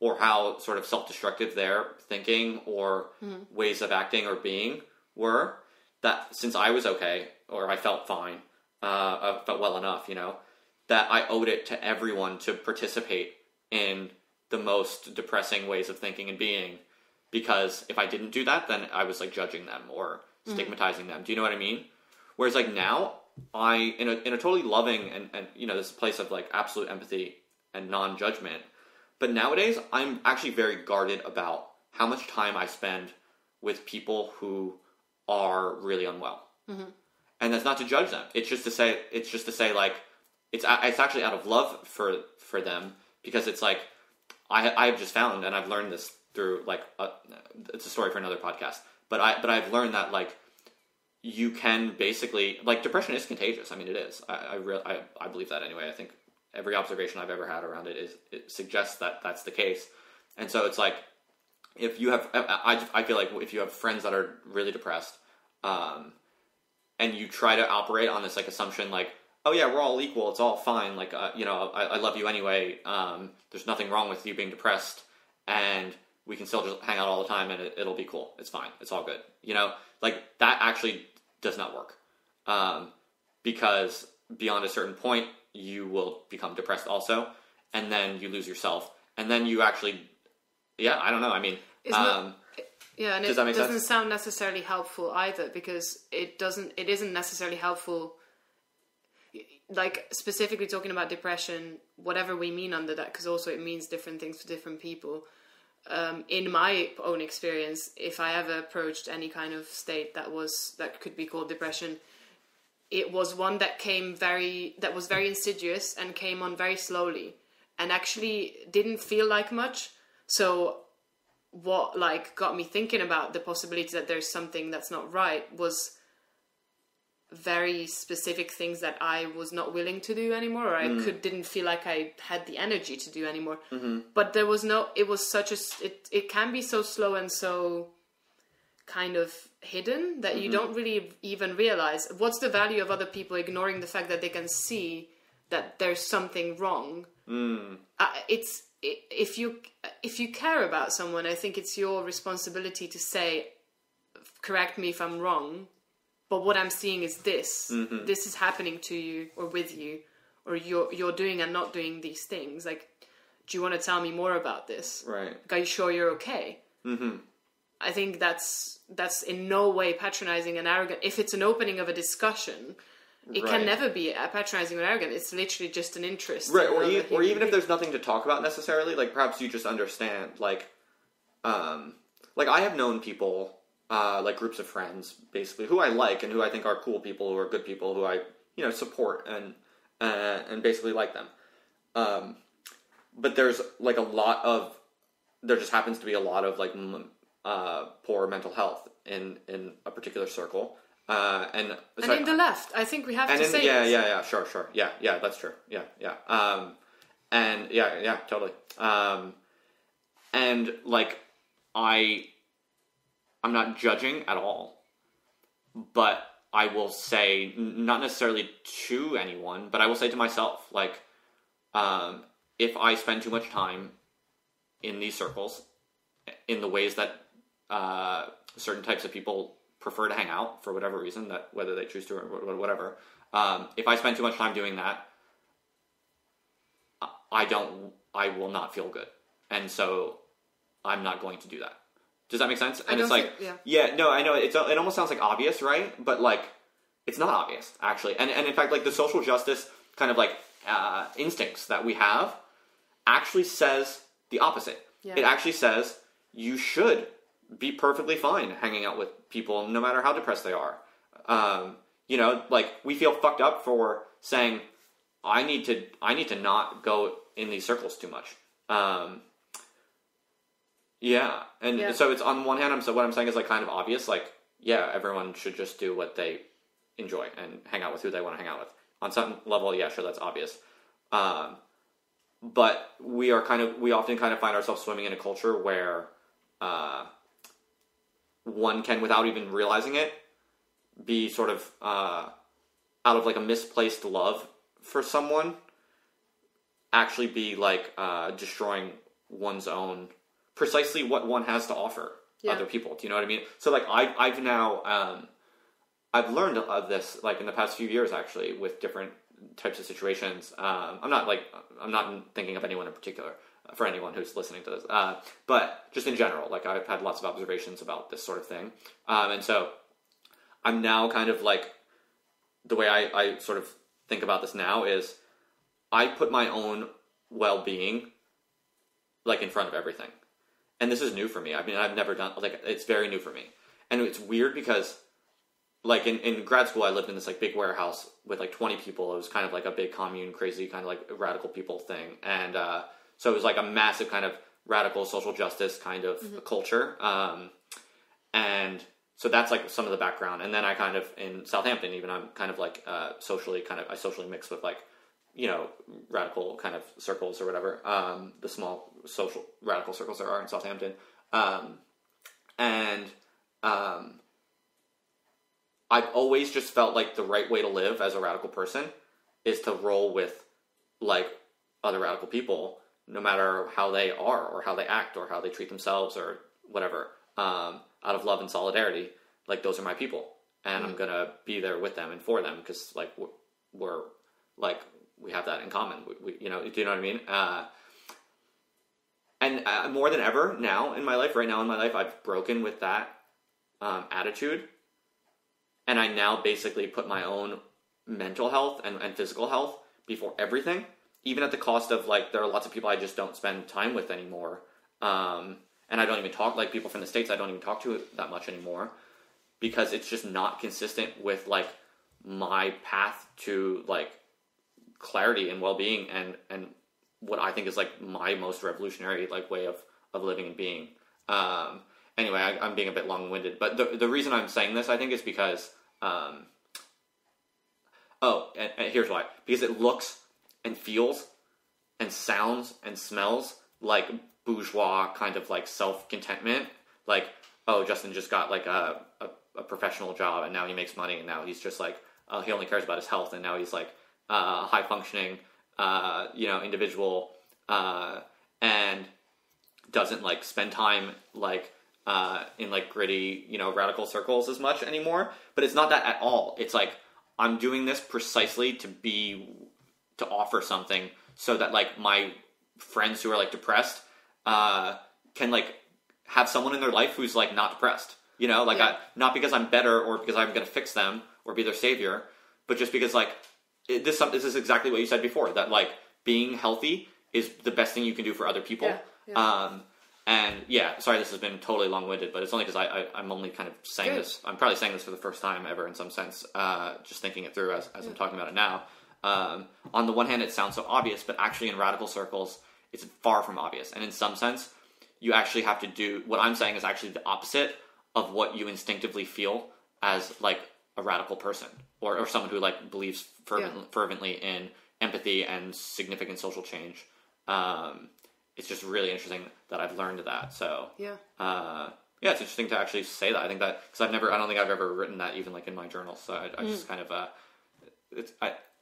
or how sort of self-destructive their thinking or ways of acting or being were, that since I was okay, or I felt fine, I felt well enough, you know, that I owed it to everyone to participate in the most depressing ways of thinking and being, because if I didn't do that, then I was like judging them or stigmatizing them. Do you know what I mean? Whereas like now, in a totally loving and you know, this place of like absolute empathy and non-judgment, but nowadays I'm actually very guarded about how much time I spend with people who are really unwell. And that's not to judge them. It's just to say like, it's actually out of love for them, because it's like, I've just found, and I've learned this through like, it's a story for another podcast, but I've learned that like, you can basically, like, depression is contagious. I mean, it is. I believe that anyway. I think every observation I've ever had around it suggests that that's the case. And so it's like, if you have, I feel like if you have friends that are really depressed, and you try to operate on this like assumption, like, oh yeah, we're all equal, it's all fine, like, you know, I love you anyway, there's nothing wrong with you being depressed, and we can still just hang out all the time, and it'll be cool, it's fine, it's all good, you know, like, that actually does not work, because beyond a certain point, you will become depressed also, and then you lose yourself, and then you actually, yeah, I don't know, I mean, yeah, and it doesn't sound necessarily helpful either, because it isn't necessarily helpful, like, specifically talking about depression, whatever we mean under that, because also it means different things for different people. In my own experience, if I ever approached any kind of state that could be called depression, it was one that was very insidious and came on very slowly, and actually didn't feel like much. So what like got me thinking about the possibility that there's something that's not right was very specific things that I was not willing to do anymore, or I didn't feel like I had the energy to do anymore. But there was it can be so slow and so kind of hidden that you don't really even realize what's the value of other people ignoring the fact that they can see that there's something wrong. If you care about someone, I think it's your responsibility to say, correct me if I'm wrong, but what I'm seeing is this. This is happening to you or with you, or you're doing and not doing these things. Like, do you want to tell me more about this? Right. Like, are you sure you're okay? I think that's in no way patronizing and arrogant. If it's an opening of a discussion, it can never be patronizing or arrogant. It's literally just an interest. Right, or even if there's nothing to talk about necessarily, like, perhaps you just understand, like I have known people, like groups of friends, basically, who I like and who I think are cool people, who are good people, who I, you know, support and basically like them. But there's like there just happens to be a lot of like poor mental health in a particular circle. And in the left, I think we have to say this. Yeah, sure. Yeah, that's true. Yeah. And yeah, totally. And like, I'm not judging at all, but I will say, not necessarily to anyone, but I will say to myself, like, if I spend too much time in these circles, in the ways that certain types of people prefer to hang out for whatever reason, that whether they choose to or whatever, if I spend too much time doing that, I will not feel good, and so I'm not going to do that. Does that make sense? And it's like, no, I know it almost sounds like obvious, right? But like, it's not obvious actually, and in fact, like the social justice kind of like instincts that we have actually says the opposite. Yeah. It actually says you should be perfectly fine hanging out with people no matter how depressed they are. You know, like, we feel fucked up for saying, I need to not go in these circles too much. So it's, on one hand, what I'm saying is like kind of obvious, like, yeah, everyone should just do what they enjoy and hang out with who they want to hang out with. On some level, yeah, sure, that's obvious. But we often kind of find ourselves swimming in a culture where one can, without even realizing it, be sort of out of like a misplaced love for someone, actually be like destroying one's own, precisely what one has to offer other people. Do you know what I mean? So like I've now I've learned of this like in the past few years actually with different types of situations. I'm not thinking of anyone in particular for anyone who's listening to this, but just in general, like I've had lots of observations about this sort of thing, and so I'm now kind of like the way I sort of think about this now is I put my own well-being like in front of everything. And this is new for me. I mean, I've never done, like, it's very new for me. And it's weird because, like, in grad school, I lived in this, like, big warehouse with, like, 20 people. It was kind of like a big commune, crazy, kind of, like, radical people thing. And so it was, like, a massive kind of radical social justice kind of culture. And so that's, like, some of the background. And then I kind of, in Southampton, even, I'm kind of, like, I socially mix with, like, you know, radical kind of circles or whatever, the small social radical circles there are in Southampton. I've always just felt like the right way to live as a radical person is to roll with, like, other radical people, no matter how they are or how they act or how they treat themselves or whatever, out of love and solidarity. Like, those are my people, and I'm going to be there with them and for them because, like, we're like, we have that in common. We, you know, do you know what I mean? And more than ever now in my life, right now in my life, I've broken with that attitude. And I now basically put my own mental health and physical health before everything, even at the cost of, like, there are lots of people I just don't spend time with anymore. And I don't even talk, like, people from the States I don't even talk to that much anymore because it's just not consistent with, like, my path to, like, clarity and well-being and what I think is, like, my most revolutionary, like, way of living and being. Anyway, I'm being a bit long-winded, but the reason I'm saying this, I think, is because and here's why. Because it looks and feels and sounds and smells like bourgeois kind of, like, self-contentment. Like, oh, Justin just got, like, a professional job and now he makes money and now he's just, like, he only cares about his health and now he's, like, high functioning, individual, and doesn't, like, spend time, like, in, like, gritty, radical circles as much anymore. But it's not that at all. It's like, I'm doing this precisely to offer something so that, like, my friends who are, like, depressed, can, like, have someone in their life who's, like, not depressed, not because I'm better or because I'm going to fix them or be their savior, but just because, like, this is exactly what you said before, that, like, being healthy is the best thing you can do for other people. Sorry, this has been totally long-winded, but it's only because I'm only kind of saying this. I'm probably saying this for the first time ever in some sense, just thinking it through as I'm talking about it now. On the one hand, it sounds so obvious, but actually in radical circles, it's far from obvious. And in some sense, you actually have to do, what I'm saying is actually the opposite of what you instinctively feel as, like, a radical person or someone who, like, believes fervently in empathy and significant social change. It's just really interesting that I've learned that. So it's interesting to actually say that. I think that because I don't think I've ever written that even, like, in my journal. So I just kind of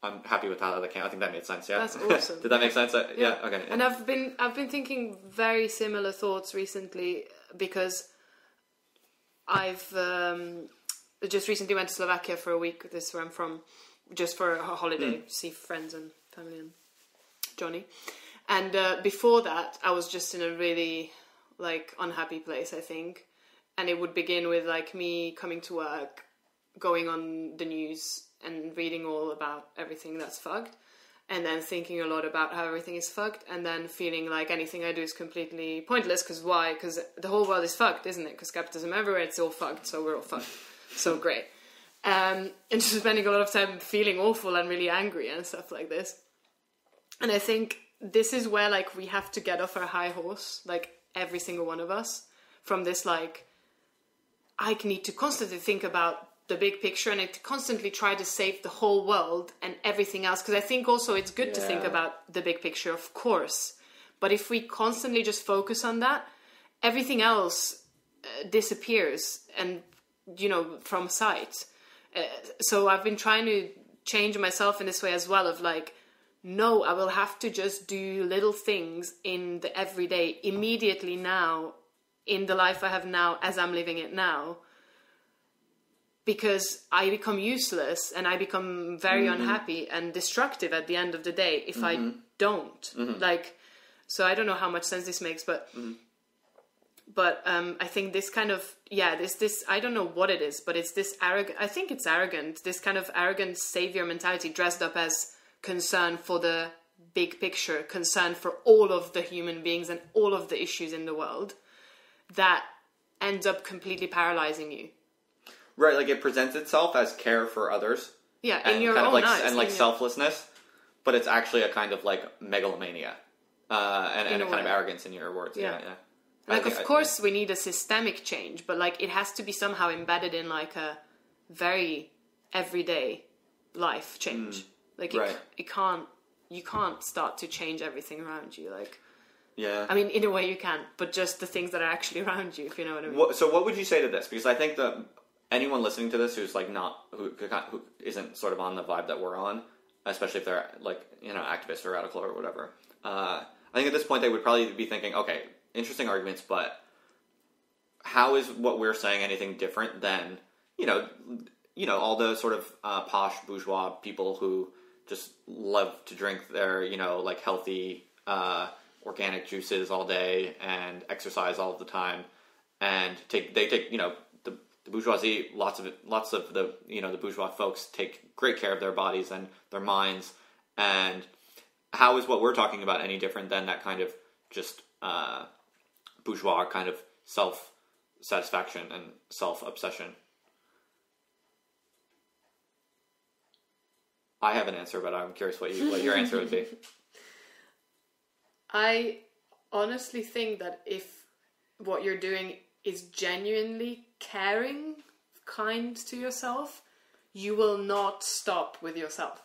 I'm happy with how that came. I think that made sense. Yeah, that's awesome. Did that make sense? Yeah. Okay. And I've been thinking very similar thoughts recently because I've just recently went to Slovakia for a week. This is where I'm from, just for a holiday, see friends and family and Johnny. And before that, I was just in a really, like, unhappy place, I think. And it would begin with, like, me coming to work, going on the news and reading all about everything that's fucked. And then thinking a lot about how everything is fucked. And then feeling like anything I do is completely pointless. Because why? Because the whole world is fucked, isn't it? Because capitalism everywhere, it's all fucked. So we're all fucked. So great. And just spending a lot of time feeling awful and really angry and stuff like this. And I think this is where, like, we have to get off our high horse, like, every single one of us, from this, like, I need to constantly think about the big picture and I to constantly try to save the whole world and everything else. Because I think also it's good to think about the big picture, of course. But if we constantly just focus on that, everything else disappears and, from sight. So I've been trying to change myself in this way as well, of, like, no, I will have to just do little things in the everyday, immediately now, in the life I have now, as I'm living it now, because I become useless and I become very unhappy and destructive at the end of the day if I don't. Like, so I don't know how much sense this makes, but I think this kind of, this, I don't know what it is, but it's this arrogant, I think it's arrogant, this kind of arrogant savior mentality dressed up as concern for the big picture, concern for all of the human beings and all of the issues in the world, that ends up completely paralyzing you. Right, like it presents itself as care for others. Yeah, in your own eyes. And like selflessness, but it's actually a kind of like megalomania. And a kind of arrogance in your words. Yeah. Like, of course, we need a systemic change, but like it has to be somehow embedded in like a very everyday life change. Like you can't start to change everything around you. Like, I mean, in a way you can, but just the things that are actually around you, if you know what I mean. So what would you say to this? Because I think that anyone listening to this who's like who isn't sort of on the vibe that we're on, especially if they're like, you know, activists or radical or whatever, I think at this point they would probably be thinking, okay, interesting arguments, but how is what we're saying anything different than, you know, all the sort of posh bourgeois people who just love to drink their, you know, like healthy organic juices all day and exercise all the time, and they take, you know, the bourgeoisie, lots of the, you know, the bourgeois folks take great care of their bodies and their minds. And how is what we're talking about any different than that kind of just bourgeois kind of self-satisfaction and self-obsession? I have an answer, but I'm curious what your answer would be. I honestly think that if what you're doing is genuinely caring, kind to yourself, you will not stop with yourself.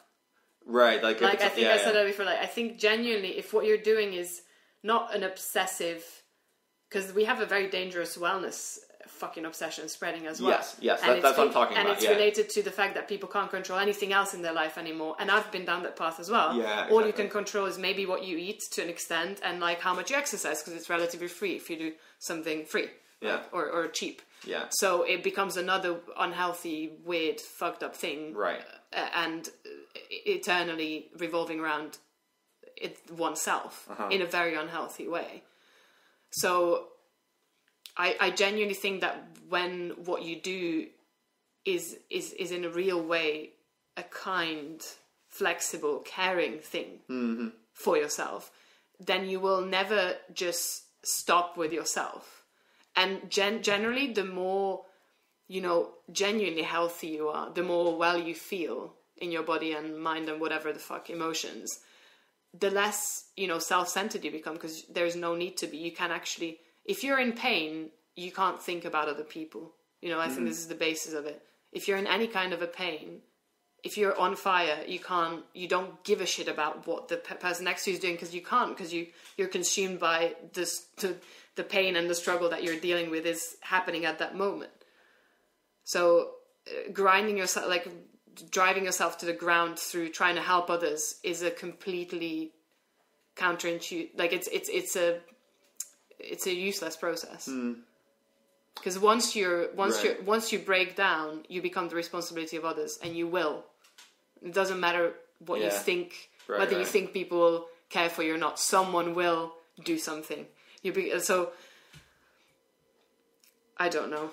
Right, like I think I said that before. Like, I think genuinely, if what you're doing is not an obsessive, because we have a very dangerous wellness fucking obsession spreading as well. Yes, that's what I'm talking about. And it's related to the fact that people can't control anything else in their life anymore. And I've been down that path as well. Yeah, exactly. All you can control is maybe what you eat to an extent, and like how much you exercise, because it's relatively free if you do something free, or cheap. Yeah. So it becomes another unhealthy, weird, fucked up thing. Right. And eternally revolving around oneself in a very unhealthy way. So I genuinely think that when what you do is in a real way a kind, flexible, caring thing for yourself, then you will never just stop with yourself. And generally, the more, you know, genuinely healthy you are, the more well you feel in your body and mind and whatever the fuck emotions, the less, you know, self-centered you become, because there's no need to be. You can actually, if you're in pain, you can't think about other people. You know, I think this is the basis of it. If you're in any kind of a pain, if you're on fire, you don't give a shit about what the person next to you is doing, because you can't, because you're consumed by the pain and the struggle that you're dealing with is happening at that moment. So grinding yourself, like driving yourself to the ground through trying to help others, is a completely counterintuitive, like it's a useless process. Because once you break down, you become the responsibility of others, and you will. It doesn't matter what you think, whether you think people will care for you or not. Someone will do something. So I don't know.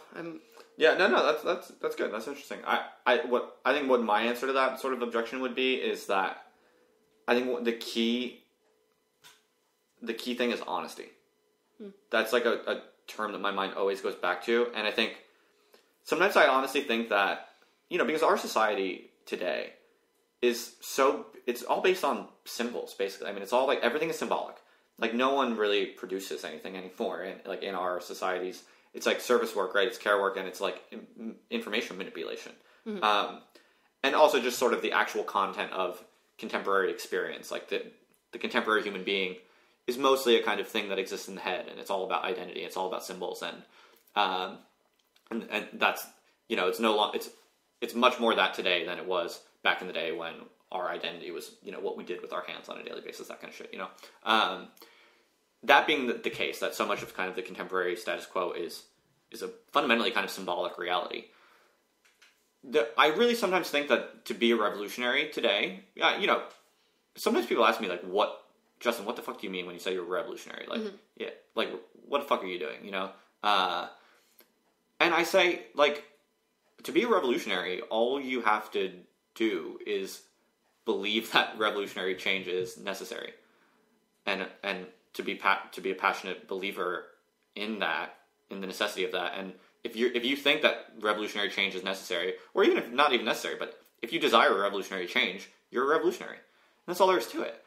That's good. That's interesting. I think what my answer to that sort of objection would be is that I think the key thing is honesty. That's like a term that my mind always goes back to, and I think sometimes I honestly think that, you know, because our society today is it's all based on symbols, basically. I mean, it's all like, everything is symbolic. Like, no one really produces anything anymore, and like in our societies, it's like service work, right? It's care work, and it's like information manipulation, and also just sort of the actual content of contemporary experience. Like the contemporary human being is mostly a kind of thing that exists in the head, and it's all about identity. It's all about symbols, and that's, you know, it's much more that today than it was back in the day when our identity was, what we did with our hands on a daily basis, that kind of shit, That being the case, that so much of kind of the contemporary status quo is a fundamentally kind of symbolic reality. I really sometimes think that to be a revolutionary today, sometimes people ask me, like, Justin, what the fuck do you mean when you say you're a revolutionary? Like, yeah, like, what the fuck are you doing, And I say, like, to be a revolutionary, all you have to do is believe that revolutionary change is necessary. And to be a passionate believer in that, in the necessity of that. And if you think that revolutionary change is necessary, or even if not even necessary, but if you desire a revolutionary change, you're a revolutionary. And that's all there is to it.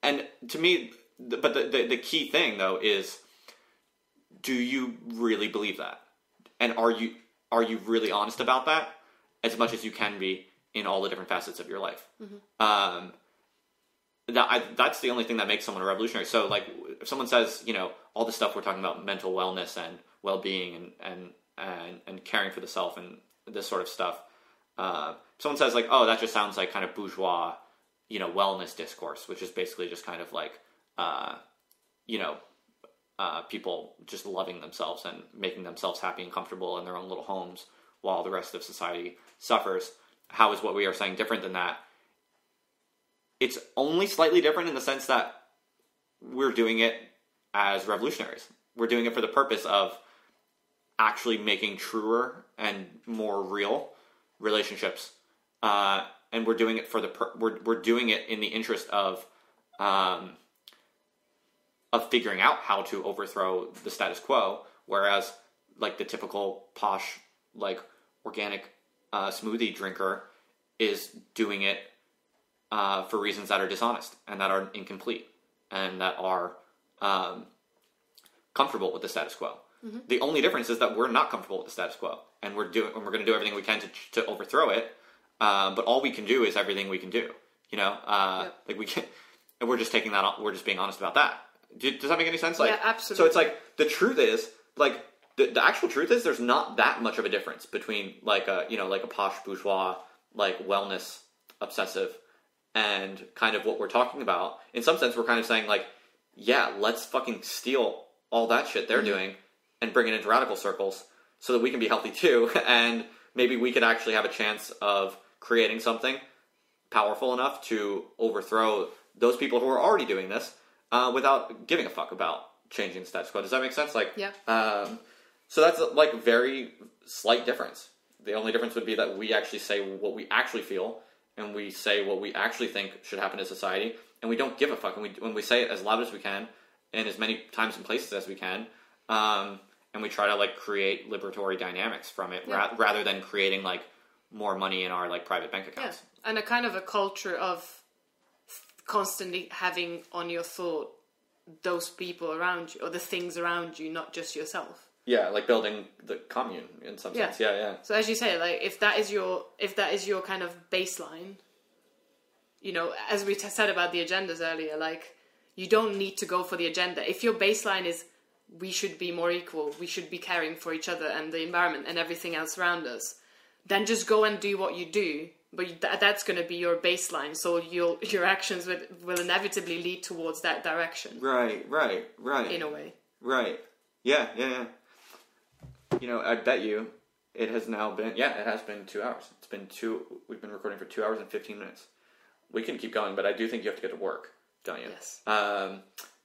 And to me, the key thing though is, do you really believe that? And are you really honest about that, as much as you can be in all the different facets of your life? That's the only thing that makes someone a revolutionary. So, like, if someone says, all the stuff we're talking about, mental wellness and well-being and caring for the self and this sort of stuff, someone says, like, oh, that just sounds like kind of bourgeois, wellness discourse, which is basically just kind of like, people just loving themselves and making themselves happy and comfortable in their own little homes while the rest of society suffers. How is what we are saying different than that? It's only slightly different in the sense that we're doing it as revolutionaries. We're doing it for the purpose of actually making truer and more real relationships, and we're doing it for we're doing it in the interest of figuring out how to overthrow the status quo. Whereas, like, the typical posh, like, organic smoothie drinker is doing it for reasons that are dishonest and that are incomplete and that are comfortable with the status quo. The only difference is that we're not comfortable with the status quo, and we're going to do everything we can to overthrow it. But all we can do is everything we can do. Like, we can, and we're just taking that on. We're just being honest about that. Does that make any sense? Like, yeah, absolutely. So it's like, the truth is, like, the actual truth is, there's not that much of a difference between, like, a posh bourgeois, like, wellness obsessive and kind of what we're talking about. In some sense, we're kind of saying, like, yeah, let's fucking steal all that shit they're doing and bring it into radical circles so that we can be healthy too. And maybe we could actually have a chance of creating something powerful enough to overthrow those people who are already doing this without giving a fuck about changing the status quo. Does that make sense? Like, yeah. So that's, like, a very slight difference. The only difference would be that we actually say what we actually feel, and we say what we actually think should happen in society, and we don't give a fuck. And when we say it as loud as we can, and as many times and places as we can, and we try to, like, create liberatory dynamics from it, rather than creating, like, more money in our, like, private bank accounts. Yeah. And a kind of a culture of constantly having on your thought those people around you, or the things around you, not just yourself. Yeah, like building the commune in some sense. Yeah. So as you say, like, if that is your kind of baseline, as we said about the agendas earlier, like, you don't need to go for the agenda. If your baseline is, we should be more equal, we should be caring for each other and the environment and everything else around us, then just go and do what you do. But that's going to be your baseline. So your actions will inevitably lead towards that direction. Right. In a way. Right. Yeah. I bet you it has now been... Yeah, it has been 2 hours. We've been recording for 2 hours and 15 minutes. We can keep going, but I do think you have to get to work, don't you? Yes.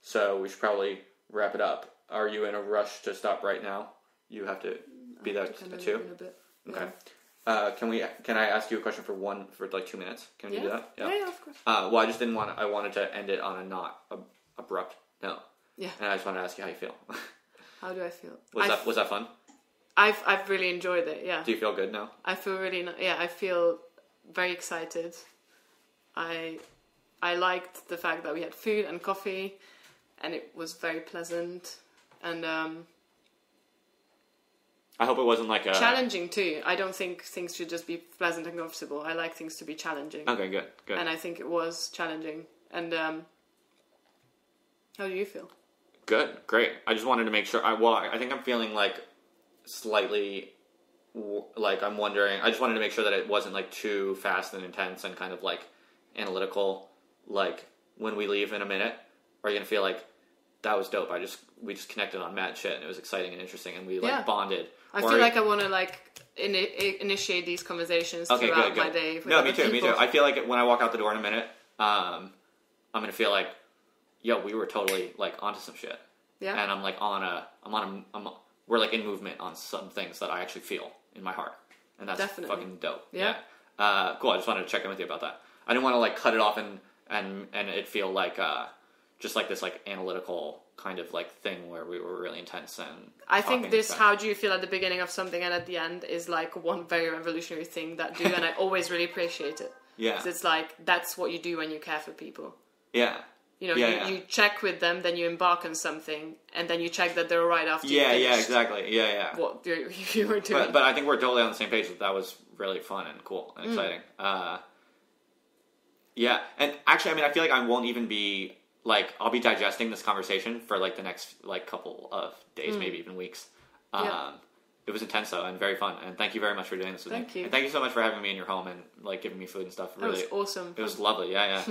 So we should probably wrap it up. Are you in a rush to stop right now? You have to be there at 2? In a bit. Okay. Yeah. Can I ask you a question for like 2 minutes? Can you do that? Yeah, of course. Well, I just didn't want I wanted to end it on a not abrupt note. Yeah. And I just wanted to ask you how you feel. How do I feel? Was that fun? I've really enjoyed it, yeah. Do you feel good now? I feel I feel very excited. I liked the fact that we had food and coffee, and it was very pleasant, and I hope it wasn't like a... challenging too. I don't think things should just be pleasant and comfortable. I like things to be challenging. Okay, good. And I think it was challenging. And how do you feel? Good, great. I just wanted to make sure... I think I'm feeling like slightly... like I'm wondering... I just wanted to make sure that it wasn't like too fast and intense and kind of like analytical, like when we leave in a minute? Or are you gonna feel like that was dope? We just connected on mad shit and it was exciting and interesting and we like bonded. I feel like I want to like initiate these conversations throughout my day. With no, me too. I feel like when I walk out the door in a minute, I'm gonna feel like, yo, we were totally like onto some shit. Yeah. And I'm like we're like in movement on some things that I actually feel in my heart, and that's fucking dope. Yeah. Cool. I just wanted to check in with you about that. I didn't want to like cut it off and it feel like just like this like analytical kind of like thing where we were really intense and I think this how do you feel at the beginning of something and at the end is like one very revolutionary thing that do and I always really appreciate it. Yeah. Because it's like that's what you do when you care for people. Yeah. You know, you check with them, then you embark on something, and then you check that they're alright after you finished. Yeah, exactly. Yeah. What you were doing. But I think we're totally on the same page that was really fun and cool and exciting. Yeah, and actually, I mean, I feel like I won't even be like I'll be digesting this conversation for like the next like couple of days, maybe even weeks. It was intense though and very fun, and thank you very much for doing this with me. Thank you. And thank you so much for having me in your home and like giving me food and stuff. That was awesome. It was lovely. Yeah.